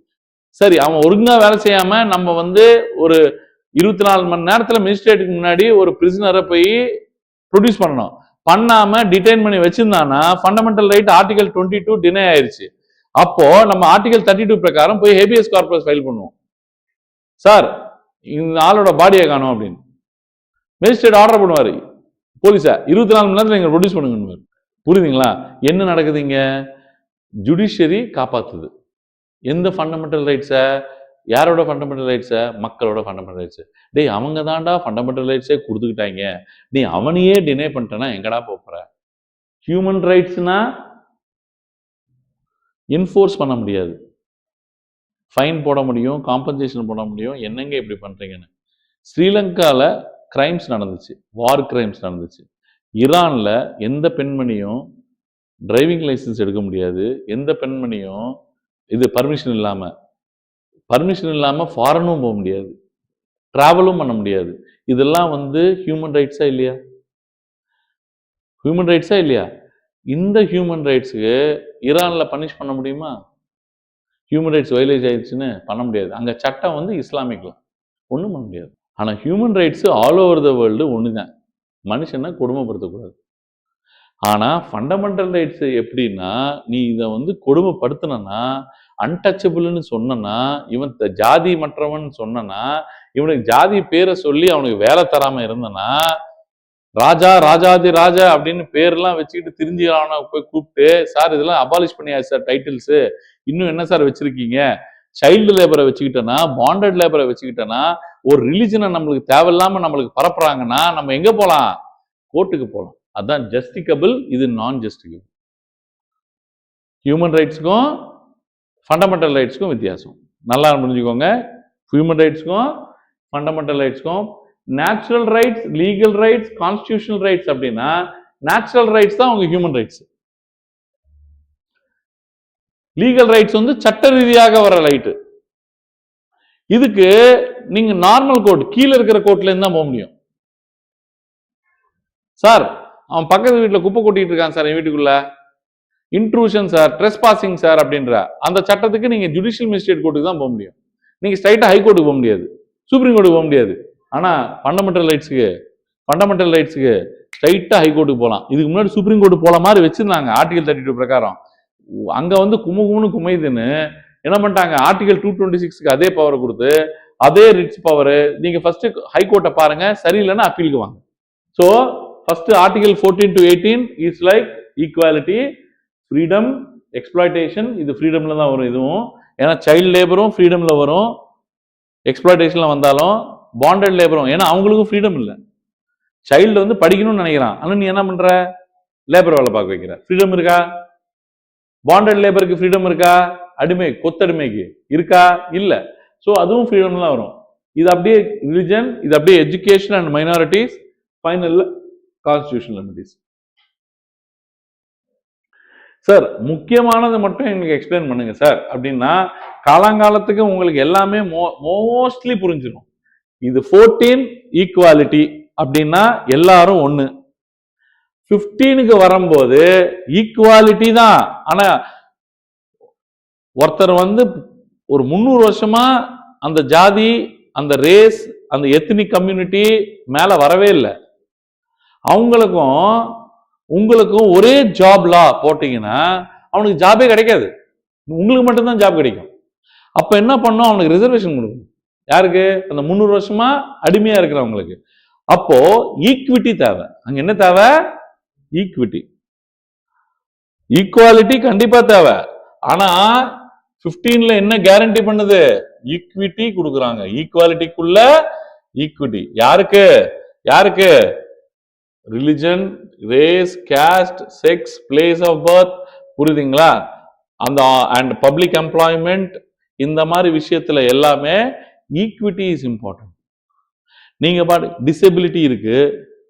சரி, அவன் ஒழுங்கா வேலை செய்யாம நம்ம ஒரு 24 மணி நேரத்துல மேஜிஸ்ட்ரேட்டுக்கு முன்னாடி ஒரு பிரிசனரை போய் ப்ரொடியூஸ் பண்ணணும், பண்ணாம டிடைன் பண்ணி வச்சிருந்தானா ஃபண்டமெண்டல் ரைட் ஆர்டிகல் 22 டினை ஆயிருச்சு. அப்போ நம்ம ஆர்டிகல் 32 பிரகாரம் போய் ஹேபியஸ் கார்பஸ் ஃபைல் பண்ணுவோம். சார், இந்த ஆளோட பாடியை காணும் அப்படின்னு மேஜிஸ்ட்ரேட் ஆர்டர் பண்ணுவாரு போலீஸா, 24 மணி நேரத்தில் நீங்க ப்ரொடியூஸ் பண்ணுங்க. புரியுதுங்களா? என்ன நடக்குதுங்க? ஜுடிஷியரி காப்பாத்துது எந்த ஃபண்டமெண்டல் ரைட்ஸை? யாரோட ஃபண்டமெண்டல் ரைட்ஸை? மக்களோட ஃபண்டமெண்டல் ரைட்ஸ். டேய், அவங்க தான்டா ஃபண்டமெண்டல் ரைட்ஸே கொடுத்துக்கிட்டாங்க, நீ அவனையே டினை பண்ணிட்டனா எங்கடா போற? ஹியூமன் ரைட்ஸ்னா என்ஃபோர்ஸ் பண்ண முடியாது, ஃபைன் போட முடியும், காம்பன்சேஷன் போட முடியும். என்னங்க இப்படி பண்றீங்கன்னு. ஸ்ரீலங்கால கிரைம்ஸ் நடந்துச்சு, வார் கிரைம்ஸ் நடந்துச்சு. ஈரான்ல எந்த பெண்மணியும் டிரைவிங் லைசன்ஸ் எடுக்க முடியாது, எந்த பெண்மணியும் இது பர்மிஷன் இல்லாம ஃபாரினும் போக முடியாது, டிராவலும் பண்ண முடியாது. இதெல்லாம் ஹியூமன் ரைட்ஸா இல்லையா? ஹியூமன் ரைட்ஸா இல்லையா? இந்த ஹியூமன் ரைட்ஸுக்கு ஈரான்ல பனிஷ் பண்ண முடியுமா? ஹியூமன் ரைட்ஸ் வயலேட் ஆயிடுச்சுன்னு பண்ண முடியாது. அங்க சட்டம் இஸ்லாமிக்லாம் ஒன்றும் பண்ண முடியாது. ஆனா human rights all over the world ஒண்ணுதான், மனுஷனை கொடுமைப்படுத்தக்கூடாது. ஆனா ஃபண்டமெண்டல் ரைட்ஸ் எப்படின்னா, நீ இதை கொடுமைப்படுத்தினா, அன்டச்சபிள்னு சொன்னா, இவன் ஜாதி மற்றவன் சொன்னா, இவனுக்கு ஜாதி பேரை சொல்லி அவனுக்கு வேலை தராம இருந்தனா, ராஜா, ராஜாதி ராஜா அப்படின்னு பேர்லாம் வச்சுக்கிட்டு திரிஞ்சுக்கான போய் கூப்பிட்டு, சார் இதெல்லாம் அபாலிஷ் பண்ணியாச்சு சார் டைட்டில்ஸ், இன்னும் என்ன சார் வச்சிருக்கீங்க? சைல்டு லேபரை வச்சுக்கிட்டனா, பாண்டட் லேபரை வச்சுக்கிட்டனா, ஒரு ரிலிஜனை நம்மளுக்கு தேவையில்லாம நம்மளுக்கு பரப்புறாங்கன்னா நம்ம எங்க போலாம்? கோர்ட்டுக்கு போகலாம். அதான் ஜஸ்டிகபிள், இது நான் ஜஸ்டிகபிள். ஹியூமன் ரைட்ஸுக்கும் ஃபண்டமெண்டல் ரைட்ஸ்க்கும் வித்தியாசம் நல்லா புரிஞ்சுக்கோங்க. ஹியூமன் ரைட்ஸ்க்கும் ஃபண்டமெண்டல் ரைட்ஸ்க்கும் natural rights, legal rights, constitutional rights. அப்படின்னா நேச்சுரல் ரைட்ஸ் தான் உங்க ஹியூமன் ரைட்ஸ். லீகல் ரைட்ஸ் சட்ட ரீதியாக வர ரைட்டு. இதுக்கு நீங்க நார்மல் கோர்ட் கீழே இருக்கிற கோர்ட்ல இருந்து தான் போக முடியும். சார் அவன் பக்கத்து வீட்டுல குப்பை கொட்டிட்டு இருக்கான் சார் என் வீட்டுக்குள்ள, இன்ட்ரூஷன் சார், ட்ரெஸ்பாசிங் சார் அப்படின்ற அந்த சட்டத்துக்கு நீங்க ஜுடிஷியல் மேஜிஸ்ட்ரேட் கோர்ட்டுக்கு தான் போக முடியும். நீங்க ஸ்ட்ரைட்டா ஹை கோர்ட்டுக்கு போக முடியாது, சுப்ரீம் கோர்ட்டுக்கு போக முடியாது. ஆனா ஃபண்டமெண்டல் ரைட்ஸுக்கு ஸ்ட்ரைட்டா ஹை கோர்ட்டுக்கு போகலாம். இதுக்கு முன்னாடி சுப்ரீம் கோர்ட்டு போல மாதிரி வச்சிருந்தாங்க ஆர்டிகல் 32 பிரகாரம். அங்க வந்து குமுகுமுன்னு குமைதுன்னு என்ன பண்ணிட்டாங்க, ஆர்டிகல் 226க்கு அதே பவரை கொடுத்து அதே ரிட்ஸ் பவர். நீங்க ஃபர்ஸ்ட் ஹை கோர்ட்டை பாருங்க, சரியில்லைன்னா அப்பீலுக்கு வாங்க. So first article 14 to 18 is like equality, freedom, exploitation. இது ஃப்ரீடம்ல தான் வரும் இதுவும், ஏன்னா சைல்டு லேபரும் ஃப்ரீடம்ல வரும், எக்ஸ்பிளாய்டேஷன்ல வந்தாலும் பாண்டட் லேபரும், ஏன்னா அவங்களுக்கும் ஃப்ரீடம் இல்லை. சைல்டு வந்து படிக்கணும்னு நினைக்கிறான், ஆனா நீ என்ன பண்ற, லேபர் வேலை பார்க்க வைக்கிற. ஃப்ரீடம் இருக்கா? பாண்டட் லேபருக்கு ஃப்ரீடம் இருக்கா? அடிமை கொத்தடிமைக்கு இருக்கா? இல்ல. ஸோ அதுவும் ஃப்ரீடம் தான் வரும். இது அப்படியே ரிலிஜன், இது அப்படியே எஜுகேஷன் அண்ட் மைனாரிட்டிஸ், ஃபைனல்ல கான்ஸ்டிடியூஷன் ரெமிடிஸ். சார் முக்கியமானது மட்டும் எனக்கு எக்ஸ்பிளைன் பண்ணுங்க சார் அப்படின்னா காலங்காலத்துக்கு உங்களுக்கு எல்லாமே மோஸ்ட்லி புரிஞ்சிடும். இது 14 ஈக்குவாலிட்டி அப்படின்னா எல்லாரும் ஒண்ணு. 15க்கு வரும்போது ஈக்குவாலிட்டி தான், ஆனா ஒருத்தர் வந்து ஒரு 300 வருஷமா அந்த ஜாதி, அந்த ரேஸ், அந்த எத்னிக் கம்யூனிட்டி மேல வரவே இல்லை. அவங்களுக்கும் உங்களுக்கும் ஒரே ஜாப் லா போட்டீங்கன்னா அவனுக்கு ஜாபே கிடைக்காது, உங்களுக்கு மட்டும்தான் ஜாப் கிடைக்கும். அப்ப என்ன பண்ணும், அவனுக்கு ரிசர்வேஷன் கொடுக்கும். யாருக்கு? அந்த 300 வருஷமா அடிமையா இருக்கிறவங்களுக்கு. அப்போ ஈக்விட்டி தேவை. அங்க என்ன தேவை? ஈக்விட்டி. ஈக்குவாலிட்டி கண்டிப்பா தேவை. ஆனா 15ல என்ன கேரண்டி பண்ணுது? ஈக்விட்டி கொடுக்குறாங்க. ஈக்குவாலிட்டிக்குள்ள ஈக்விட்டி யாருக்கு? யாருக்கு? Religion, race, caste, sex, place of birth, புரியுதுங்களா? அந்த அண்ட் பப்ளிக் எம்ப்ளாய்மெண்ட், இந்த மாதிரி விஷயத்துல எல்லாமே ஈக்விட்டி இஸ் இம்பார்ட்டன்ட். நீங்க பாட்டு டிசபிலிட்டி இருக்கு,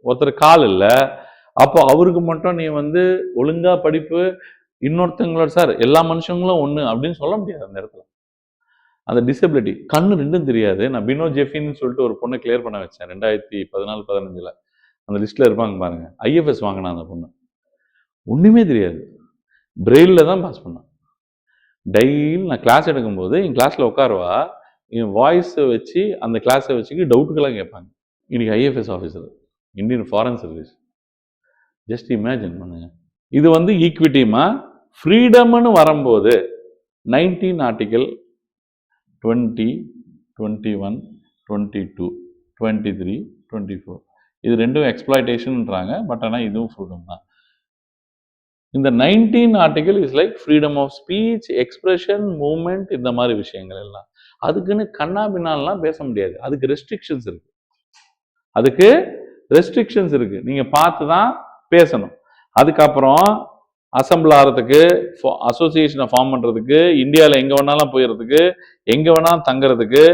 ஒருத்தர் கால் இல்லை, அப்போ அவருக்கு மட்டும் நீ வந்து ஒழுங்கா படிப்பு, இன்னொருத்தங்களோட சார் எல்லா மனுஷங்களும் ஒண்ணு அப்படின்னு சொல்ல முடியாது. அந்த இடத்துல அந்த டிசபிலிட்டி, கண்ணு ரெண்டும் தெரியாது. நான் பினோ ஜெஃபின்னு சொல்லிட்டு ஒரு பொண்ணை கிளியர் பண்ண வச்சேன் 2014-15. அந்த லிஸ்ட்ல இருப்பாங்க பாருங்க, ஐஎஃப்எஸ் வாங்கினா அந்த பொண்ணு, ஒண்ணுமே தெரியாது, பிரெயில்ல தான் பாஸ் பண்ணான். டெய்லி நான் கிளாஸ் எடுக்கும்போது என் கிளாஸ்ல உட்காருவா, என் வாய்ஸை வச்சு அந்த கிளாஸை வச்சுக்கு டவுட்டுக்கெல்லாம் கேட்பாங்க. இன்னைக்கு IFS officer, Indian foreign service. Just imagine பண்ணுங்க. இது வந்து ஈக்விட்டிமா. ஃப்ரீடம்னு வரும்போது 19 ஆர்டிகல் 20, 21, 22, 23, 24 இது ரெண்டும் எக்ஸ்பிளாய்டேஷன்ன்றாங்க. பட் ஆனால் இதுவும் ஃப்ரீடம் தான். இந்த 19 article is like freedom of speech, expression, movement, இந்த மாதிரி விஷயங்கள் எல்லாம். அதுக்குன்னு கண்ணா பின்னாலாம் பேச முடியாது, அதுக்கு ரெஸ்ட்ரிக்ஷன்ஸ் இருக்கு. அதுக்கு ரெஸ்ட்ரிக்ஷன்ஸ் இருக்கு, நீங்க பார்த்து தான் பேசணும். அதுக்கப்புறம் அசம்பிள் ஆகிறதுக்கு, அசோசியேஷனை ஃபார்ம் பண்றதுக்கு, இந்தியாவில் எங்க வேணாலும் போயிடுறதுக்கு, எங்க வேணாலும் தங்குறதுக்கு.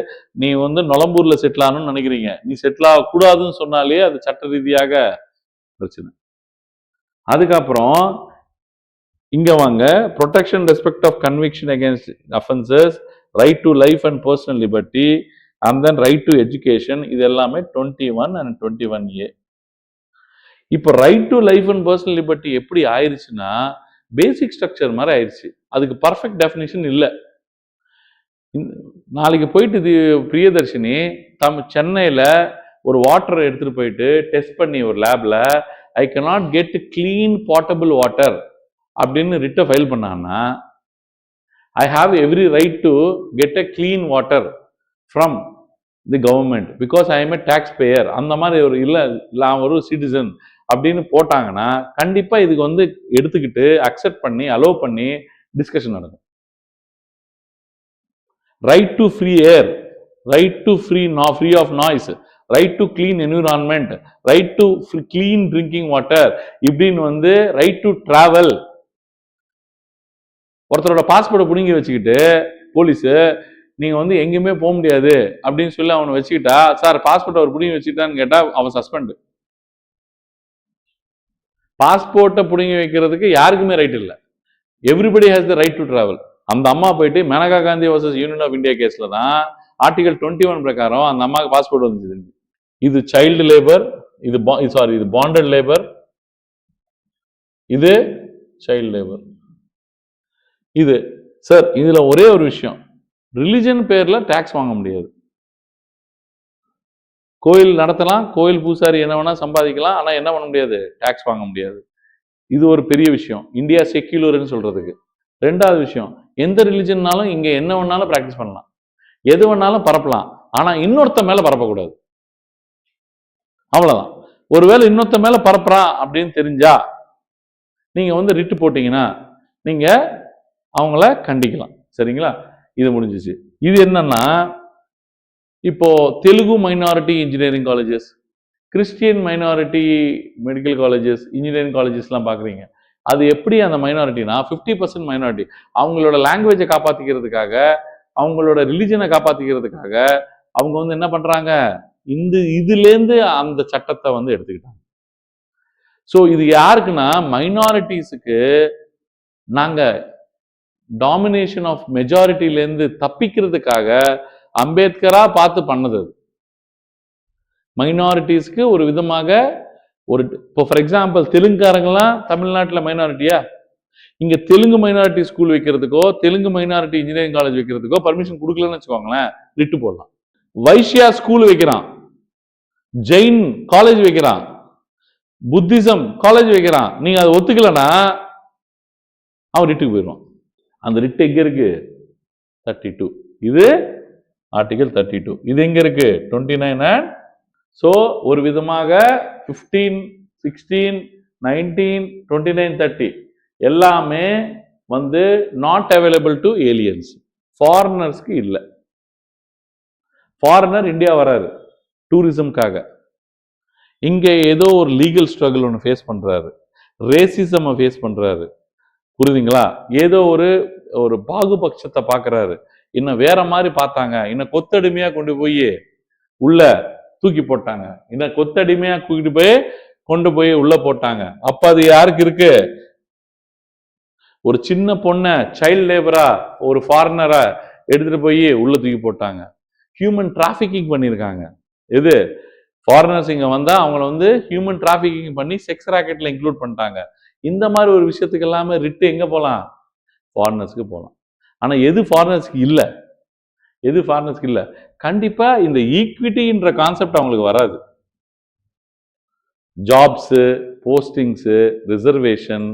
நீ வந்து நொலம்பூர்ல செட்டில் ஆகணும்னு நினைக்கிறீங்க, நீ செட்டில் ஆகக்கூடாதுன்னு சொன்னாலே அது சட்ட ரீதியாக பிரச்சனை. அதுக்கப்புறம் இங்க வாங்க, protection respect of conviction against offences, right to life and personal liberty, and then right to education. இது எல்லாமே 21 and 21A. இப்போ right to life and personal liberty எப்படி ஆயிடுச்சுன்னா பேசிக் ஸ்ட்ரக்சர் மாதிரி ஆயிடுச்சு. அதுக்கு பர்ஃபெக்ட் டெஃபினிஷன் இல்லை. நாளைக்கு போயிட்டு இது பிரியதர்ஷினி சென்னையில ஒரு வாட்டர் எடுத்துட்டு போயிட்டு டெஸ்ட் பண்ணி ஒரு லேப்ல I cannot get clean potable water அப்படின்னு ரிட்ட ஃபைல் பண்ணான்னா I have every right to get a clean water from the government because I am a tax payer. அந்த மாதிரி ஒரு இல்லை ஒரு சிட்டிசன் அப்படின்னு போட்டாங்கன்னா கண்டிப்பா இதுக்கு வந்து எடுத்துக்கிட்டு அக்செப்ட் பண்ணி அலோவ் பண்ணி டிஸ்கஷன் நடக்கும். Right to free air, right to free of noise, right to clean environment, right to clean drinking water, இப்படின்னு வந்து ரைட் டு டிராவல். ஒருத்தரோட பாஸ்போர்ட்டை பிடுங்கி வச்சுக்கிட்டு போலீஸ் நீங்க வந்து எங்கேயுமே போக முடியாது அப்படின்னு சொல்லி அவனை வச்சுக்கிட்டா, சார் பாஸ்போர்ட் அவர் பிடிங்கி வச்சுக்கிட்டான்னு கேட்டா அவன் சஸ்பெண்ட். பாஸ்போர்ட்டை பிடுங்கி வைக்கிறதுக்கு யாருக்குமே ரைட் இல்லை. Everybody has the right to travel. அந்த அம்மா போயிட்டு Maneka Gandhi versus Union of India கேஸ்ல தான் ஆர்டிகல் 21 பிரகாரம் அந்த அம்மாவுக்கு பாஸ்போர்ட் வந்துச்சு. இது சைல்டு லேபர், இது இது பாண்டட் லேபர், இது சைல்டு லேபர். இது சார் இதுல ஒரே ஒரு விஷயம், ரிலிஜன் பேர்ல டாக்ஸ் வாங்க முடியாது. கோயில் நடத்தலாம், கோயில் பூசாரி என்ன வேணா சம்பாதிக்கலாம், ஆனா என்ன பண்ண முடியாது, டாக்ஸ் வாங்க முடியாது. இது ஒரு பெரிய விஷயம் இந்தியா செக்யூலர்னு சொல்றதுக்கு. ரெண்டாவது விஷயம், எந்த ரிலிஜன்னாலும் இங்க என்ன வேணாலும் பிராக்டிஸ் பண்ணலாம், எது வேணாலும் பரப்பலாம், ஆனா இன்னொருத்த மேல பரப்பக்கூடாது. அவ்வளவுதான். ஒருவேளை இன்னொருத்த மேல பரப்புறான் அப்படின்னு தெரிஞ்சா நீங்க வந்து ரிட்டு போட்டீங்கன்னா நீங்க அவங்கள கண்டிக்கலாம். சரிங்களா? இது முடிஞ்சிச்சு. இது என்னன்னா, இப்போ Telugu minority engineering colleges, Christian minority medical colleges, engineering காலேஜஸ்லாம் பார்க்குறீங்க. அது எப்படி அந்த மைனாரிட்டினா 50% மைனாரிட்டி அவங்களோட லாங்குவேஜை காப்பாற்றிக்கிறதுக்காக, அவங்களோட ரிலிஜனை காப்பாற்றிக்கிறதுக்காக அவங்க வந்து என்ன பண்றாங்க, இதுலேருந்து அந்த சட்டத்தை வந்து எடுத்துக்கிட்டாங்க. ஸோ இது யாருக்குன்னா மைனாரிட்டிஸுக்கு நாங்க டாமினேஷன் ஆஃப் மெஜாரிட்டிலேருந்து தப்பிக்கிறதுக்காக அம்பேத்கரா பார்த்து பண்ணது. மைனாரிட்டிஸ்க்கு ஒரு விதமாக ஒரு, இப்போ ஃபார் எக்ஸாம்பிள் தெலுங்குக்காரங்களாம் தமிழ்நாட்டில் மைனாரிட்டியா, இங்க தெலுங்கு மைனாரிட்டி ஸ்கூல் வைக்கிறதுக்கோ தெலுங்கு மைனாரிட்டி இன்ஜினியரிங் காலேஜ் வைக்கிறதுக்கோ பர்மிஷன் கொடுக்கலன்னு வச்சுக்கோங்களேன், ரிட்டு போடலாம். வைஷ்யா ஸ்கூல் வைக்கிறான், ஜெயின் காலேஜ் வைக்கிறான், புத்திசம் காலேஜ் வைக்கிறான், நீங்க அதை ஒத்துக்கலன்னா அவன் ரிட்டுக்கு போயிடுவான். அந்த ரிட் எங்க இருக்கு? 32. இது ஆர்டிகல் 32. இது எங்க இருக்கு? 29 and ஸோ ஒரு விதமாக 15, 16, 19, 29, 30 எல்லாமே வந்து நாட் அவைலபிள் டு ஏலியன்ஸ், ஃபாரினர்ஸ்க்கு இல்லை. ஃபாரினர் இந்தியா வராரு டூரிசம்காக, இங்க ஏதோ ஒரு லீகல் ஸ்ட்ரகிள் ஒன்று ஃபேஸ் பண்றாரு, ரேசிசம் ஃபேஸ் பண்றாரு, புரியுதுங்களா? ஏதோ ஒரு பாகுபட்சத்தை பார்க்கறாரு, இன்னும் வேற மாதிரி பார்த்தாங்க, இன்னும் கொத்தடிமையா கொண்டு போய் உள்ள தூக்கி போட்டாங்க, இன்னும் கொத்தடிமையா கொண்டு போய் உள்ள போட்டாங்க. அப்ப அது யாருக்கு இருக்கு? ஒரு சின்ன பொண்ண சைல்ட் லேபரா ஒரு ஃபாரினரா எடுத்துட்டு போய் உள்ள தூக்கி போட்டாங்க. ஹியூமன் டிராபிகிங் பண்ணியிருக்காங்க. எது? ஃபாரினர்ஸ் இங்க வந்தா அவங்கள வந்து ஹியூமன் டிராபிகிங் பண்ணி செக்ஸ் ராக்கெட்ல இன்க்ளூட் பண்ணிட்டாங்க. இந்த மாதிரி ஒரு விஷயத்துக்கு எல்லாமே ரிட்டு எங்க போலாம்? ஃபாரினர்ஸ்க்கு போகலாம். ஆனா எது ஃபாரினர்ஸ்க்கு இல்ல? எது ஃபாரினர்ஸ்க்கு இல்ல? கண்டிப்பா இந்த ஈக்விட்டின்ற கான்செப்ட் அவங்களுக்கு வராது. Jobs, postings, reservation,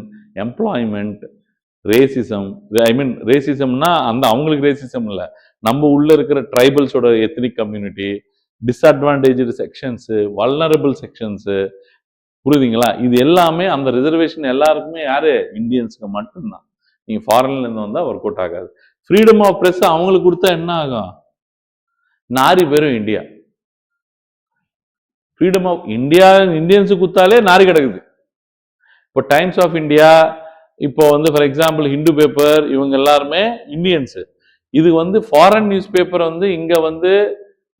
employment, racism, ரேசிசம்னா அந்த அவங்களுக்கு ரேசிசம் இல்ல, நம்ம உள்ள இருக்கிற ட்ரைபல்ஸோட ethnic community, disadvantaged sections, vulnerable sections, புரியுதுங்களா? இது எல்லாமே அந்த ரிசர்வேஷன் எல்லாருக்குமே யாரு? இந்தியன்ஸ்க்கு மட்டும்தான். நீங்க ஃபாரின்ல இருந்து வந்தா ஒர்க் அவுட் ஆகாது. ஃப்ரீடம் ஆஃப் பிரஸ் அவங்களுக்கு கொடுத்தா என்ன ஆகும்? நாரி பேரும் இந்தியா. ஃப்ரீடம் ஆஃப் இந்தியா இந்தியன்ஸுக்கு கொடுத்தாலே நாரி கிடக்குது. இப்போ டைம்ஸ் ஆஃப் இந்தியா, இப்போ வந்து ஃபார் எக்ஸாம்பிள் ஹிந்து பேப்பர், இவங்க எல்லாருமே இந்தியன்ஸ். இது வந்து ஃபாரின் நியூஸ் பேப்பர் வந்து இங்க வந்து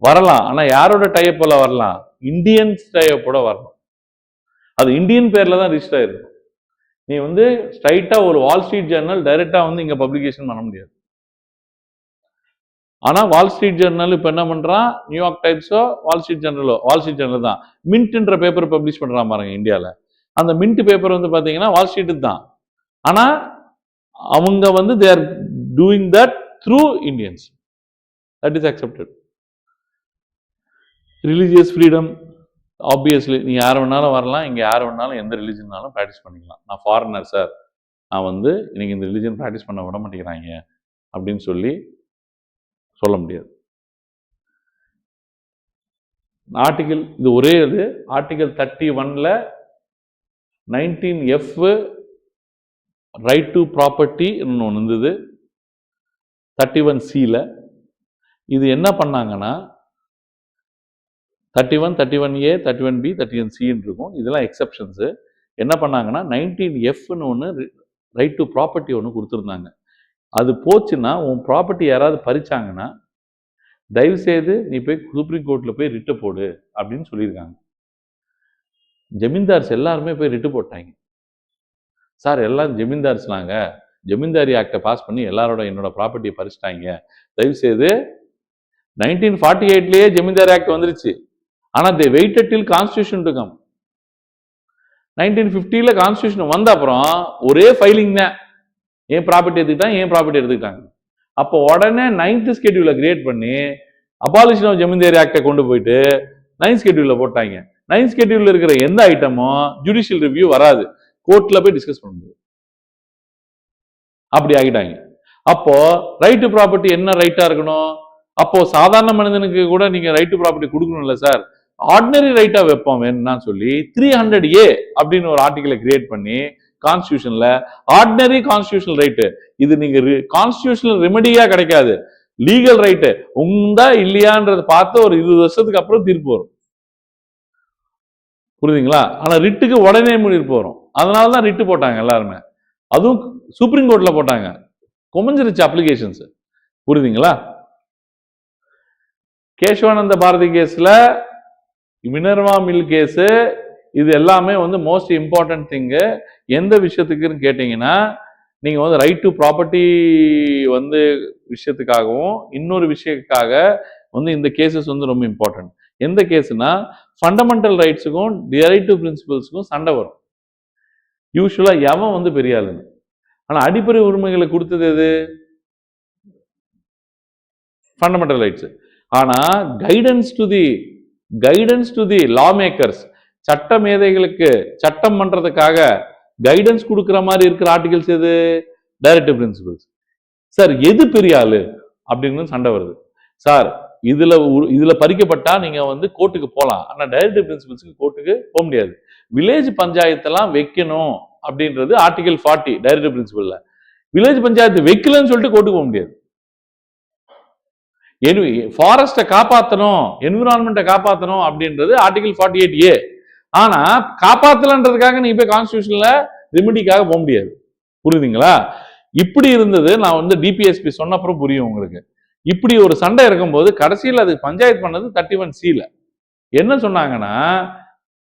வரலாம், ஆனா யாரோட டைப்போல வரலாம்? இந்தியன்ஸ் டைப்போட வரணும். அது இந்தியன் பேர்ல தான் ரிஜிஸ்டர் ஆயிருக்கும். நீ வந்து ஸ்ட்ரைட்டா ஒரு வால் ஸ்ட்ரீட் ஜர்னல் டைரக்டா வந்து இங்க பப்ளிகேஷன் பண்ண முடியாது. ஆனா வால் ஸ்ட்ரீட் ஜர்னல் இப்ப என்ன பண்றான்? நியூயார்க் டைம்ஸோ வால் ஸ்ட்ரீட் ஜர்னல் தான் மின்ட்ன்ற பேப்பர் பப்ளிஷ் பண்றான் பாருங்க இந்தியால. அந்த மின்ட் பேப்பர் வந்து பாத்தீங்கன்னா வால் ஸ்ட்ரீட் தான், ஆனா அவங்க வந்து they are doing that through Indians. That is accepted. Religious freedom, obviously நீ யார் வேணாலும் வரலாம், இங்க யார் வேணாலும் எந்த ரிலிஜன்னாலும் ப்ராக்டிஸ் பண்ணிக்கலாம். நான் ஃபாரினர் சார், நான் வந்து இன்னைக்கு இந்த ரிலிஜன் ப்ராக்டிஸ் பண்ண விட மாட்டேங்கிறாங்க அப்படின்னு சொல்ல முடியாது. ஆர்டிகல் இது ஒரே இது ஆர்டிகல் 31ல 19F ரைட் டு ப்ராப்பர்ட்டி ஒன்று இருந்தது. 31Cல இது என்ன பண்ணாங்கன்னா 31, 31A, 31B, 31C இருக்கும். இதெல்லாம் எக்ஸப்ஷன்ஸ். என்ன பண்ணாங்கன்னா 19Fன்னு ஒன்று ரைட் டு ப்ராப்பர்ட்டி ஒன்று கொடுத்துருந்தாங்க. அது போச்சுன்னா உன் ப்ராப்பர்ட்டி யாராவது பறிச்சாங்கன்னா தயவுசெய்து நீ போய் சுப்ரீம் கோர்ட்ல போய் ரிட்டு போடு அப்படின்னு சொல்லியிருக்காங்க. ஜமீன்தார்ஸ் எல்லாருமே போய் ரிட்டு போட்டாங்க. சார் எல்லாம் ஜமீன்தார்ஸ்லாங்க, ஜமீன்தாரி ஆக்டை பாஸ் பண்ணி எல்லாரோட என்னோட ப்ராப்பர்ட்டியை பறிச்சிட்டாங்க, தயவுசெய்து 1948லயே ஜமீன்தார் ஆக்ட் வந்துருச்சு. ஆனா they waited till constitution to come. 1950ல கான்ஸ்டியூஷன் வந்த அப்புறம் ஒரே ஃபைலிங் தான், ஏன் ப்ராப்பர்ட்டி எடுத்துக்கிட்டாங்க. அப்போ உடனே 9th ஸ்கெட்யூலை கிரியேட் பண்ணி அபாலிஷன் ஆஃப் ஜமீன்தாரி ஆக்டை கொண்டு போயிட்டு 9th ஸ்கெட்யூல்ல போட்டாங்க. 9th ஸ்கெட்யூல்ல இருக்கிற எந்த ஐட்டமும் ஜுடிஷியல் ரிவ்யூ வராது, கோர்ட்ல போய் டிஸ்கஸ் பண்ண முடியாது. அப்படி ஆகிட்டாங்க. அப்போ ரைட் டு ப்ராப்பர்ட்டி என்ன ரைட்டா இருக்கணும்? அப்போ சாதாரண மனிதனுக்கு கூட நீங்க ரைட் டு ப்ராப்பர்ட்டி கொடுக்கணும்ல சார், ஆர்டினரி ரைட்டா வைப்போம் வேணும்னா சொல்லி 300A அப்படின்னு ஒரு ஆர்டிகலை கிரியேட் பண்ணி கான்ஸ்டியூஷன்ல ஆர்டினரி கான்ஸ்டியூஷனல் ரைட்டு, இது நீங்க கான்ஸ்டியூஷனல் ரெமெடியா கிடைக்காது, லீகல் ரைட்டு உண்டா இல்லையான்றத பார்த்து ஒரு 20 வருஷத்துக்கு அப்புறம் தீர்ப்பு வரும். புரியுதுங்களா? ஆனா ரிட்டுக்கு உடனே தீர்ப்பு வரும். அதனாலதான் ரிட்டு போட்டாங்க எல்லாருமே, அதுவும் சுப்ரீம் கோர்ட்ல போட்டாங்க. குறைஞ்சிருச்சு அப்ளிகேஷன்ஸ். புரியுதுங்களா? கேசவானந்த பாரதி கேஸ்ல, மினர்வா மில் கேஸ், இது எல்லாமே மோஸ்ட் இம்பார்ட்டன்ட் திங்கு. எந்த விஷயத்துக்குன்னு கேட்டீங்கன்னா, நீங்க ரைட் டு ப்ராப்பர்ட்டி விஷயத்துக்காகவும் இன்னொரு விஷயத்துக்காக இந்த கேசஸ் ரொம்ப இம்பார்ட்டன்ட். எந்த கேஸ்னா, ஃபண்டமெண்டல் ரைட்ஸுக்கும் டிரைட்டிவ் பிரின்சிபல்ஸுக்கும் சண்டை வரும். யூஸ்வலா எவன் பெரிய ஆளுன்னு. ஆனா அடிப்படை உரிமைகளை கொடுத்தது எது? Fundamental rights. ஆனா guidance to the lawmakers, சட்ட மேதைகளுக்கு சட்டம் பண்றதுக்காக கைடன்ஸ் கொடுக்கிற மாதிரி இருக்கிற ஆர்டிகல்ஸ் எது? Directive principles. சார் எது பெரிய ஆளு அப்படின்னு சண்டை வருது. சார் இதுல பறிக்கப்பட்டா நீங்க கோர்ட்டுக்கு போலாம், ஆனா டைரக்டிவ் பிரின்சிபல்ஸ்க்கு கோர்ட்டுக்கு போக முடியாது. வில்லேஜ் பஞ்சாயத்தெல்லாம் வைக்கணும் அப்படின்றது ஆர்டிகல் 40 டைரக்டிவ் பிரின்சிபல்ல. வில்லேஜ் பஞ்சாயத்து வைக்கலன்னு சொல்லிட்டு கோர்ட்டுக்கு போக முடியாது. ஃபாரஸ்ட்டை காப்பாற்றணும், என்விரான்மெண்ட்டை காப்பாற்றணும் அப்படின்றது ஆர்டிகல் 48A. ஆனா காப்பாத்தலன்றதுக்காக நீங்க போய் கான்ஸ்டியூஷன்ல ரெமிடிக்காக போக முடியாது. புரியுதுங்களா? இப்படி இருந்தது. நான் டிபிஎஸ்பி சொன்ன அப்புறம் புரியும் உங்களுக்கு. இப்படி ஒரு சண்டை இருக்கும்போது கடைசியில் அது பஞ்சாயத்து பண்ணது 31C என்ன சொன்னாங்கன்னா,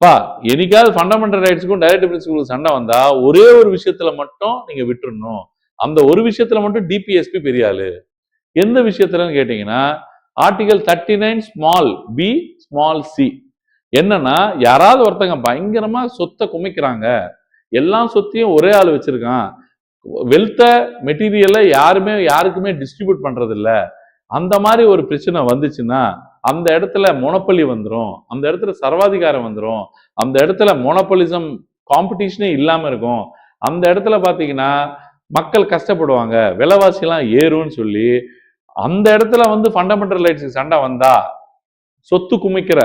பா என்னைக்காவது ஃபண்டமெண்டல் ரைட்ஸுக்கும் டைரக்டிவ் பிரின்சிபலுக்கும் சண்டை வந்தா ஒரே ஒரு விஷயத்துல மட்டும் நீங்க விட்டுறணும், அந்த ஒரு விஷயத்துல மட்டும் டிபிஎஸ்பி பெரிய ஆளு. எந்த விஷயத்துலன்னு கேட்டீங்கன்னா, ஆர்டிகல் 39(b)(c) என்னன்னா, யாராவது ஒருத்தங்க பயங்கரமா சொத்தை குமிக்கிறாங்க, எல்லா சொத்தையும் ஒரே ஆள் வச்சிருக்கான், வெல்த்த மெட்டீரியலை யாருக்குமே டிஸ்ட்ரிபியூட் பண்றது இல்ல, அந்த மாதிரி ஒரு பிரச்சனை வந்துச்சுன்னா அந்த இடத்துல மோனோபலி வந்துடும், அந்த இடத்துல சர்வாதிகாரம் வந்துடும், அந்த இடத்துல மோனோபலிசம் காம்படிஷனே இல்லாம இருக்கும், அந்த இடத்துல பாத்தீங்கன்னா மக்கள் கஷ்டப்படுவாங்க, விலைவாசி எல்லாம் ஏறும்னு சொல்லி அந்த இடத்துல ஃபண்டமெண்டல் ரைட்ஸ் சண்டை வந்தா சொத்து குமிக்கிற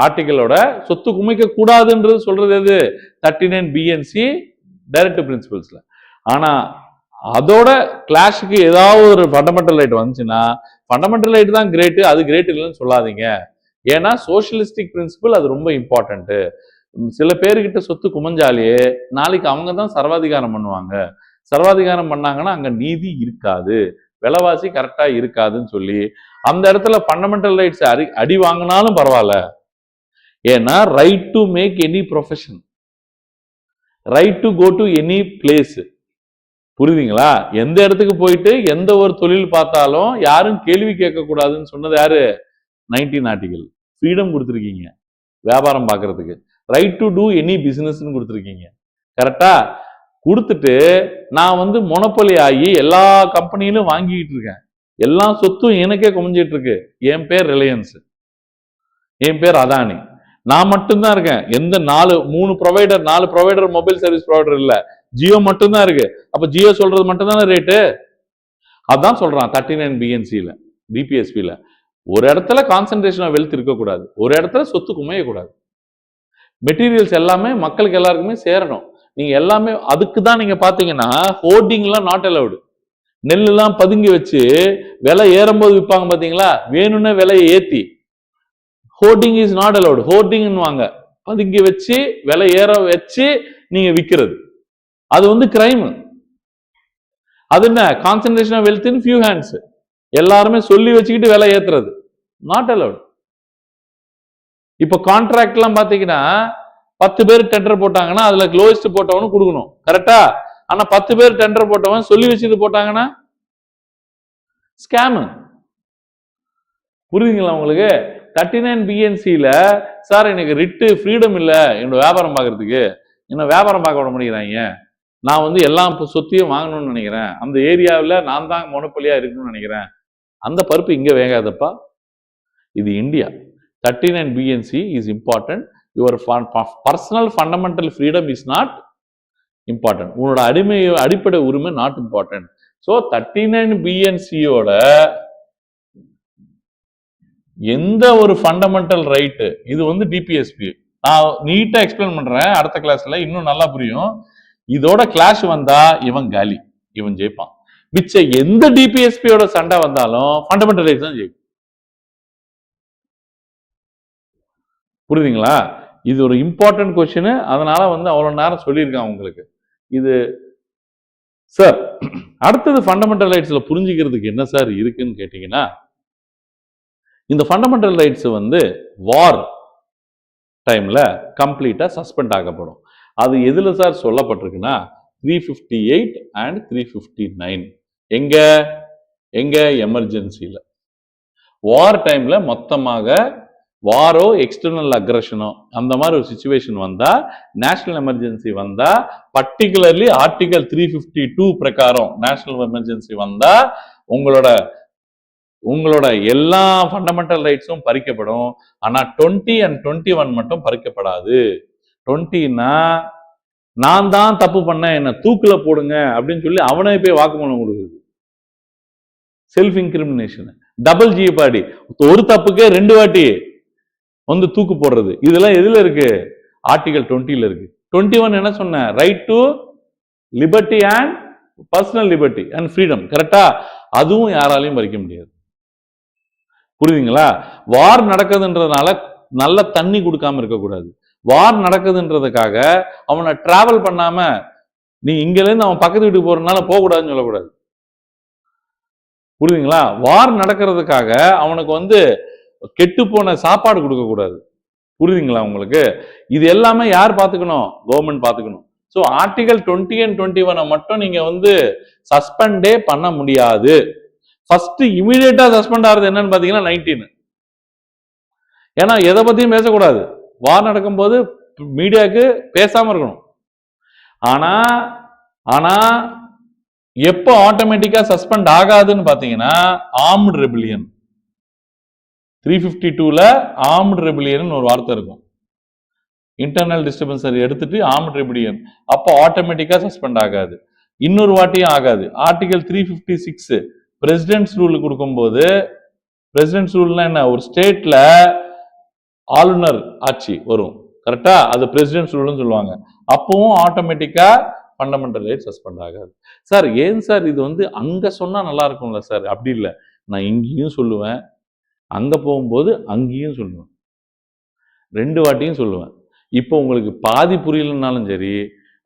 ஆர்டிகளோட சொத்து குமிக்க கூடாதுன்றது சொல்றது எது? 39(b)(c) directive பிரின்சிபல்ஸ்ல. ஆனா அதோட கிளாஷுக்கு ஏதாவது ஒரு ஃபண்டமெண்டல் ரைட் வந்துச்சுன்னா, ஃபண்டமெண்டல் ரைட் தான் கிரேட், அது கிரேட் இல்லைன்னு சொல்லாதீங்க. ஏன்னா சோசியலிஸ்டிக் பிரின்சிபல் அது ரொம்ப இம்பார்ட்டன்ட். சில பேர்கிட்ட சொத்து குமிஞ்சாலே நாளைக்கு அவங்க தான் சர்வாதிகாரம் பண்ணுவாங்க, சர்வாதிகாரம் பண்ணாங்கன்னா அங்க நீதி இருக்காது, விலைவாசி கரெக்டா இருக்காதுன்னு சொல்லி அந்த இடத்துல ஃபண்டமெண்டல் ரைட்ஸ் அடி வாங்கினாலும் பரவாயில்ல. ஏன்னா right to make any profession, right to go to any place. புரியுதுங்களா? எந்த இடத்துக்கு போயிட்டு எந்த ஒரு தொழில் பார்த்தாலும் யாரும் கேள்வி கேட்க கூடாதுன்னு சொன்னது யாரு? 19 ஆர்டிகல். ஃப்ரீடம் கொடுத்துருக்கீங்க வியாபாரம் பார்க்கறதுக்கு, right to do any business கொடுத்துருக்கீங்க. கரெக்டா? கொடுத்துட்டு நான் மொனோபொலி ஆகி எல்லா கம்பெனியிலும் வாங்கிட்டு இருக்கேன், எல்லா சொத்தும் எனக்கே குமிஞ்சிட்டு இருக்கு. என் பேர் ரிலையன்ஸ், என் பேர் அதானி, நான் மட்டும்தான் இருக்கேன். எந்த 4 ப்ரொவைடர் மொபைல் சர்வீஸ் ப்ரொவைடர் இல்ல, ஜியோ மட்டும்தான் இருக்கு. அப்ப ஜியோ சொல்றது மட்டும்தானே ரேட்டு. அதான் சொல்றான் 39(b)(c) டிபிஎஸ்பில. ஒரு இடத்துல கான்சென்ட்ரேஷன் ஆஃப் வெல்த் இருக்கக்கூடாது, ஒரு இடத்துல சொத்து குமையக்கூடாது. மெட்டீரியல்ஸ் எல்லாமே மக்களுக்கு எல்லாருக்குமே சேரணும். நீங்க எல்லாமே அதுக்கு தான் நீங்க பாத்தீங்கன்னா ஹோர்டிங்லாம் நாட் அலவுடு. நெல்லாம் பதுங்கி வச்சு விலை ஏறும்போது விற்பாங்க பாத்தீங்களா, வேணும்னு விலையை ஏத்தி. Hoarding is not allowed. Hoarding வாங்க பதுங்கி வச்சு விலை ஏற வச்சு நீங்க விற்கிறது, அது கிரைம். அது என்ன? Concentration of wealth in few hands. எல்லாருமே சொல்லி வச்சுக்கிட்டு விலை ஏத்துறது நாட் அலவுட். இப்ப கான்ட்ராக்ட் எல்லாம் பாத்தீங்கன்னா 10 பேர் டெண்டர் போட்டாங்கன்னா அதுல லோயஸ்ட் போட்டவனு கொடுக்கணும், கரெக்டா? ஆனா 10 பேர் டெண்டர் போட்டவன் சொல்லி வச்சுட்டு போட்டாங்கன்னா ஸ்கேம். புரியுதுங்களா உங்களுக்கு? 39 BNCல சார் எனக்கு ரிட்டு ஃப்ரீடம் இல்லை என்னோட வியாபாரம் பார்க்கறதுக்கு, என்ன வியாபாரம் பார்க்க விட முடிகிறாங்க, நான் வந்து எல்லா சொத்தையும் வாங்கணும்னு நினைக்கிறேன், அந்த ஏரியாவில் நான் தான் மொனப்பொலியா இருக்கணும்னு நினைக்கிறேன், அந்த பருப்பு இங்க வேகாதப்பா. இது India. 39 BNC is important. Your personal fundamental freedom is not important. உன்னோட அடிப்படை உரிமை நாட் இம்பார்ட்டன்ட். ஸோ 39 BNCயோட எந்த ஒரு ஃபண்டமெண்டல் ரைட்டு, இது வந்து டிபிஎஸ்பி. நான் நீட்டா எக்ஸ்பிளைன் பண்றேன் அடுத்த கிளாஸ்ல, இன்னும் நல்லா புரியும். இதோட கிளாஷ் வந்தா இவன் காலி, இவன் ஜெயிப்பான். மிச்ச எந்த டிபிஎஸ்பியோட சண்டை வந்தாலும் ஃபண்டமெண்டல் ரைட்ஸ் தான் ஜெயிக்கும். புரியுதுங்களா? இது ஒரு இம்பார்ட்டன்ட் கொஸ்டின், அதனால வந்து அவ்வளவு நேரம் சொல்லியிருக்கான் உங்களுக்கு. இது சார் அடுத்தது ஃபண்டமெண்டல் ரைட்ஸ்ல புரிஞ்சுக்கிறதுக்கு என்ன சார் இருக்குன்னு கேட்டீங்கன்னா, இந்த ஃபண்டமெண்டல் ரைட்ஸ் வந்து வார் டைம்ல கம்ப்ளீட்டா சஸ்பெண்ட் ஆகப்படும். அது எதுல சார் சொல்லப்பட்டிருக்குன்னா 358 அண்ட் 359. எங்க எங்க எமர்ஜென்சில. வார் டைம்ல மொத்தமாக வாரோ எக்ஸ்டர்னல் அக்ரஷனோ அந்த மாதிரி ஒரு சிச்சுவேஷன் வந்தா, நேஷனல் எமர்ஜென்சி வந்தா, பர்டிகுலர்லி ஆர்டிகல் 352 பிரகாரம் நேஷனல் எமர்ஜென்சி வந்தா உங்களோட எல்லா ஃபண்டமெண்டல் ரைட்ஸும் பறிக்கப்படும். ஆனா 20 and 21 மட்டும் பறிக்கப்படாது. 20னா நான் தான் தப்பு பண்ணேன், என்ன தூக்குல போடுங்க அப்படின்னு சொல்லி அவனே போய் வாக்குமூலம் கொடுக்குது. செல்ஃப் இன்கிரிமினேஷன், டபுள் ஜியோபாடி, ஒரு தப்புக்கே 2 வாட்டி வந்து தூக்கு போடுறது. இதெல்லாம் எதுல இருக்கு? ஆர்டிகல் 20ல இருக்கு. 21 என்ன சொன்ன? Right to liberty and personal liberty and freedom. கரெக்டா? அதுவும் யாராலையும் பறிக்க முடியாது. புரியுதுங்களா? வார் நடக்குதுன்றதுனால நல்ல தண்ணி கொடுக்காம இருக்கக்கூடாது. வார் நடக்குதுன்றதுக்காக அவனை டிராவல் பண்ணாம நீ இங்க இருந்து அவன் பக்கத்து வீட்டுக்கு போறதுனால போக கூடாதுன்னு சொல்லக்கூடாது. புரியுதுங்களா? வார் நடக்கிறதுக்காக அவனுக்கு வந்து கெட்டு போன சாப்பாடு கொடுக்க கூடாது. புரியுதுங்களா உங்களுக்கு? இது எல்லாமே யார் பாத்துக்கணும்? கவர்மெண்ட் பாத்துக்கணும். ஸோ ஆர்டிகல் 20 and 21 மட்டும் நீங்க வந்து சஸ்பெண்டே பண்ண முடியாது. ஃபர்ஸ்ட் இமிடியேட்டா சஸ்பெண்ட் ஆகுறது என்னன்னு பாத்தீங்கன்னா 19. ஏன்னா எதை பத்தியும் பேசக்கூடாது. வார் நடக்கும்போது மீடியாவுக்கு பேசாம இருக்கணும். ஆனா ஆனா எப்போ ஆட்டோமேட்டிக்கா சஸ்பெண்ட் ஆகாதுன்னு பாத்தீங்கன்னா ஆர்ம்டு ரெபிலியன். 352ல ஆர்ம்டு ரெபிலியன் ஒரு வார்த்தை இருக்கும். இன்டர்னல் டிஸ்டர்பன்ஸ் எடுத்துட்டு ஆர்ம்டு ரெபிலியன், அப்போ ஆட்டோமேட்டிக்கா சஸ்பெண்ட் ஆகாது. இன்னொரு வாட்டியும் ஆகாது. ஆர்டிகல் 356 பிரசிடென்ட்ஸ் ரூல் கொடுக்கும்போது, பிரசிடென்ட்ஸ் ரூல்னா என்ன? ஒரு ஸ்டேட்ல ஆளுநர் ஆட்சி வரும், கரெக்டா? அது பிரசிடென்ட்ஸ் ரூல்னு சொல்லுவாங்க. அப்பவும் ஆட்டோமேட்டிக்கா ஃபண்டமெண்டல் ரைட் சஸ்பெண்ட் ஆகாது. சார் ஏன் சார் இது வந்து அங்க சொன்னா நல்லா இருக்கும்ல சார்? அப்படி இல்லை, நான் இங்கேயும் சொல்லுவேன், அங்க போகும்போது அங்கேயும் சொல்லுவேன், 2 வாட்டியும் சொல்லுவேன். இப்போ உங்களுக்கு பாதி புரியலனாலும் சரி,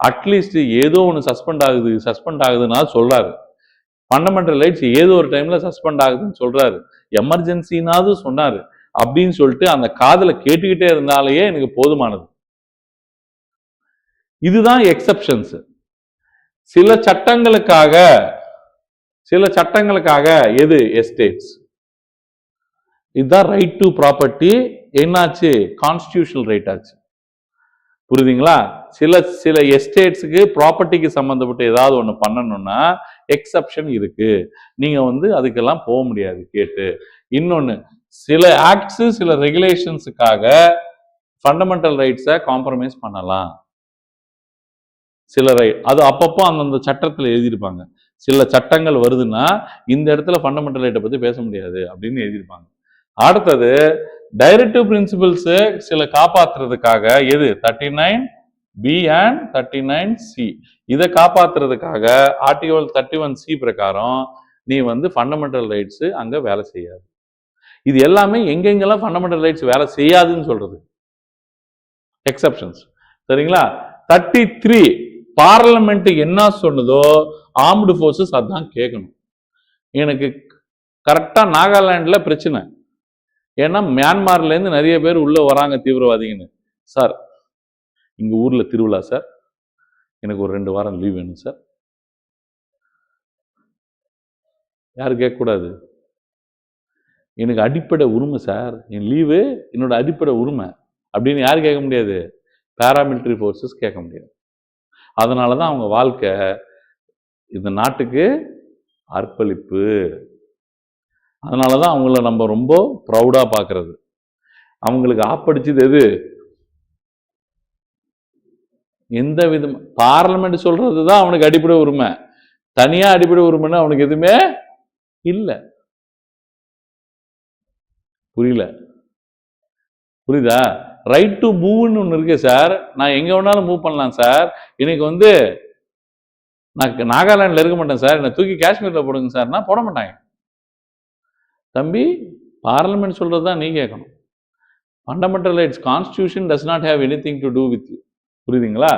அட்லீஸ்ட் ஏதோ ஒன்று சஸ்பெண்ட் ஆகுதுன்னா சொல்றாரு. ஃபண்டமெண்டல் ரைட்ஸ் ஏதோ ஒரு டைம்ல சஸ்பெண்ட் ஆகுதுன்னு சொல்றாரு, எமர்ஜென்சினாவது சொன்னாரு அப்படின்னு சொல்லிட்டு அந்த காதுல கேட்டுக்கிட்டே இருந்தாலேயே எனக்கு போதுமானது. இதுதான் எக்ஸப்ஷன்ஸ். சில சட்டங்களுக்காக எது? எஸ்டேட்ஸ். இதுதான் ரைட் டு ப்ராப்பர்ட்டி. என்னாச்சு? கான்ஸ்டிடியூஷனல் ரைட் ஆச்சு. புரியுதுங்களா? சில எஸ்டேட்ஸுக்கு ப்ராப்பர்ட்டிக்கு சம்பந்தப்பட்டு ஏதாவது ஒன்று பண்ணணும்னா எக்ஸப்ஷன் இருக்கு. நீங்க வந்து அதுக்கெல்லாம் போக முடியாது கேட்டு. இன்னொன்னு, சில ஆக்ட்ஸ் சில ரெகுலேஷன்ஸுக்காக ஃபண்டமெண்டல் ரைட்ஸை காம்ப்ரமைஸ் பண்ணலாம். சில ரைட் அது அப்பப்போ அந்தந்த சட்டத்தில் எழுதியிருப்பாங்க. சில சட்டங்கள் வருதுன்னா இந்த இடத்துல ஃபண்டமெண்டல் ரைட்டை பத்தி பேச முடியாது அப்படின்னு எழுதியிருப்பாங்க. அடுத்தது டைரக்டிவ் பிரின்சிபிள்ஸ் சில காப்பாற்றுறதுக்காக எது? 39B and 39C. இதை காப்பாற்றுறதுக்காக ஆர்டிகல் 31C பிரகாரம் நீ வந்து ஃபண்டமெண்டல் ரைட்ஸ் அங்க வேலை செய்யாது. இது எல்லாமே எங்கெங்கெல்லாம் ஃபண்டமெண்டல் ரைட்ஸ் வேலை செய்யாதுன்னு சொல்றது எக்ஸப்ஷன்ஸ். சரிங்களா? 33 பார்லிமெண்ட் என்ன சொன்னதோ ஆர்ம்டு ஃபோர்ஸஸ் அதான் கேட்கணும். எனக்கு கரெக்டா நாகாலாந்துல பிரச்சனை, ஏன்னா மியான்மர்ல இருந்து நிறைய பேர் உள்ள வராங்க தீவிரவாதிகன்னு. சார் இங்க ஊர்ல திருவிழா சார், எனக்கு ஒரு 2 வாரம் லீவ் வேணும் சார். யாரும் கேட்கக்கூடாது. எனக்கு அடிப்படை உரிமை சார், என் லீவு என்னோட அடிப்படை உரிமை அப்படின்னு யார் கேட்க முடியாது? பாராமிலிட்டரி ஃபோர்ஸஸ் கேட்க முடியாது. அதனால தான் அவங்க வாழ்க்கை இந்த நாட்டுக்கு அர்ப்பணிப்பு. அதனால தான் அவங்கள நம்ம ரொம்ப ப்ரௌடாக பார்க்கறது. அவங்களுக்கு ஆப்படிச்சது எது? எந்த விதம் பார்லமெண்ட் சொல்றது தான் அவனுக்கு அடிப்படை உரிமை. தனியா அடிப்படை உரிமைன்னு அவனுக்கு எதுவுமே இல்லை. புரியல? புரியுதா? ரைட் டு மூவ்னு ஒன்று இருக்கு சார். நான் எங்க வேணாலும் மூவ் பண்ணலாம் சார். இன்னைக்கு நான் நாகாலாண்டில் இருக்க மாட்டேன் சார், என்னை தூக்கி காஷ்மீர்ல போடுங்க சார்னா போட மாட்டாங்க. தம்பி, பார்லமெண்ட் சொல்றது தான் நீ கேட்கணும். Fundamental rights constitution does not have any thing to do with you. புரியுதுங்களா?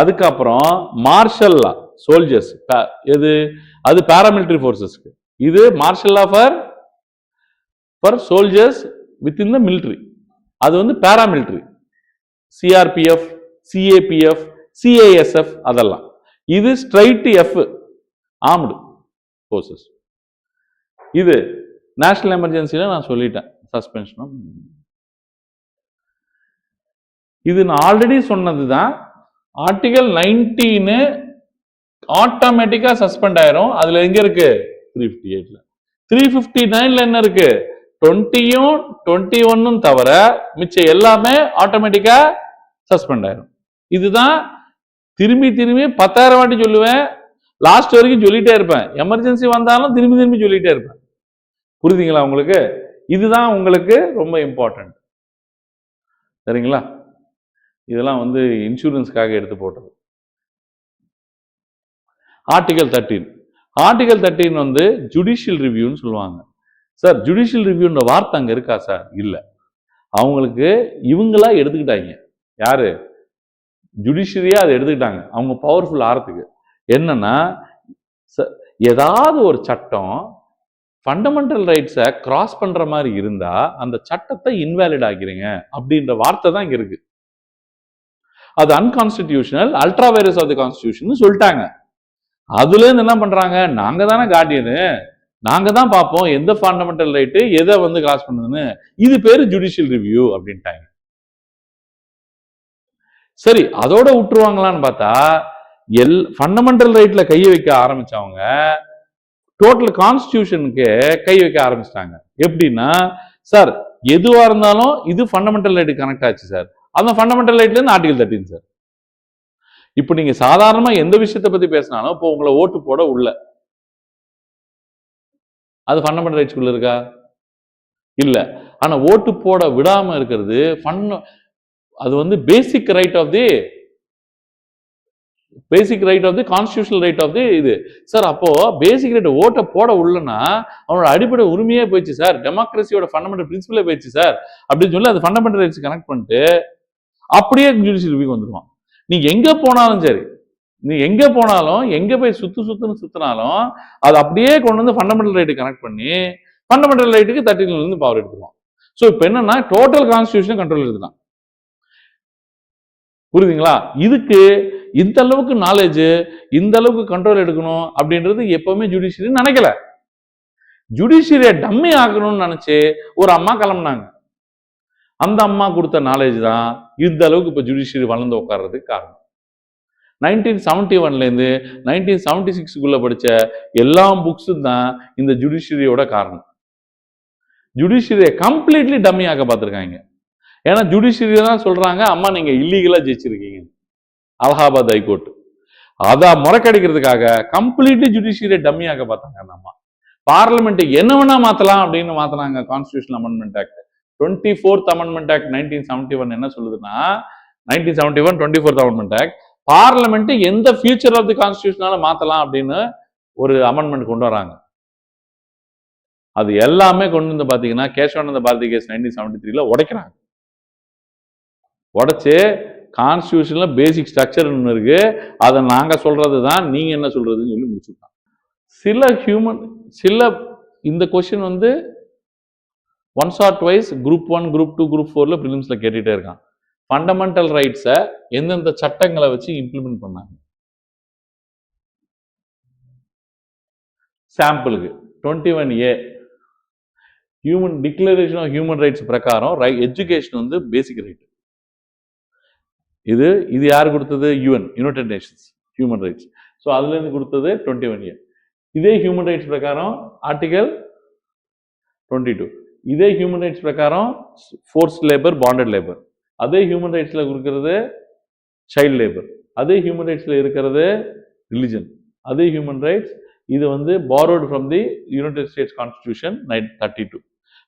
அதுக்கப்புறம் மார்ஷல் லா சோல்ஜர்ஸ், எது? அது பாராமிலிட்டரி ஃபோர்ஸஸ்க்கு. இது martial law for soldiers with in the military. அது பாராமிலிட்டரி, சிஆர்பிஎஃப், சிஏபிஎஃப், சிஏஎஸ்எஃப் அதெல்லாம். இது ஸ்ட்ரைட் எஃப், ஆர்ம்டு ஃபோர்ஸஸ். இது நேஷனல் எமர்ஜென்சில நான் சொல்லிட்டேன், சஸ்பென்ஷன். இது நான் ஆல்ரெடி சொன்னதுதான். ஆர்டிகல் 19 ஆட்டோமேட்டிக்கா சஸ்பெண்ட் ஆயிரும். அதுல எங்க இருக்கு? 358ல. 359ல என்ன இருக்கு? 20யும் 21ம் தவிர மிச்சம் எல்லாமே ஆட்டோமேட்டிக்கா சஸ்பெண்ட் ஆயிரும். இதுதான் திரும்பி 10,000 வாட்டி சொல்லுவேன், லாஸ்ட் வரைக்கும் சொல்லிட்டே இருப்பேன். எமர்ஜென்சி வந்தாலும் திரும்பி சொல்லிட்டே இருப்பேன். புரியுதுங்களா உங்களுக்கு? இதுதான் உங்களுக்கு ரொம்ப இம்பார்ட்டன்ட். சரிங்களா? இதெல்லாம் இன்சூரன்ஸ்க்காக எடுத்து போட்டது. ஆர்டிகல் 13 ஜுடிஷியல் ரிவ்யூன்னு சொல்லுவாங்க. சார், ஜுடிஷியல் ரிவ்யூன்ற வார்த்தை அங்க இருக்கா சார்? இல்ல. அவங்களுக்கு இவங்களா எடுத்துக்கிட்டாங்க. யாரு? ஜுடிஷியரியா அதை எடுத்துக்கிட்டாங்க. அவங்க பவர்ஃபுல் ஆறதுக்கு. என்னன்னா, ஏதாவது ஒரு சட்டம் ஃபண்டமெண்டல் ரைட்ஸை கிராஸ் பண்ற மாதிரி இருந்தா அந்த சட்டத்தை இன்வேலிட் ஆக்கிறீங்க அப்படின்ற வார்த்தை தான் இங்க இருக்கு. அது unconstitutional, ultra vires of the constitution சொல்லிட்டாங்க. அதுல இருந்து என்ன பண்றாங்க? நாங்க தானே கார்டியனு, நாங்க தான் பார்ப்போம் எந்த ஃபண்டமெண்டல் ரைட்டு எதை கிராஸ் பண்ணுதுன்னு. இது பேரு ஜுடிஷியல் ரிவ்யூ அப்படின்ட்டாங்க. சரி, அதோட விட்டுருவாங்களான்னு பார்த்தா ஃபண்டமெண்டல் ரைட்ல கையை வைக்க ஆரம்பிச்சவங்க டோட்டல் கான்ஸ்டிடியூஷனுக்கு கை வைக்க ஆரம்பிச்சிட்டாங்க. எப்படின்னா, சார் எதுவா இருந்தாலும் இது ஃபண்டமெண்டல் ரைட்டு கனெக்ட் ஆச்சு சார். அந்த ஃபண்டமெண்டல் ரைட்ல இருந்து ஆர்டிகல் 13 சார். இப்போ நீங்க சாதாரணமா எந்த விஷயத்தை பத்தி பேசினாலும், இப்போ உங்களை ஓட்டு போட உள்ள, அது ஃபண்டமெண்டல் ரைட்ஸ்குள்ள இருக்கா? இல்ல. ஆனா ஓட்டு போட விடாம இருக்கிறது அது basic right of the constitutional right of the இது சார். அப்போ பேசிக் ரைட் ஓட்ட போட உள்ளனா அவனோட அடிப்படை உரிமையே போயிடுச்சு சார், டெமோக்ரஸியோட ஃபண்டமெண்டல் பிரின்சிபலே போயிடுச்சு சார் அப்படின்னு சொல்லி அது ஃபண்டமெண்டல் ரைட்ஸ் கனெக்ட் பண்ணிட்டு அப்படியே ஜுடிஷியல் ரிவ்யூக்கு வந்துருவான். நீ எங்க போனாலும் சரி, நீ எங்க போனாலும், எங்க போய் சுத்தினாலும் அது அப்படியே கொண்டு வந்து ஃபண்டமெண்டல் ரைட்டு கனெக்ட் பண்ணி ஃபண்டமெண்டல் ரைட்டுக்கு 13ல இருந்து பவர் எடுத்துருவான். ஸோ இப்போ என்னன்னா டோட்டல் கான்ஸ்டிடியூஷன் கண்ட்ரோல் எடுத்துட்டான். புரியுதுங்களா? இதுக்கு இந்த அளவுக்கு நாலேஜ், இந்த அளவுக்கு கண்ட்ரோல் எடுக்கணும் அப்படின்றது எப்பவுமே ஜுடிஷியரி நினைக்கல. ஜுடிஷியரிய டம்மி ஆக்கணும்னு நினைச்சு ஒரு அம்மா கிளம்புனாங்க. அந்த அம்மா கொடுத்த நாலேஜ் தான் இந்த அளவுக்கு இப்ப ஜுடிஷியரி வளர்ந்து உட்கார்றதுக்கு காரணம். 1971ல இருந்து 1976க்குள்ள படிச்ச எல்லா புக்ஸும் தான் இந்த ஜுடிஷியரியோட காரணம். ஜுடிஷியரியை கம்ப்ளீட்லி டம்மி ஆக்க பார்த்திருக்காங்க. ஏன்னா ஜுடிஷியரி தான் சொல்றாங்க, அம்மா நீங்க இல்லீகலா ஜெயிச்சிருக்கீங்க அலகாபாத் ஹைகோர்ட். அதை முறைக்கடிக்கிறதுக்காக கம்ப்ளீட்லி ஜுடிஷியரியை டம்மி ஆக்க பார்த்தாங்க அந்த அம்மா. பார்லிமெண்ட் என்ன வேணா மாத்தலாம் அப்படின்னு மாத்தினாங்க constitution amendment act. 24th amendment act 1971 என்ன சொல்லுதுன்னா, 1971 24th அமெண்ட்மெண்ட் ஆக்ட் பார்லிமெண்ட் எந்த ஃபியூச்சர் ஆஃப் தி கான்ஸ்டிடியூஷனால மாத்தலாம் அப்படின்னு ஒரு அமெண்ட்மெண்ட் கொண்டு வராங்க. அது எல்லாமே கொண்டு வந்து பாத்தீங்கன்னா கேசவானந்த பாரதி கேஸ் 1973ல உடைக்கிறாங்க. உடைச்சு கான்ஸ்டிடியூஷன்ல பேசிக் ஸ்ட்ரக்சர் ஒன்று இருக்கு, அதை நாங்க சொல்றதுதான் நீங்க என்ன சொல்றதுன்னு சொல்லி முடிச்சுட்டாங்க. சில இந்த question once or twice group 1, group 2, group 4ல பிலிம்ஸ்ல கேட்டுட்டே இருக்கான். ஃபண்டமெண்டல் ரைட்ஸை எந்தெந்த சட்டங்களை வச்சு இம்ப்ளிமெண்ட் பண்ணாங்க. சாம்பிளுக்கு 21A declaration of human rights பிரகாரம் எஜுகேஷன் வந்து பேசிக் ரைட். இது யார் கொடுத்தது? United Nations human rights. So அதுலேருந்து கொடுத்தது 21 இயர். இதே ஹியூமன் ரைட்ஸ் பிரகாரம் ஆர்டிகல் 22. இதே ஹியூமன் ரைட்ஸ் பிரகாரம் ஃபோர்ஸ் லேபர், பாண்டட் லேபர். அதே ஹியூமன் ரைட்ஸில் கொடுக்கறது சைல்ட் லேபர். அதே ஹியூமன் ரைட்ஸில் இருக்கிறது ரிலிஜன். அதே ஹியூமன் ரைட்ஸ் இது வந்து borrowed from the United States constitution 32.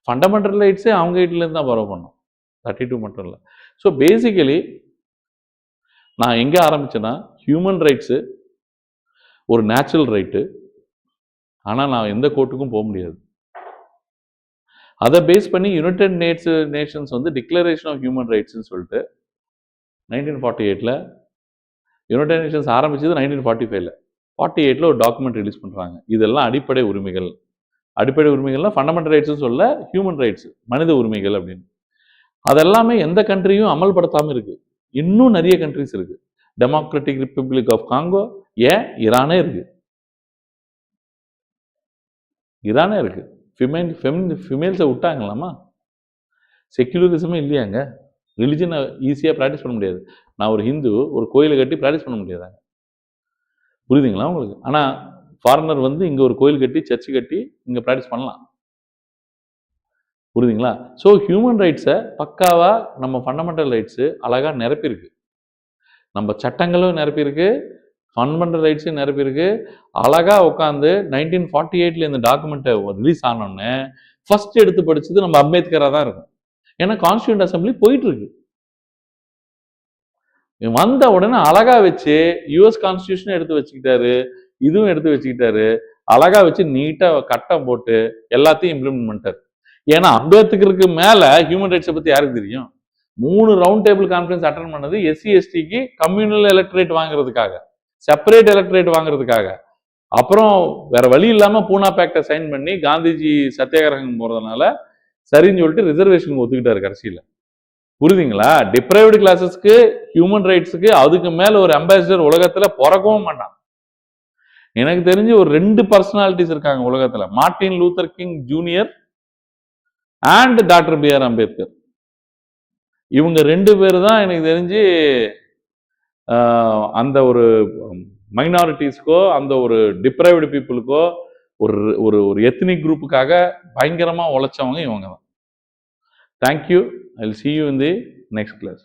Fundamental ரைட்ஸே அவங்க வீட்டிலேருந்து தான் borrow பண்ணோம், 32 மட்டும் இல்லை. ஸோ பேசிக்கலி நான் எங்கே ஆரம்பிச்சேன்னா, ஹியூமன் ரைட்ஸு ஒரு நேச்சுரல் ரைட்டு. ஆனால் நான் எந்த கோர்ட்டுக்கும் போக முடியாது. அதை பேஸ் பண்ணி யுனைடெட் நேஷன்ஸ் வந்து டிக்ளரேஷன் ஆஃப் ஹியூமன் ரைட்ஸ்ன்னு சொல்லிட்டு 1948 யுனைடெட் நேஷன்ஸ் ஆரம்பிச்சது 1945. 48 ஒரு டாக்குமெண்ட் ரிலீஸ் பண்ணுறாங்க. இதெல்லாம் அடிப்படை உரிமைகள். அடிப்படை உரிமைகள்லாம் ஃபண்டமெண்டல் ரைட்ஸ்னு சொல்ல, ஹியூமன் ரைட்ஸ் மனித உரிமைகள் அப்படின்னு. அதெல்லாமே எந்த கண்ட்ரியும் அமல்படுத்தாமல் இருக்குது. இன்னும் நிறைய கண்ட்ரிஸ் இருக்குது. டெமோக்ராட்டிக் ரிப்பப்ளிக் ஆஃப் காங்கோ, ஏன் ஈரானே இருக்குது. ஈரானே இருக்குது. ஃபிமேல்ஸை விட்டாங்களாமா? செக்யூலரிசமே இல்லையாங்க. ரிலிஜனை ஈஸியாக ப்ராக்டிஸ் பண்ண முடியாது. நான் ஒரு ஹிந்து, ஒரு கோயிலை கட்டி ப்ராக்டிஸ் பண்ண முடியாதாங்க. புரியுதுங்களா உங்களுக்கு? ஆனால் ஃபாரினர் வந்து இங்கே ஒரு கோயில் கட்டி, சர்ச்சு கட்டி இங்கே ப்ராக்டிஸ் பண்ணலாம். புரியுதுங்களா? ஸோ ஹியூமன் ரைட்ஸை பக்காவாக நம்ம ஃபண்டமெண்டல் ரைட்ஸு அழகாக நிரப்பியிருக்கு. நம்ம சட்டங்களும் நிரப்பியிருக்கு, ஃபண்டமெண்டல் ரைட்ஸும் நிரப்பியிருக்கு. அழகாக உட்காந்து 1948 இந்த டாக்குமெண்ட்டை ரிலீஸ் ஆனோடனே ஃபர்ஸ்ட் எடுத்து படிச்சது நம்ம அம்பேத்கராக தான் இருக்கும். ஏன்னா கான்ஸ்டியூண்ட் அசம்பிளி போயிட்டு இருக்கு. வந்த உடனே அழகா வச்சு யூஎஸ் கான்ஸ்டியூஷன் எடுத்து வச்சுக்கிட்டாரு, இதுவும் எடுத்து வச்சுக்கிட்டாரு. அழகா வச்சு நீட்டா கட்டம் போட்டு எல்லாத்தையும் இம்ப்ளிமெண்ட் பண்ணிட்டாரு. ஏன்னா அம்பேத்கருக்கு மேல ஹியூமன் ரைட்ஸை பத்தி யாருக்கு தெரியும்? 3 ரவுண்ட் டேபிள் கான்ஃபரன்ஸ் அட்டன் பண்ணது எஸ்சி எஸ்டிக்கு கம்யூனல் எலக்ட்ரேட் வாங்குறதுக்காக, செப்பரேட் எலக்ட்ரேட் வாங்குறதுக்காக. அப்புறம் வேற வழி இல்லாம பூனா பேக்டை சைன் பண்ணி காந்திஜி சத்தியாகிரகம் போறதுனால சரின்னு சொல்லிட்டு ரிசர்வேஷன் ஒத்துக்கிட்டாரு கடைசியில. புரியுதுங்களா? டிப்ரைவ்டு கிளாஸஸ்க்கு ஹியூமன் ரைட்ஸுக்கு அதுக்கு மேல ஒரு அம்பாசிடர் உலகத்துல பிறக்கவும் மாட்டான். எனக்கு தெரிஞ்சு ஒரு 2 பர்சனாலிட்டிஸ் இருக்காங்க உலகத்துல, Martin Luther King junior and doctor B R. Ambedkar. இவங்க 2 பேர் தான் எனக்கு தெரிஞ்சு அந்த ஒரு மைனாரிட்டிஸ்க்கோ, அந்த ஒரு டிப்ரைவ்டு பீப்புளுக்கோ, ஒரு ஒரு ஒரு எத்னிக் குரூப்புக்காக பயங்கரமா உழைச்சவங்க இவங்க தான். Thank you. I'll see you in the next class.